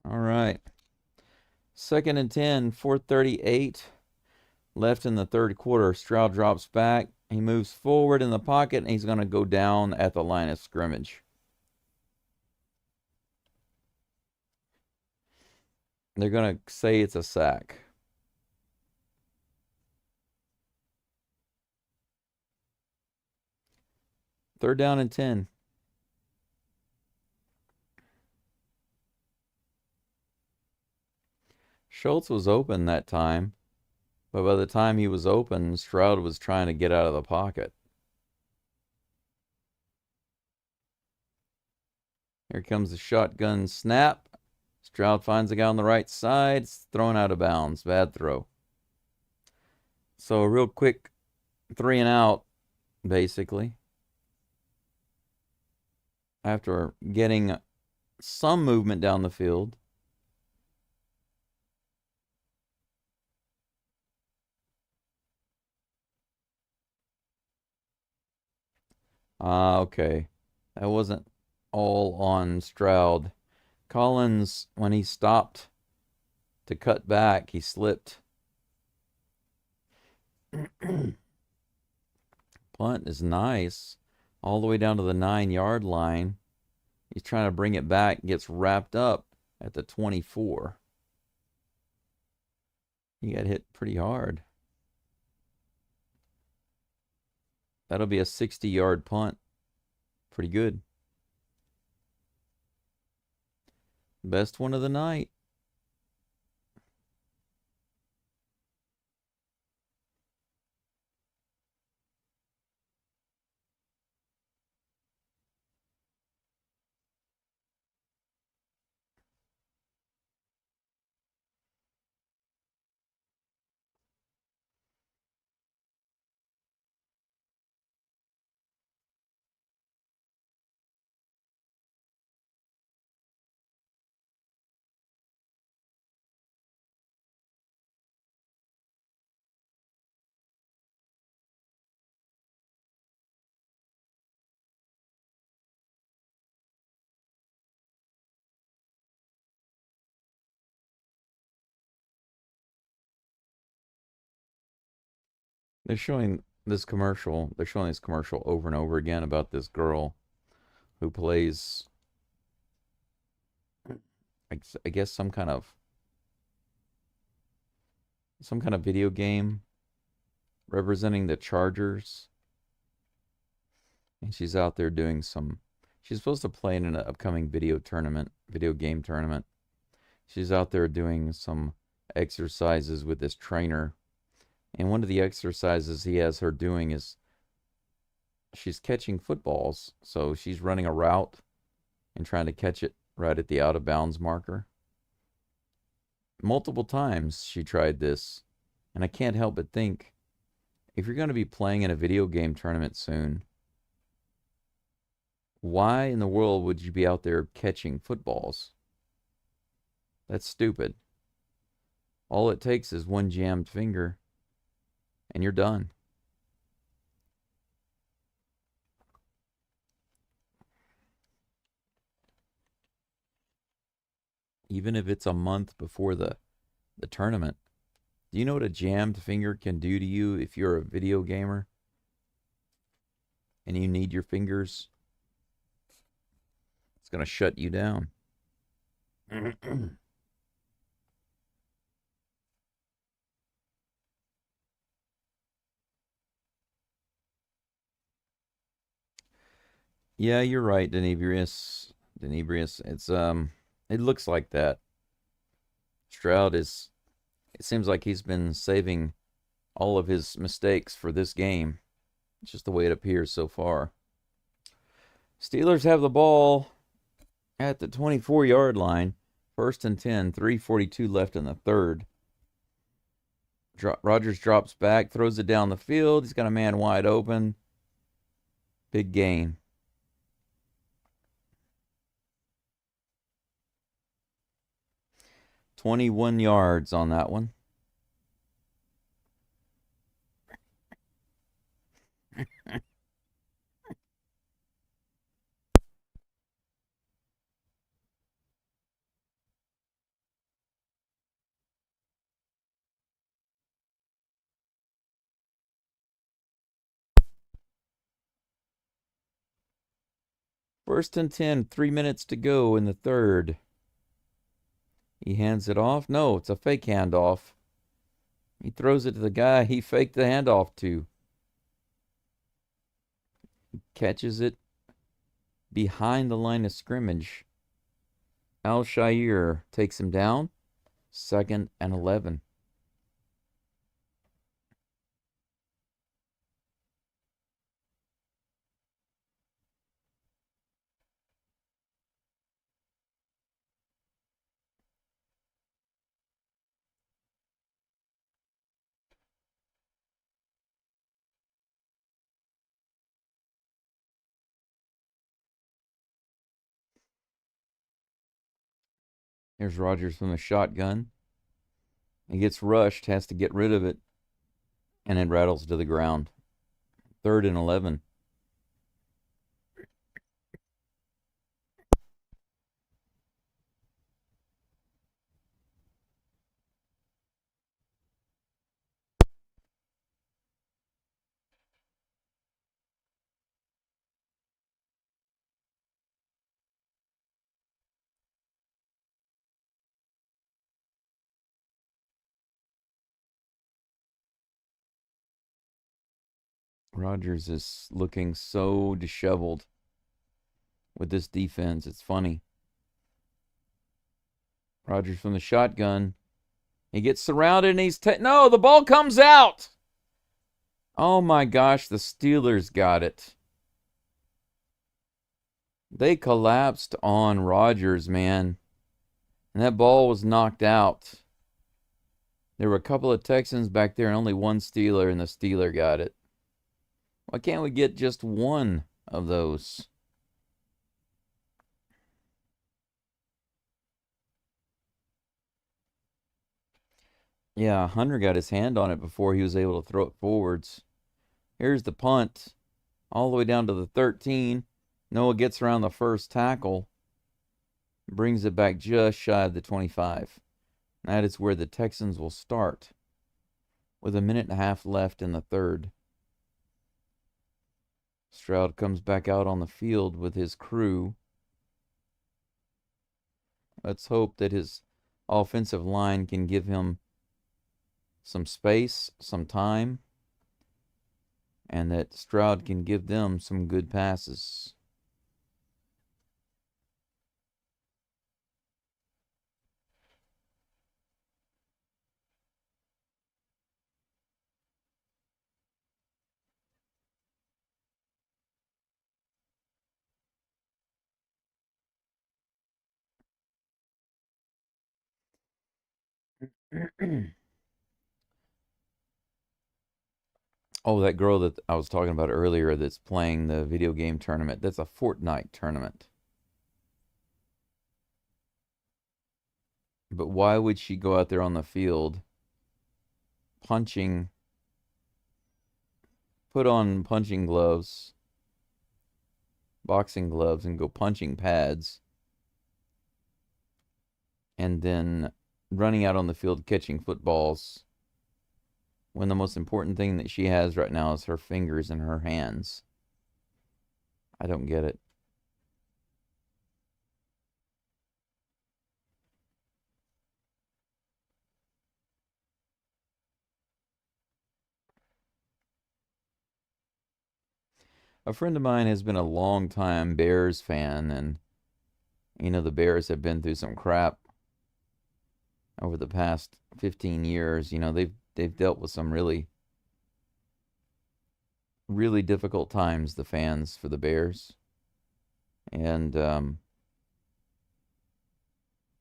S3: All right. 2nd and 10, 4:38 left in the third quarter. Stroud drops back. He moves forward in the pocket, and he's going to go down at the line of scrimmage. They're going to say it's a sack. Third down and 10. Schultz was open that time, but by the time he was open, Stroud was trying to get out of the pocket. Here comes the shotgun snap. Stroud finds the guy on the right side. It's thrown out of bounds. Bad throw. So a real quick 3 and out, basically. After getting some movement down the field. Okay. That wasn't all on Stroud. Collins, when he stopped to cut back, he slipped. Punt is nice. All the way down to the 9-yard line. He's trying to bring it back, gets wrapped up at the 24. He got hit pretty hard. That'll be a 60-yard punt. Pretty good. Best one of the night. They're showing this commercial. They're showing this commercial over and over again about this girl who plays, I guess, some kind of video game representing the Chargers. And she's out there doing some. She's supposed to play in an upcoming video game tournament. She's out there doing some exercises with this trainer. And one of the exercises he has her doing is she's catching footballs. So she's running a route and trying to catch it right at the out of bounds marker. Multiple times she tried this. And I can't help but think, if you're going to be playing in a video game tournament soon, why in the world would you be out there catching footballs? That's stupid. All it takes is one jammed finger, and you're done. Even if it's a month before the tournament. Do you know what a jammed finger can do to you if you're a video gamer and you need your fingers? It's going to shut you down. Yeah, you're right, Denebrius. It's it looks like that. Stroud is, it seems like he's been saving all of his mistakes for this game. It's just the way it appears so far. Steelers have the ball at the 24-yard line. 1st and 10, 3:42 left in the third. Rodgers drops back, throws it down the field. He's got a man wide open. Big gain. 21 yards on that one. First and 10, 3 minutes to go in the third. He hands it off. No, it's a fake handoff. He throws it to the guy he faked the handoff to. He catches it behind the line of scrimmage. Al-Shaair takes him down. 2nd and 11. Here's Rodgers from the shotgun. He gets rushed, has to get rid of it, and it rattles to the ground. 3rd and 11. Rodgers is looking so disheveled with this defense. It's funny. Rodgers from the shotgun. He gets surrounded and he's... No, the ball comes out! Oh my gosh, the Steelers got it. They collapsed on Rodgers, man. And that ball was knocked out. There were a couple of Texans back there and only one Steeler, and the Steeler got it. Why can't we get just one of those? Yeah, Hunter got his hand on it before he was able to throw it forwards. Here's the punt. All the way down to the 13. Noah gets around the first tackle. Brings it back just shy of the 25. That is where the Texans will start. With 1.5 minutes left in the third. Stroud comes back out on the field with his crew. Let's hope that his offensive line can give him some space, some time, and that Stroud can give them some good passes. Oh, that girl that I was talking about earlier that's playing the video game tournament, that's a Fortnite tournament. But why would she go out there on the field punching, put on punching gloves, boxing gloves, and go punching pads, and then running out on the field catching footballs when the most important thing that she has right now is her fingers and her hands? I don't get it. A friend of mine has been a long time Bears fan, and the Bears have been through some crap over the past 15 years. They've dealt with some really really difficult times, the fans for the Bears. And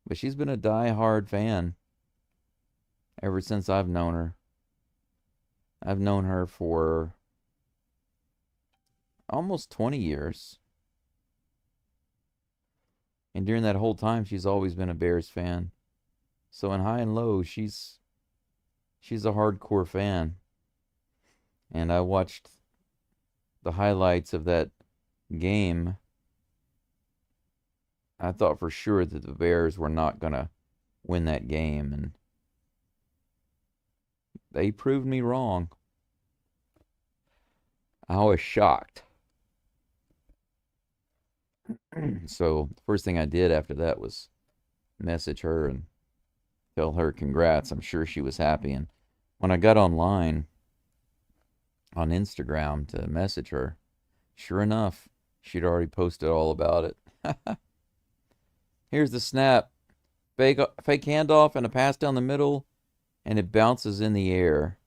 S3: but she's been a die-hard fan ever since I've known her. I've known her for almost 20 years. And during that whole time, she's always been a Bears fan. So in high and low, she's a hardcore fan. And I watched the highlights of that game. I thought for sure that the Bears were not going to win that game, and they proved me wrong. I was shocked. So the first thing I did after that was message her and tell her congrats. I'm sure she was happy. And when I got online on Instagram to message her, sure enough, she'd already posted all about it. Here's the snap. Fake handoff and a pass down the middle, and it bounces in the air.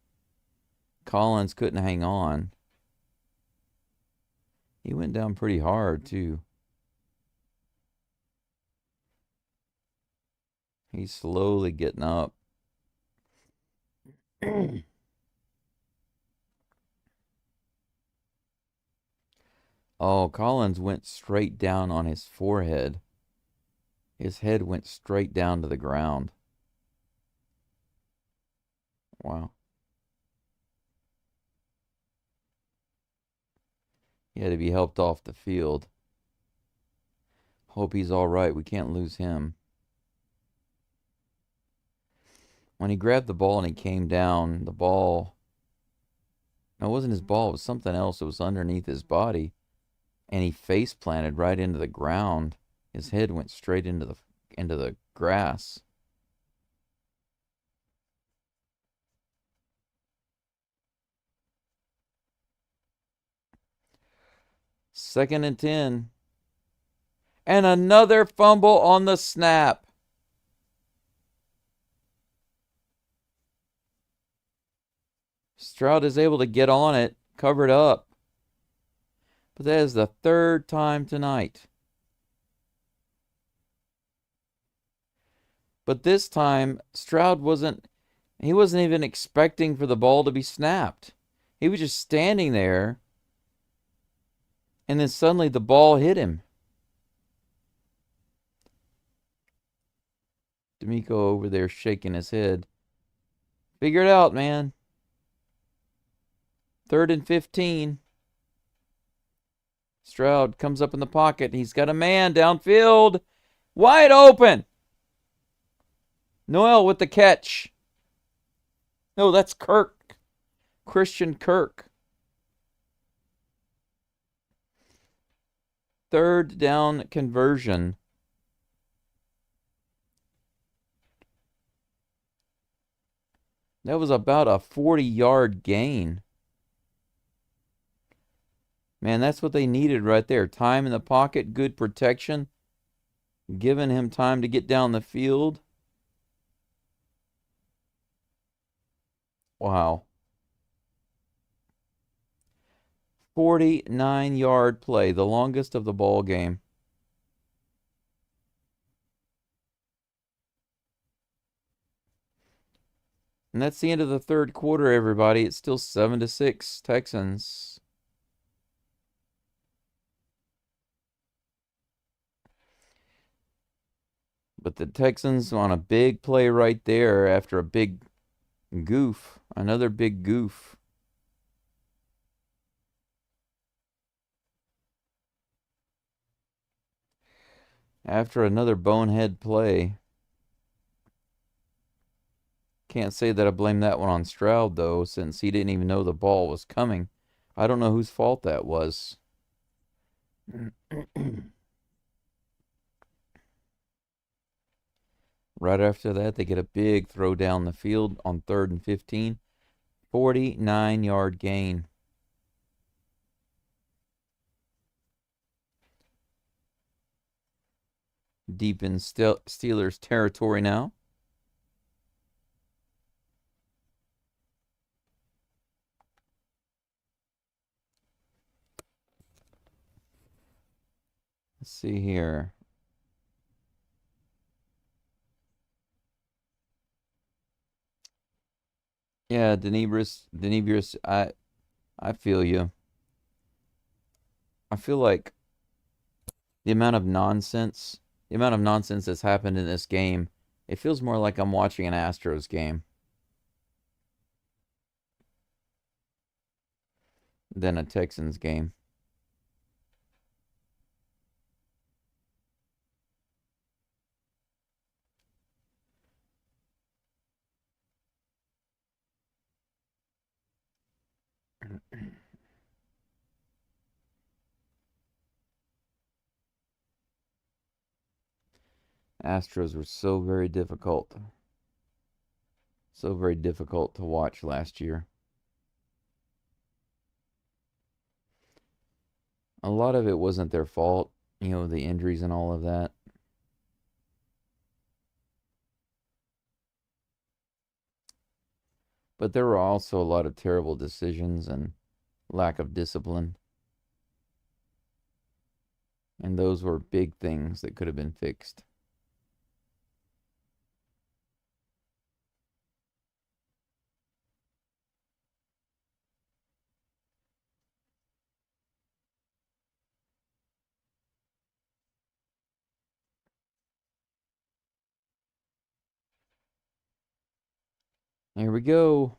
S3: Collins couldn't hang on. He went down pretty hard, too. He's slowly getting up. Oh, Collins went straight down on his forehead. His head went straight down to the ground. Wow. He had to be helped off the field. Hope he's all right. We can't lose him. When he grabbed the ball and he came down, the ball... No, it wasn't his ball. It was something else. It was underneath his body. And he face planted right into the ground. His head went straight into the grass. Second and 10. And another fumble on the snap. Stroud is able to get on it, cover it up. But that is the third time tonight. But this time, Stroud wasn't even expecting for the ball to be snapped. He was just standing there, and then suddenly the ball hit him. D'Amico over there shaking his head. Figure it out, man. 3rd and 15. Stroud comes up in the pocket. He's got a man downfield. Wide open. Noel with the catch. No, that's Kirk. Christian Kirk. 3rd down conversion. That was about a 40-yard gain. Man, that's what they needed right there. Time in the pocket, good protection. Giving him time to get down the field. Wow. 49-yard play, the longest of the ball game. And that's the end of the third quarter, everybody. It's still 7-6 Texans. But the Texans on a big play right there after a big goof. Another big goof. After another bonehead play. Can't say that I blame that one on Stroud, though, since he didn't even know the ball was coming. I don't know whose fault that was. Right after that, they get a big throw down the field on 3rd and 15. 49-yard gain. Deep in Steelers territory now. Let's see here. Yeah, Denebris, I feel you. I feel like the amount of nonsense that's happened in this game, it feels more like I'm watching an Astros game than a Texans game. Astros were so very difficult. So very difficult to watch last year. A lot of it wasn't their fault, you know, the injuries and all of that. But there were also a lot of terrible decisions and lack of discipline. And those were big things that could have been fixed. Here we go.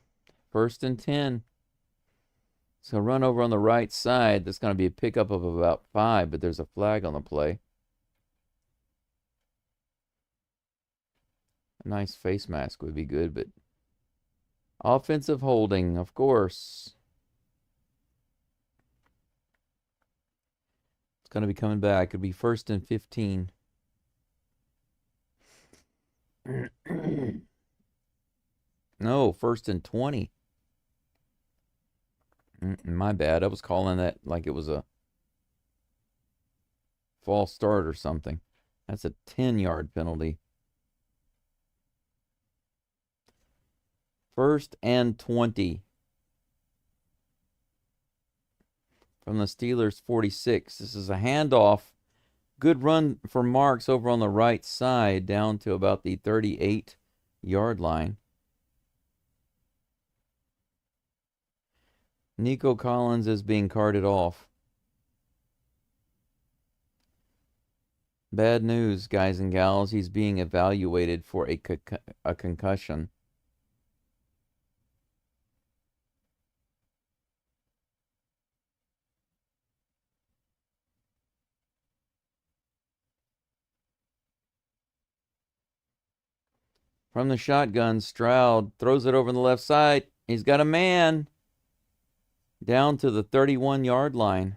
S3: 1st and 10. So run over on the right side. That's going to be a pickup of about 5, but there's a flag on the play. A nice face mask would be good, but offensive holding, of course. It's going to be coming back. It'll be 1st and 15. No, 1st and 20. My bad. I was calling that like it was a false start or something. That's a 10-yard penalty. 1st and 20. From the Steelers' 46. This is a handoff. Good run for Marks over on the right side down to about the 38-yard line. Nico Collins is being carted off. Bad news, guys and gals. He's being evaluated for a concussion. From the shotgun, Stroud throws it over on the left side. He's got a man. Down to the 31-yard line.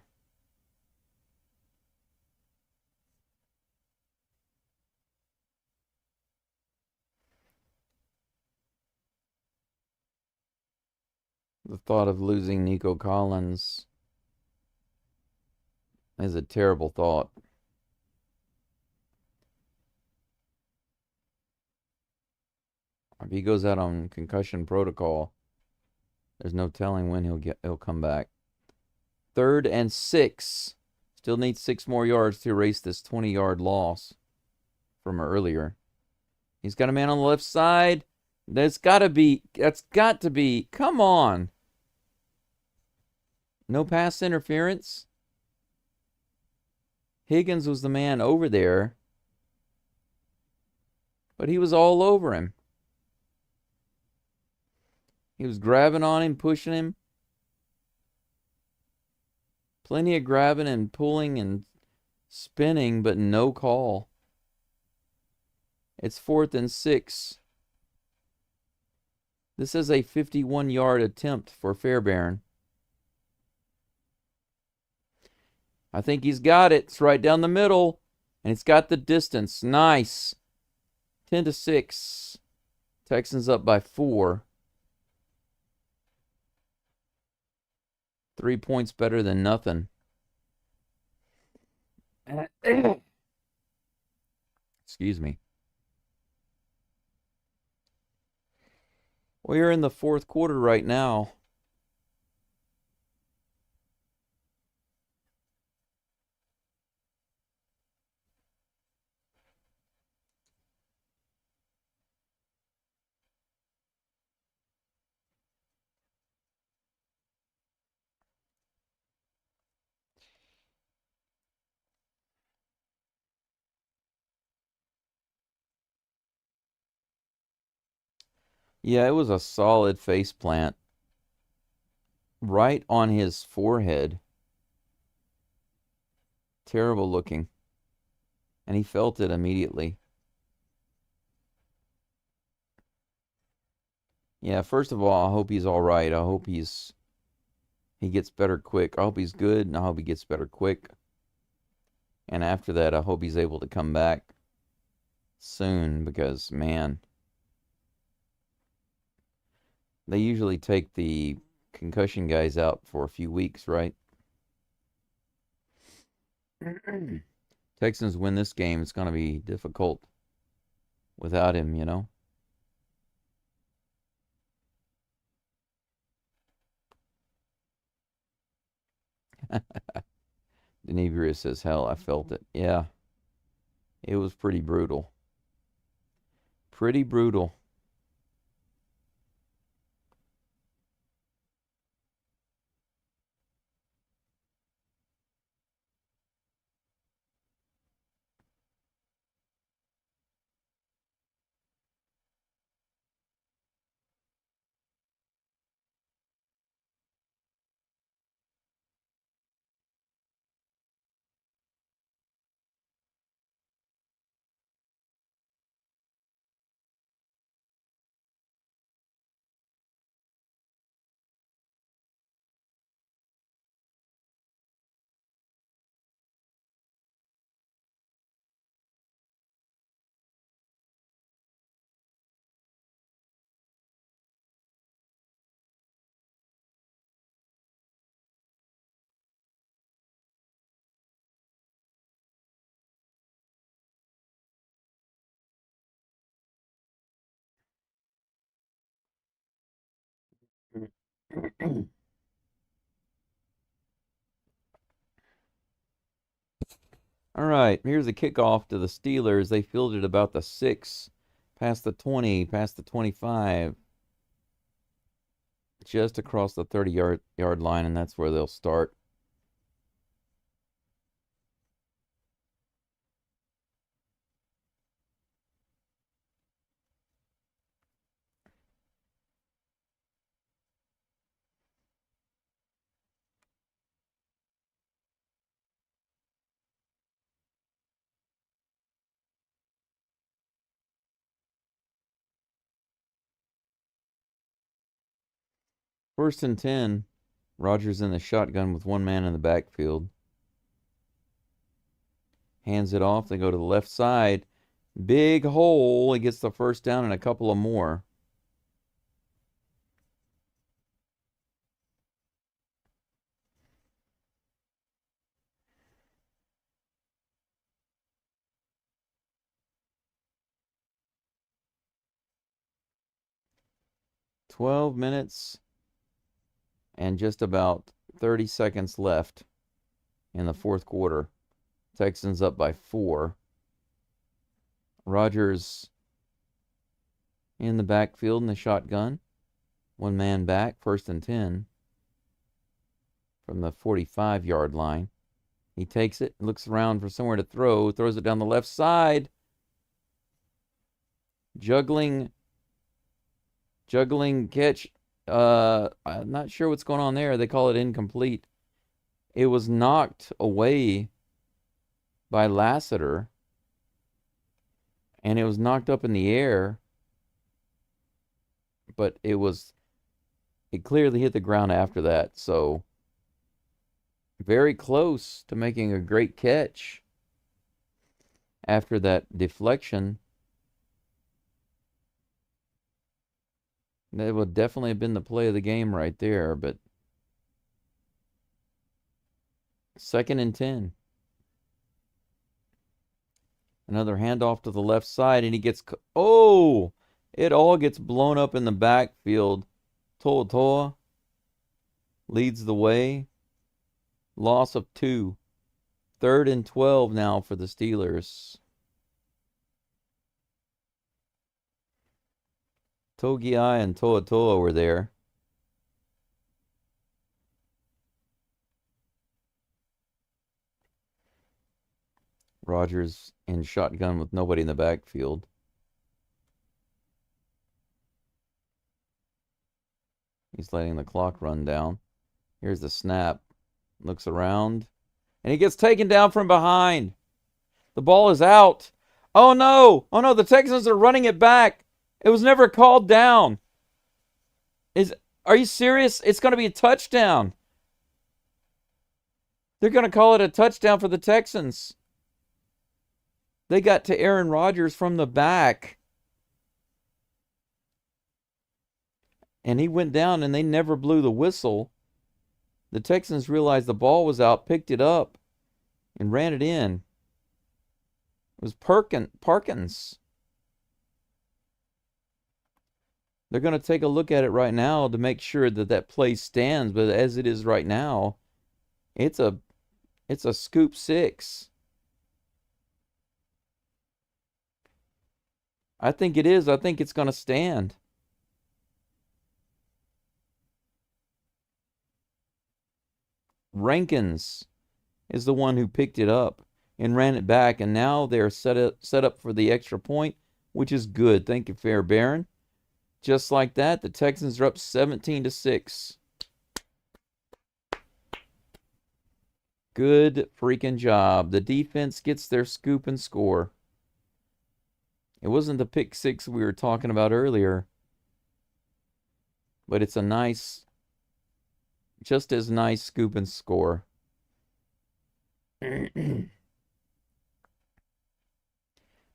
S3: The thought of losing Nico Collins is a terrible thought. If he goes out on concussion protocol, there's no telling when he'll come back. 3rd and 6. Still needs 6 more yards to erase this 20-yard loss from earlier. He's got a man on the left side. That's got to be. Come on. No pass interference. Higgins was the man over there, but he was all over him. He was grabbing on him, pushing him. Plenty of grabbing and pulling and spinning, but no call. It's 4th and 6. This is a 51-yard attempt for Fairbairn. I think he's got it. It's right down the middle, and it's got the distance. Nice. 10-6. Texans up by 4. 3 points better than nothing. Excuse me. We are in the 4th quarter right now. Yeah, it was a solid face plant. Right on his forehead. Terrible looking. And he felt it immediately. Yeah, first of all, I hope he's all right. I hope he gets better quick. I hope he's good, and I hope he gets better quick. And after that, I hope he's able to come back soon because, man, they usually take the concussion guys out for a few weeks, right? Texans win this game. It's going to be difficult without him, you know? Denebria says, hell, I felt it. Yeah, it was pretty brutal. Pretty brutal. All right, here's a kickoff to the Steelers. They fielded about the 6, past the 20, past the 25, just across the 30-yard line, and that's where they'll start. First and 10. Rodgers in the shotgun with one man in the backfield. Hands it off. They go to the left side. Big hole. He gets the first down and a couple of more. "12 minutes and just about 30 seconds left in the fourth quarter. Texans up by 4. Rodgers in the backfield in the shotgun. One man back, first and 10 from the 45-yard line. He takes it, looks around for somewhere to throw, throws it down the left side. Juggling catch. I'm not sure what's going on there. They call it incomplete. It was knocked away by Lassiter, and it was knocked up in the air, but it clearly hit the ground after that, so very close to making a great catch after that deflection. That would definitely have been the play of the game right there, but second and 10. Another handoff to the left side, and he gets... Oh! It all gets blown up in the backfield. Toa leads the way. Loss of 2. Third and 12 now for the Steelers. Togiai and Toa were there. Rodgers in shotgun with nobody in the backfield. He's letting the clock run down. Here's the snap. Looks around. And he gets taken down from behind. The ball is out. Oh no! Oh no, the Texans are running it back. It was never called down. Are you serious? It's going to be a touchdown. They're going to call it a touchdown for the Texans. They got to Aaron Rodgers from the back. And he went down and they never blew the whistle. The Texans realized the ball was out, picked it up, and ran it in. It was Parkins. They're going to take a look at it right now to make sure that that play stands. But as it is right now, it's a scoop six. I think it is. I think it's going to stand. Rankins is the one who picked it up and ran it back, and now they're set up for the extra point, which is good. Thank you, Fairbairn. Just like that, the Texans are up 17-6. Good freaking job. The defense gets their scoop and score. It wasn't the pick six we were talking about earlier, but it's a nice, just as nice scoop and score.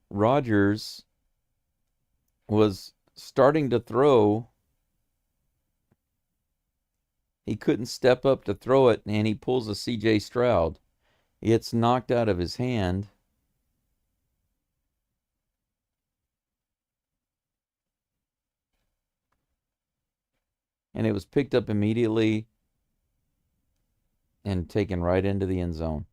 S3: Rodgers was starting to throw. He couldn't step up to throw it, and he pulls a C.J. Stroud. It's knocked out of his hand. And it was picked up immediately and taken right into the end zone.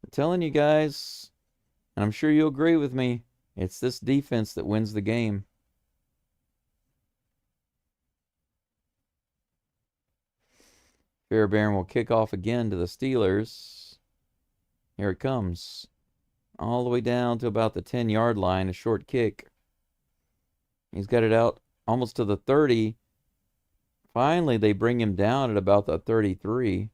S3: I'm telling you guys, and I'm sure you'll agree with me, it's this defense that wins the game. Fairbairn will kick off again to the Steelers. Here it comes. All the way down to about the 10-yard line, a short kick. He's got it out almost to the 30. Finally, they bring him down at about the 33.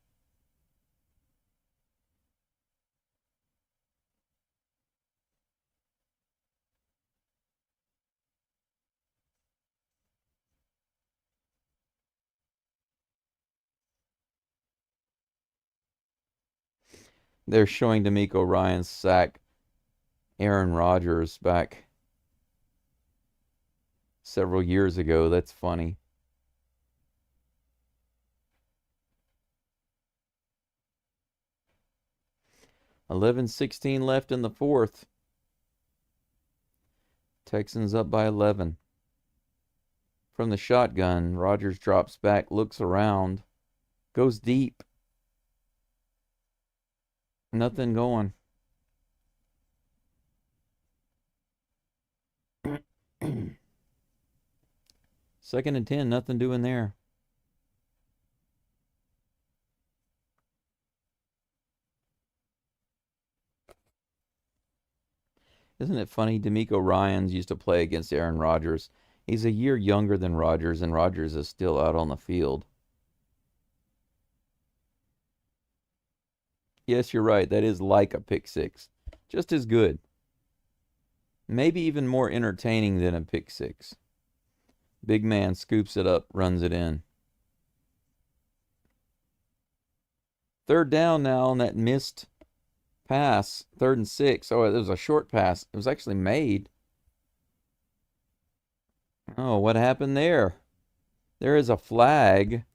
S3: They're showing DeMeco Ryans sack Aaron Rodgers back several years ago. That's funny. $11:16 left in the fourth. Texans up by 11. From the shotgun, Rodgers drops back, looks around, goes deep. Nothing going. Second and 10, nothing doing there. Isn't it funny? DeMeco Ryans used to play against Aaron Rodgers. He's a year younger than Rodgers, and Rodgers is still out on the field. Yes, you're right. That is like a pick six. Just as good. Maybe even more entertaining than a pick six. Big man scoops it up, runs it in. Third down now on that missed pass. 3rd and 6. Oh, it was a short pass. It was actually made. Oh, what happened there? There is a flag.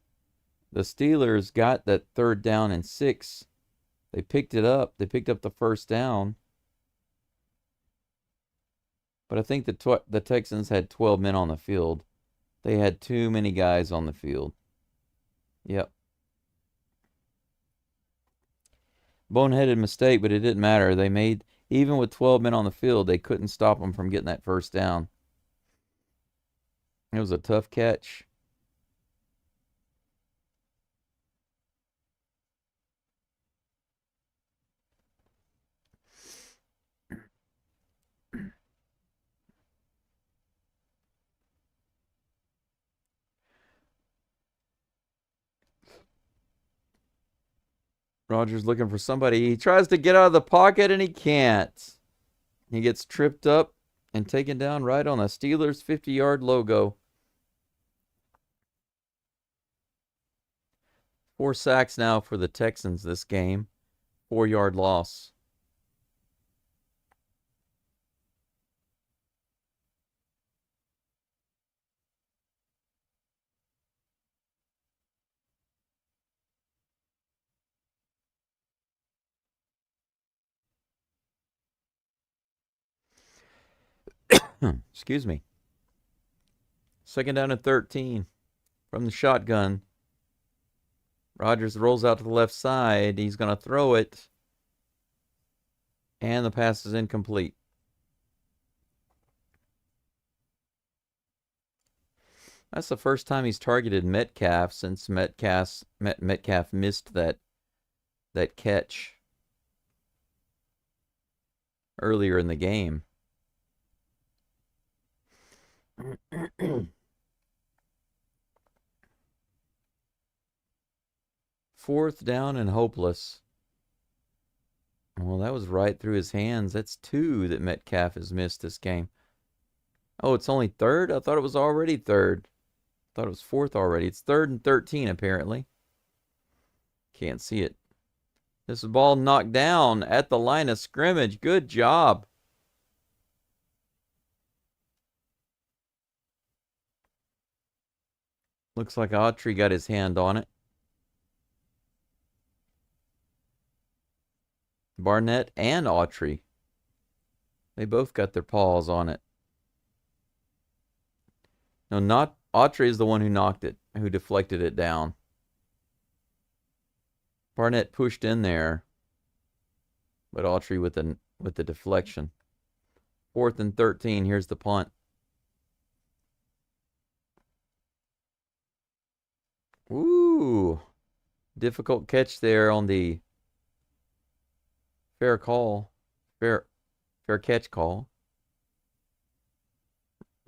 S3: The Steelers got that 3rd down and 6. They picked it up. They picked up the first down. But I think the Texans had 12 men on the field. They had too many guys on the field. Yep. Boneheaded mistake, but it didn't matter. They made, even with 12 men on the field, they couldn't stop them from getting that first down. It was a tough catch. Rodgers looking for somebody. He tries to get out of the pocket and he can't. He gets tripped up and taken down right on the Steelers' 50-yard logo. 4 sacks now for the Texans this game. 4-yard loss. Excuse me. 2nd down and 13 from the shotgun. Rodgers rolls out to the left side. He's going to throw it. And the pass is incomplete. That's the first time he's targeted Metcalf since Metcalf missed that catch earlier in the game. Fourth down and hopeless. Well, that was right through his hands. That's 2 that Metcalf has missed this game. Oh, it's only 3rd? I thought it was already 3rd. I thought it was 4th already. It's 3rd and 13, apparently. Can't see it. This ball knocked down at the line of scrimmage. Good job. Looks like Autry got his hand on it. Barnett and Autry. They both got their paws on it. No, not Autry is the one who knocked it, who deflected it down. Barnett pushed in there, but Autry with the deflection. 4th and 13. Here's the punt. Ooh, difficult catch there on the fair catch call.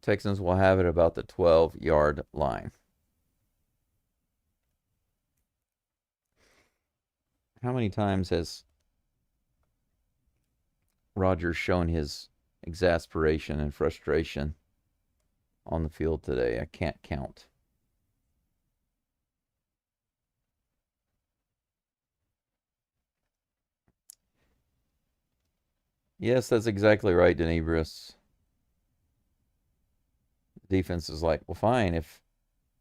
S3: Texans will have it about the 12-yard line. How many times has Rodgers shown his exasperation and frustration on the field today? I can't count. Yes, that's exactly right, Denebris. Defense is like, well, fine. If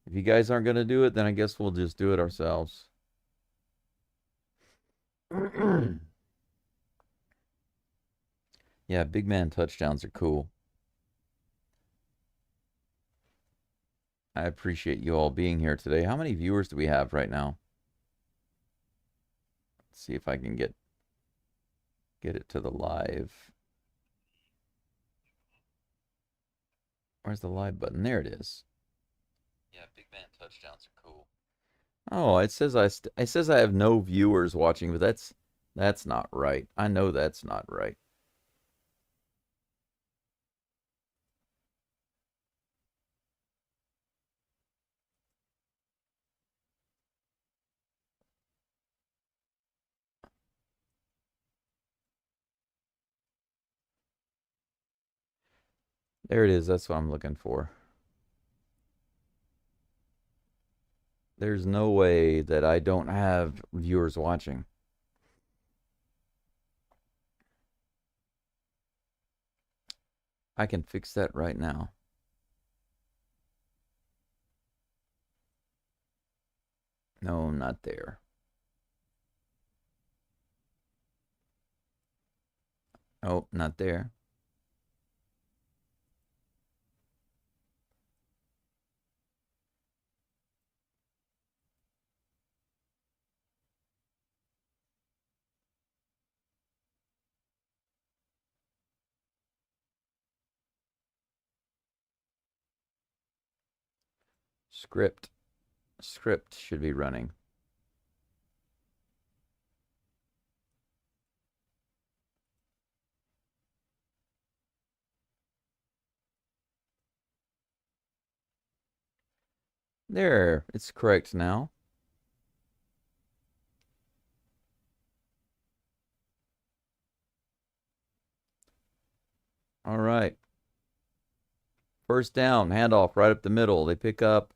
S3: you guys aren't going to do it, then I guess we'll just do it ourselves. Yeah, big man touchdowns are cool. I appreciate you all being here today. How many viewers do we have right now? Let's see if I can get it to the live. Where's the live button? There it is. Yeah, big man touchdowns are cool. Oh, it says I have no viewers watching, but that's not right. I know that's not right. There it is. That's what I'm looking for. There's no way that I don't have viewers watching. I can fix that right now. No, not there. Oh, not there. Script should be running. There, it's correct now. All right. First down, handoff right up the middle. They pick up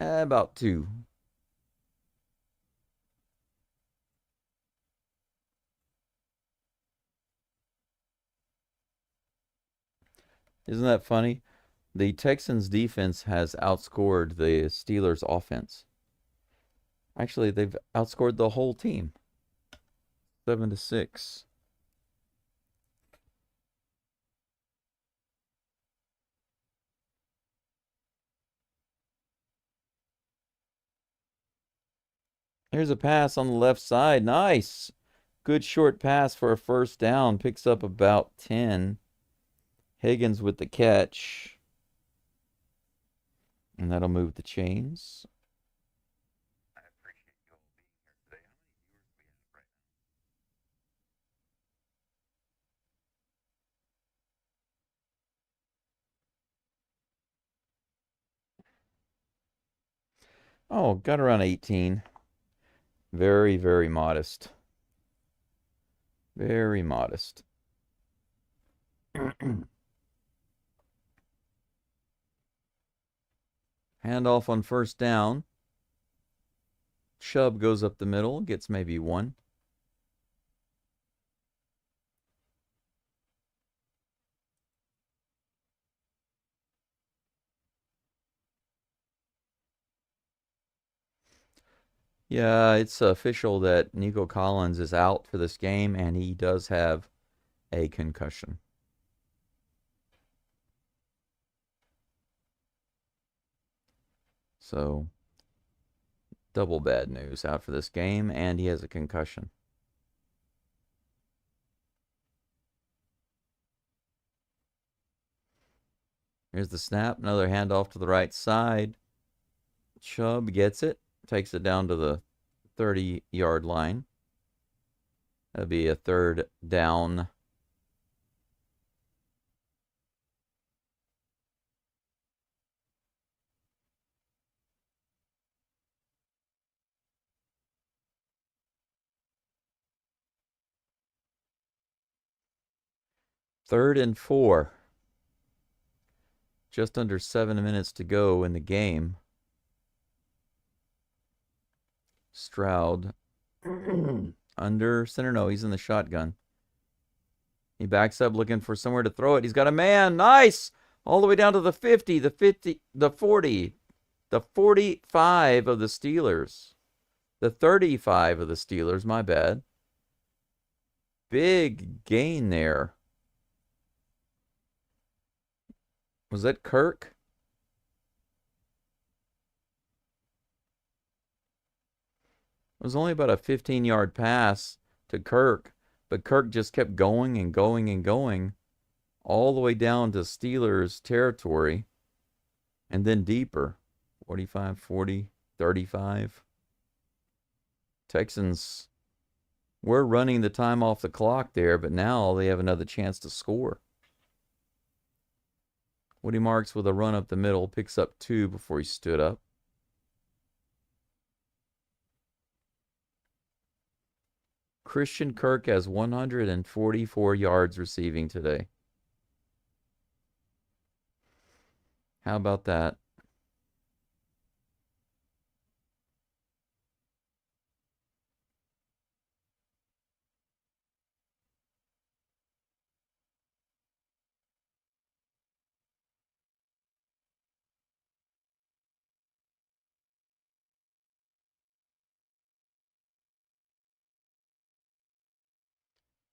S3: about 2. Isn't that funny? The Texans defense has outscored the Steelers offense. Actually, they've outscored the whole team. 7-6. Here's a pass on the left side. Nice. Good short pass for a first down. Picks up about 10. Higgins with the catch. And that'll move the chains. Oh, got around 18. Very, very modest. Very modest. Handoff on first down. Chubb goes up the middle, gets maybe one. Yeah, it's official that Nico Collins is out for this game, and he does have a concussion. So, double bad news, out for this game, and he has a concussion. Here's the snap, another handoff to the right side. Chubb gets it, takes it down to the 30-yard line. That'll be a third down. Third and 4. Just under 7 minutes to go in the game. Stroud under center. No, he's in the shotgun. He backs up looking for somewhere to throw it. He's got a man. Nice. All the way down to the 50, the 50, the 40, the 45 of the Steelers. The 35 of the Steelers, my bad. Big gain there. Was that Kirk? It was only about a 15-yard pass to Kirk, but Kirk just kept going and going and going all the way down to Steelers territory and then deeper. 45, 40, 35. Texans were running the time off the clock there, but now they have another chance to score. Woody Marks with a run up the middle, picks up 2 before he stood up. Christian Kirk has 144 yards receiving today. How about that?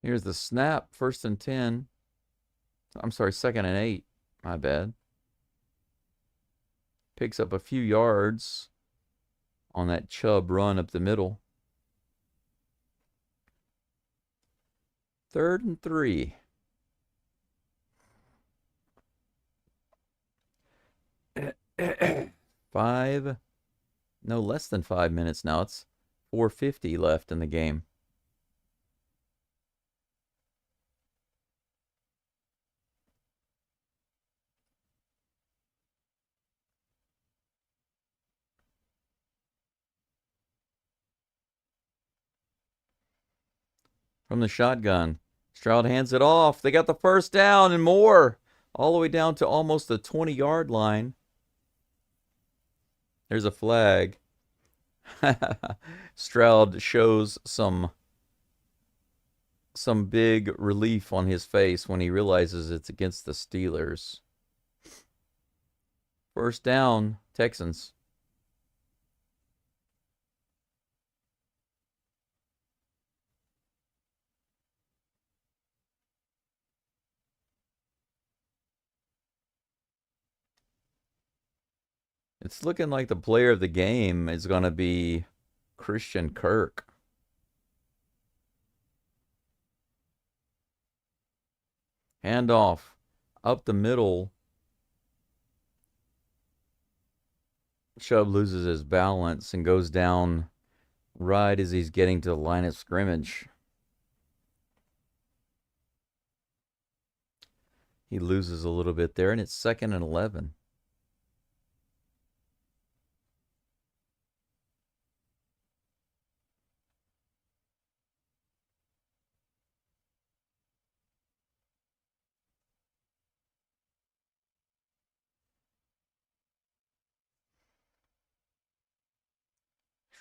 S3: Here's the snap, 1st and 10. I'm sorry, 2nd and 8. My bad. Picks up a few yards on that Chubb run up the middle. 3rd and 3. Less than 5 minutes now. It's 4:50 left in the game. From the shotgun, Stroud hands it off. They got the first down and more, all the way down to almost the 20-yard line. There's a flag. Stroud shows some big relief on his face when he realizes it's against the Steelers. First down, Texans. It's looking like the player of the game is going to be Christian Kirk. Handoff up the middle. Chubb loses his balance and goes down right as he's getting to the line of scrimmage. He loses a little bit there, and it's 2nd and 11.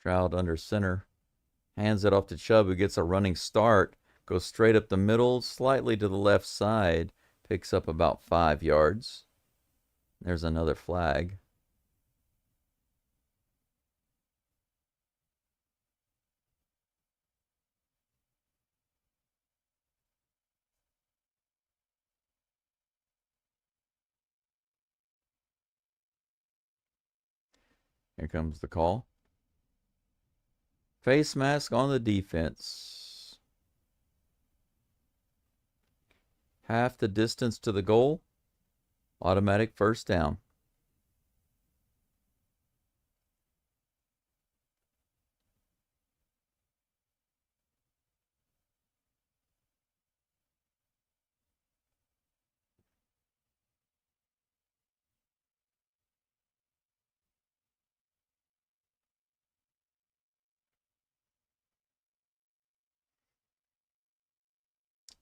S3: Stroud under center. Hands it off to Chubb, who gets a running start. Goes straight up the middle, slightly to the left side. Picks up about 5 yards. There's another flag. Here comes the call. Face mask on the defense. Half the distance to the goal. Automatic first down.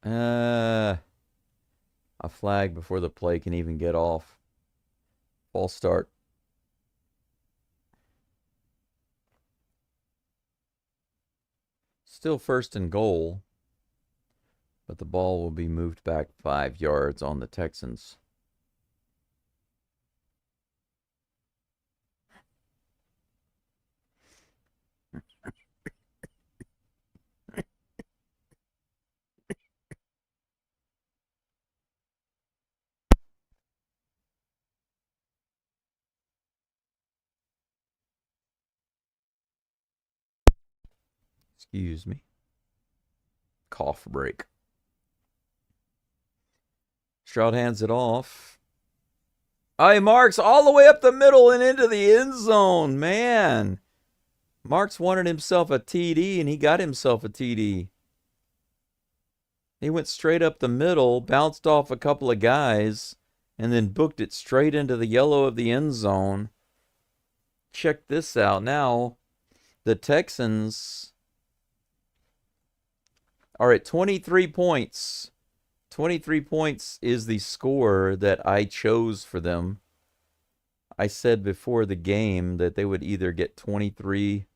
S3: A flag before the play can even get off. False start. Still 1st and goal, but the ball will be moved back 5 yards on the Texans. Excuse me. Cough break. Stroud hands it off. He marks all the way up the middle and into the end zone. Man. Marks wanted himself a TD, and he got himself a TD. He went straight up the middle, bounced off a couple of guys, and then booked it straight into the yellow of the end zone. Check this out. Now, the Texans are at 23 points. 23 points is the score that I chose for them. I said before the game that they would either get 23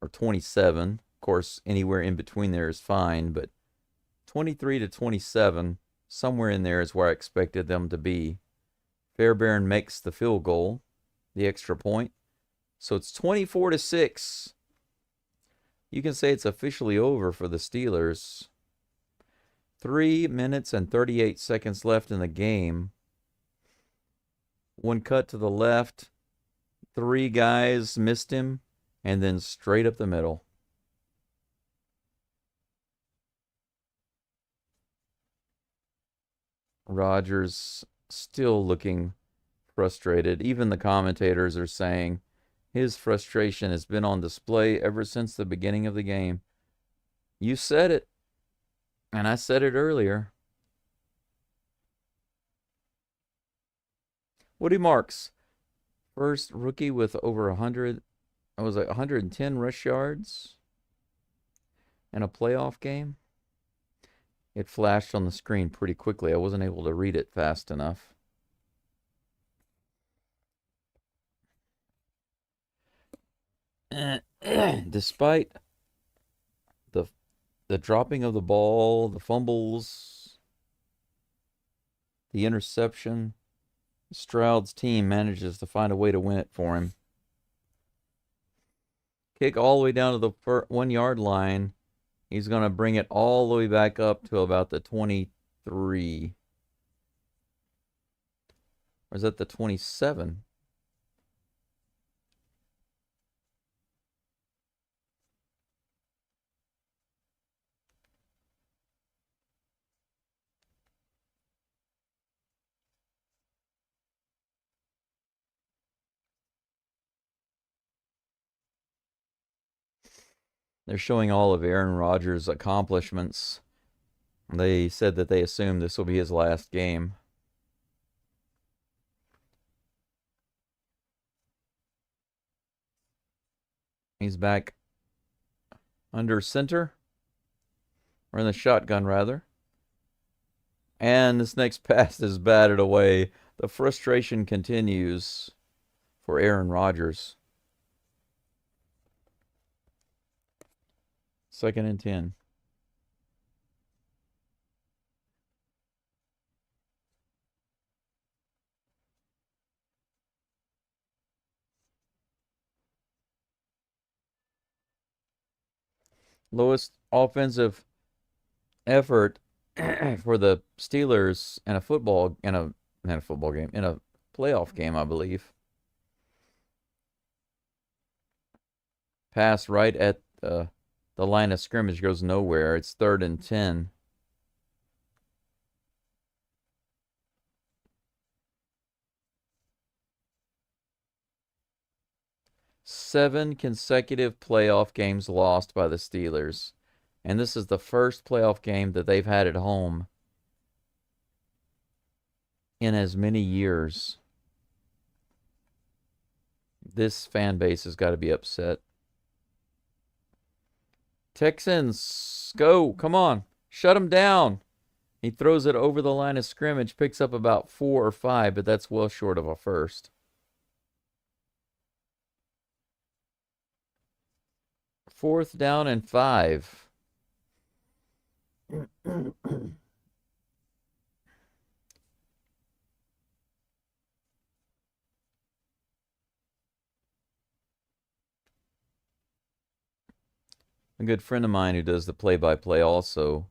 S3: or 27. Of course, anywhere in between there is fine, but 23 to 27, somewhere in there is where I expected them to be. Fairbairn makes the field goal, the extra point. So it's 24 to 6. You can say it's officially over for the Steelers. 3 minutes and 38 seconds left in the game. One cut to the left. 3 guys missed him, and then straight up the middle. Rodgers still looking frustrated. Even the commentators are saying his frustration has been on display ever since the beginning of the game. You said it, and I said it earlier. Woody Marks, first rookie with over 100, it was like 110 rush yards in a playoff game. It flashed on the screen pretty quickly. I wasn't able to read it fast enough. Despite the dropping of the ball, the fumbles, the interception, Stroud's team manages to find a way to win it for him. Kick all the way down to the 1 yard line. He's going to bring it all the way back up to about the 23. Or is that the 27? They're showing all of Aaron Rodgers' accomplishments. They said that they assume this will be his last game. He's back under center, or in the shotgun rather. And this next pass is batted away. The frustration continues for Aaron Rodgers. 2nd and 10. Lowest offensive effort for the Steelers in a football game, in a playoff game, I believe. Pass right at the line of scrimmage, goes nowhere. It's 3rd and 10. Seven consecutive playoff games lost by the Steelers. And this is the first playoff game that they've had at home in as many years. This fan base has got to be upset. Texans, go. Come on. Shut them down. He throws it over the line of scrimmage, picks up about 4 or 5, but that's well short of a first. 4th down and 5. A good friend of mine who does the play-by-play also.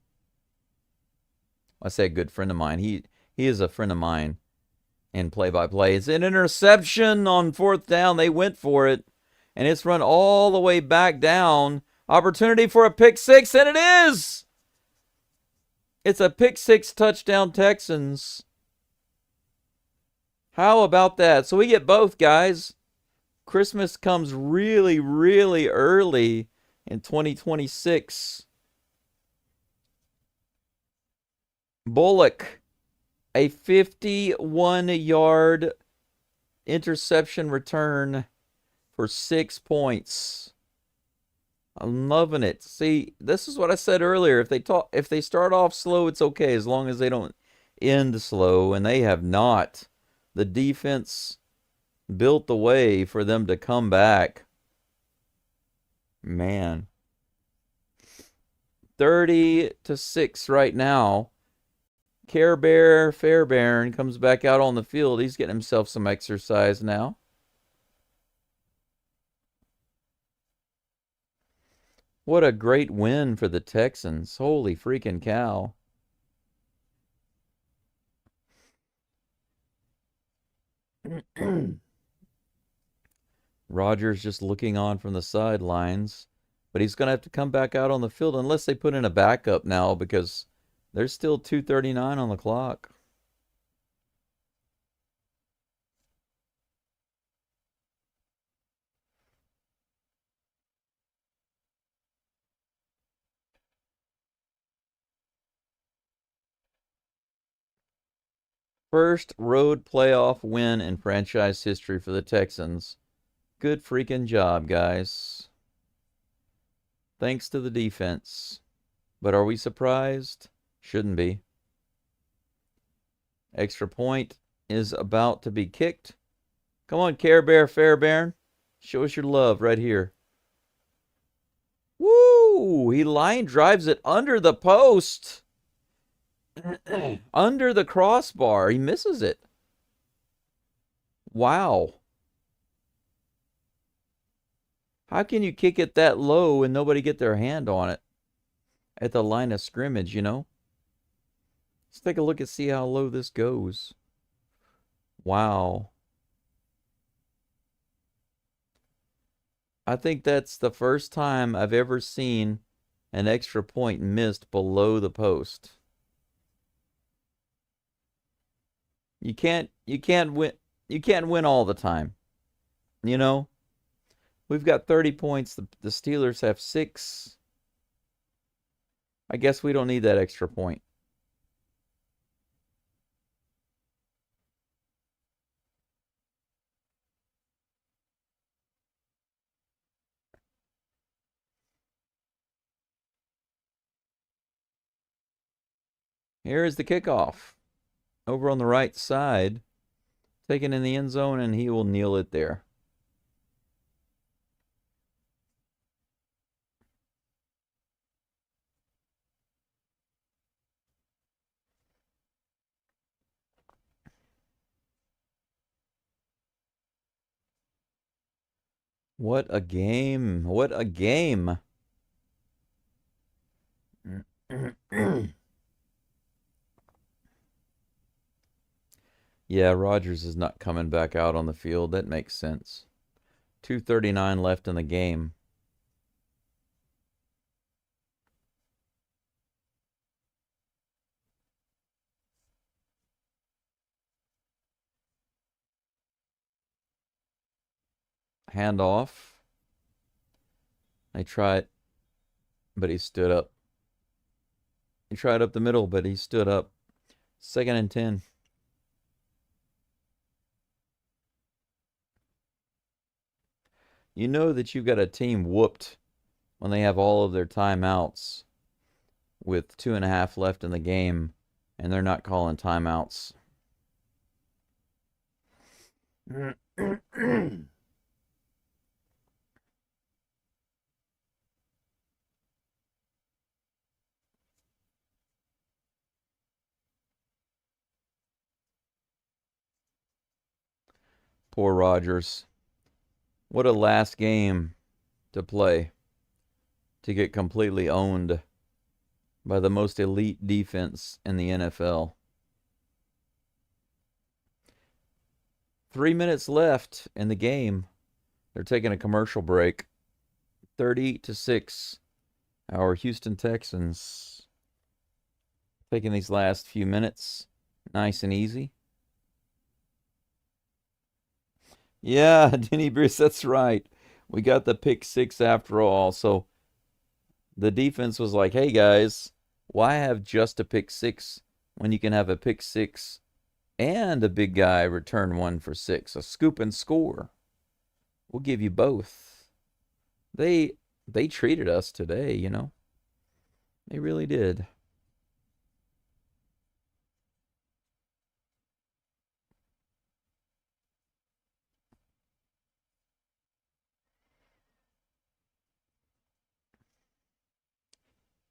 S3: I say a good friend of mine. He is a friend of mine in play-by-play. It's an interception on 4th down. They went for it. And it's run all the way back down. Opportunity for a pick six, and it is! It's a pick six touchdown, Texans. How about that? So we get both, guys. Christmas comes really, really early in 2026. Bullock, a 51-yard interception return for 6 points. I'm loving it. See, this is what I said earlier. If they start off slow, it's okay as long as they don't end slow, and they have not. The defense built the way for them to come back. Man. 30-6 right now. Care Bear Fairbairn comes back out on the field. He's getting himself some exercise now. What a great win for the Texans. Holy freaking cow. Rodgers just looking on from the sidelines. But he's going to have to come back out on the field unless they put in a backup now because there's still 2:39 on the clock. First road playoff win in franchise history for the Texans. Good freaking job, guys. Thanks to the defense. But are we surprised? Shouldn't be. Extra point is about to be kicked. Come on, Care Bear Fairbairn. Show us your love right here. Woo! He line drives it under the post. Under the crossbar. He misses it. Wow. How can you kick it that low and nobody get their hand on it at the line of scrimmage, you know? Let's take a look and see how low this goes. Wow. I think that's the first time I've ever seen an extra point missed below the post. You can't win all the time. You know? We've got 30 points. The Steelers have 6. I guess we don't need that extra point. Here is the kickoff. Over on the right side. Taken in the end zone, and he will kneel it there. What a game. What a game. Yeah, Rodgers is not coming back out on the field. That makes sense. 2:39 left in the game. Handoff. They tried, but he stood up. He tried up the middle, but he stood up. 2nd and 10. You know that you've got a team whooped when they have all of their timeouts with 2.5 left in the game, and they're not calling timeouts. Poor Rodgers. What a last game to play, to get completely owned by the most elite defense in the NFL. 3 minutes left in the game. They're taking a commercial break. 30-6. Our Houston Texans taking these last few minutes nice and easy. Yeah, Denny Bruce, that's right. We got the pick 6 after all. So the defense was like, hey, guys, why have just a pick 6 when you can have a pick 6 and a big guy return 1 for 6, a scoop and score? We'll give you both. They treated us today, you know. They really did.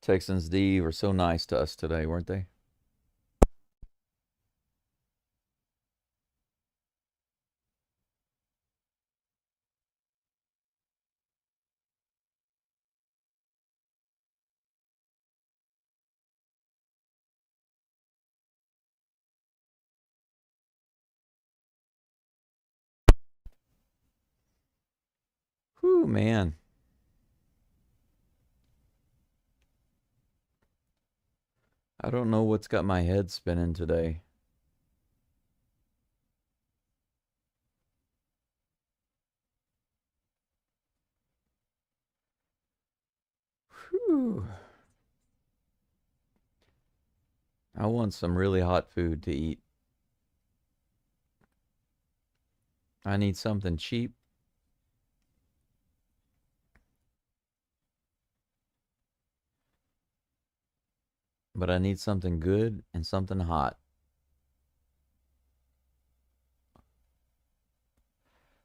S3: Texans D were so nice to us today, weren't they? Whew, man. I don't know what's got my head spinning today. Whew. I want some really hot food to eat. I need something cheap. But I need something good and something hot.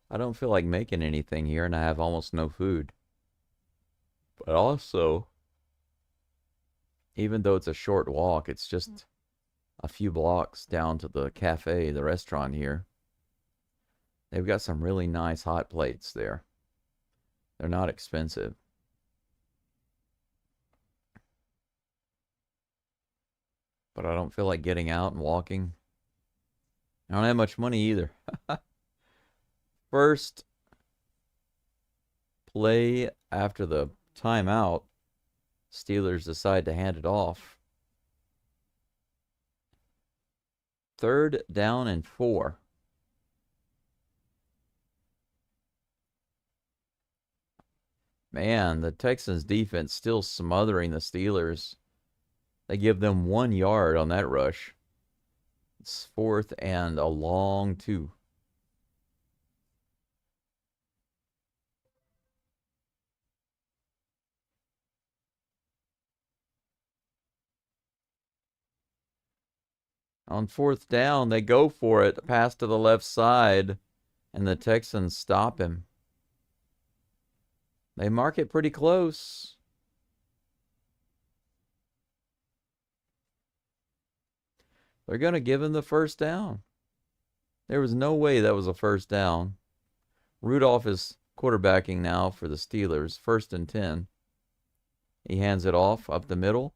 S3: I don't feel like making anything here, and I have almost no food. But also, even though it's a short walk, it's just a few blocks down to the cafe, the restaurant here. They've got some really nice hot plates there. They're not expensive. But I don't feel like getting out and walking. I don't have much money either. First play after the timeout, Steelers decide to hand it off. 3rd down and 4. Man, the Texans defense still smothering the Steelers. They give them 1 yard on that rush. It's 4th and a long 2. On 4th down, they go for it, pass to the left side, and the Texans stop him. They mark it pretty close. They're going to give him the first down. There was no way that was a first down. Rudolph is quarterbacking now for the Steelers, 1st and 10. He hands it off up the middle.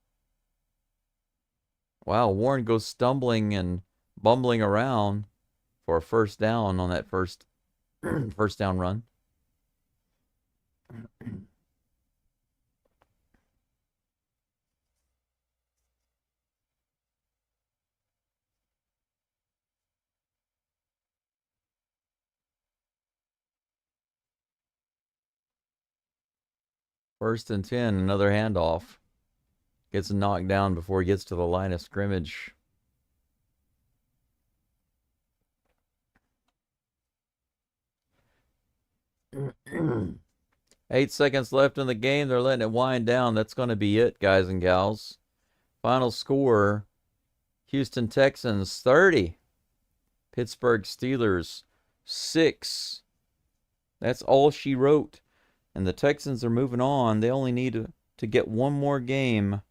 S3: Wow, Warren goes stumbling and bumbling around for a first down on that first down run. First and 10, another handoff. Gets knocked down before he gets to the line of scrimmage. Eight seconds left in the game. They're letting it wind down. That's going to be it, guys and gals. Final score, Houston Texans 30. Pittsburgh Steelers 6. That's all she wrote. And the Texans are moving on. They only need to get one more game,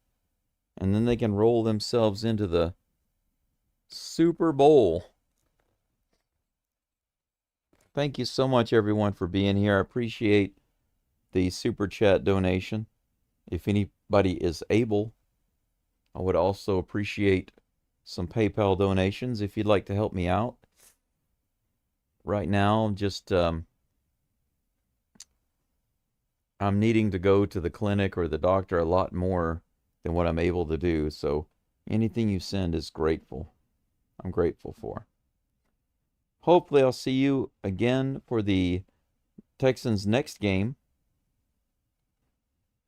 S3: and then they can roll themselves into the Super Bowl. Thank you so much, everyone, for being here. I appreciate the Super Chat donation. If anybody is able, I would also appreciate some PayPal donations if you'd like to help me out. Right now, just I'm needing to go to the clinic or the doctor a lot more than what I'm able to do. So anything you send is grateful. I'm grateful for. Hopefully I'll see you again for the Texans' next game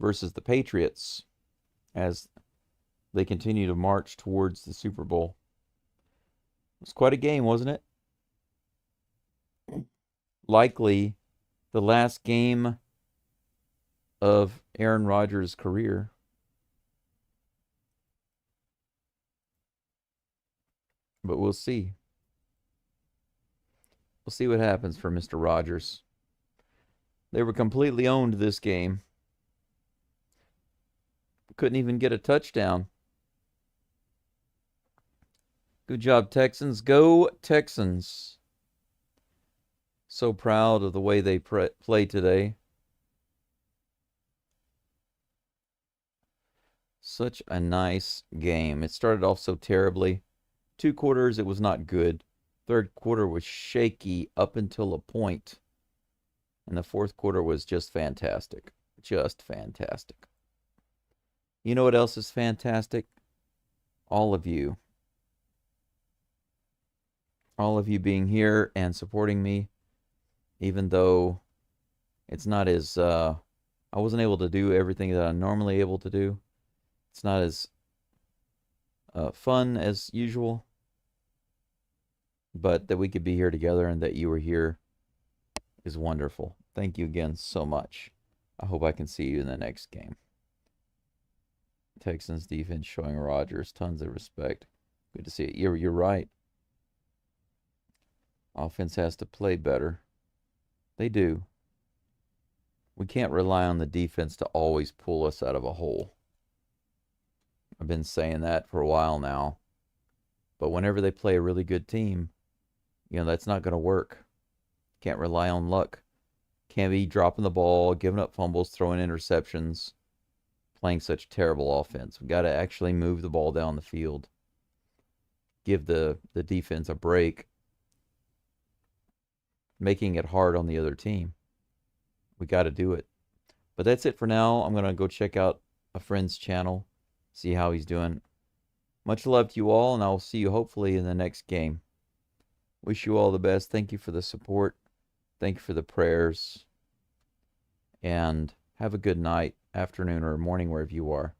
S3: versus the Patriots as they continue to march towards the Super Bowl. It was quite a game, wasn't it? Likely the last game of Aaron Rodgers' career. But we'll see. We'll see what happens for Mr. Rodgers. They were completely owned this game. Couldn't even get a touchdown. Good job, Texans. Go Texans. So proud of the way they played today. Such a nice game. It started off so terribly. 2 quarters, it was not good. 3rd quarter was shaky up until a point. And the 4th quarter was just fantastic. Just fantastic. You know what else is fantastic? All of you. All of you being here and supporting me, even though it's not as, I wasn't able to do everything that I'm normally able to do. It's not as fun as usual, but that we could be here together and that you were here is wonderful. Thank you again so much. I hope I can see you in the next game. Texans defense showing Rodgers tons of respect. Good to see it. You're right. Offense has to play better. They do. We can't rely on the defense to always pull us out of a hole. I've been saying that for a while now. But whenever they play a really good team, that's not going to work. Can't rely on luck. Can't be dropping the ball, giving up fumbles, throwing interceptions, playing such terrible offense. We got to actually move the ball down the field. Give the defense a break, making it hard on the other team. We got to do it. But that's it for now. I'm going to go check out a friend's channel, see how he's doing. Much love to you all, and I'll see you hopefully in the next game. Wish you all the best. Thank you for the support. Thank you for the prayers. And Have a good night, afternoon, or morning wherever you are.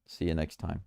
S3: See you next time.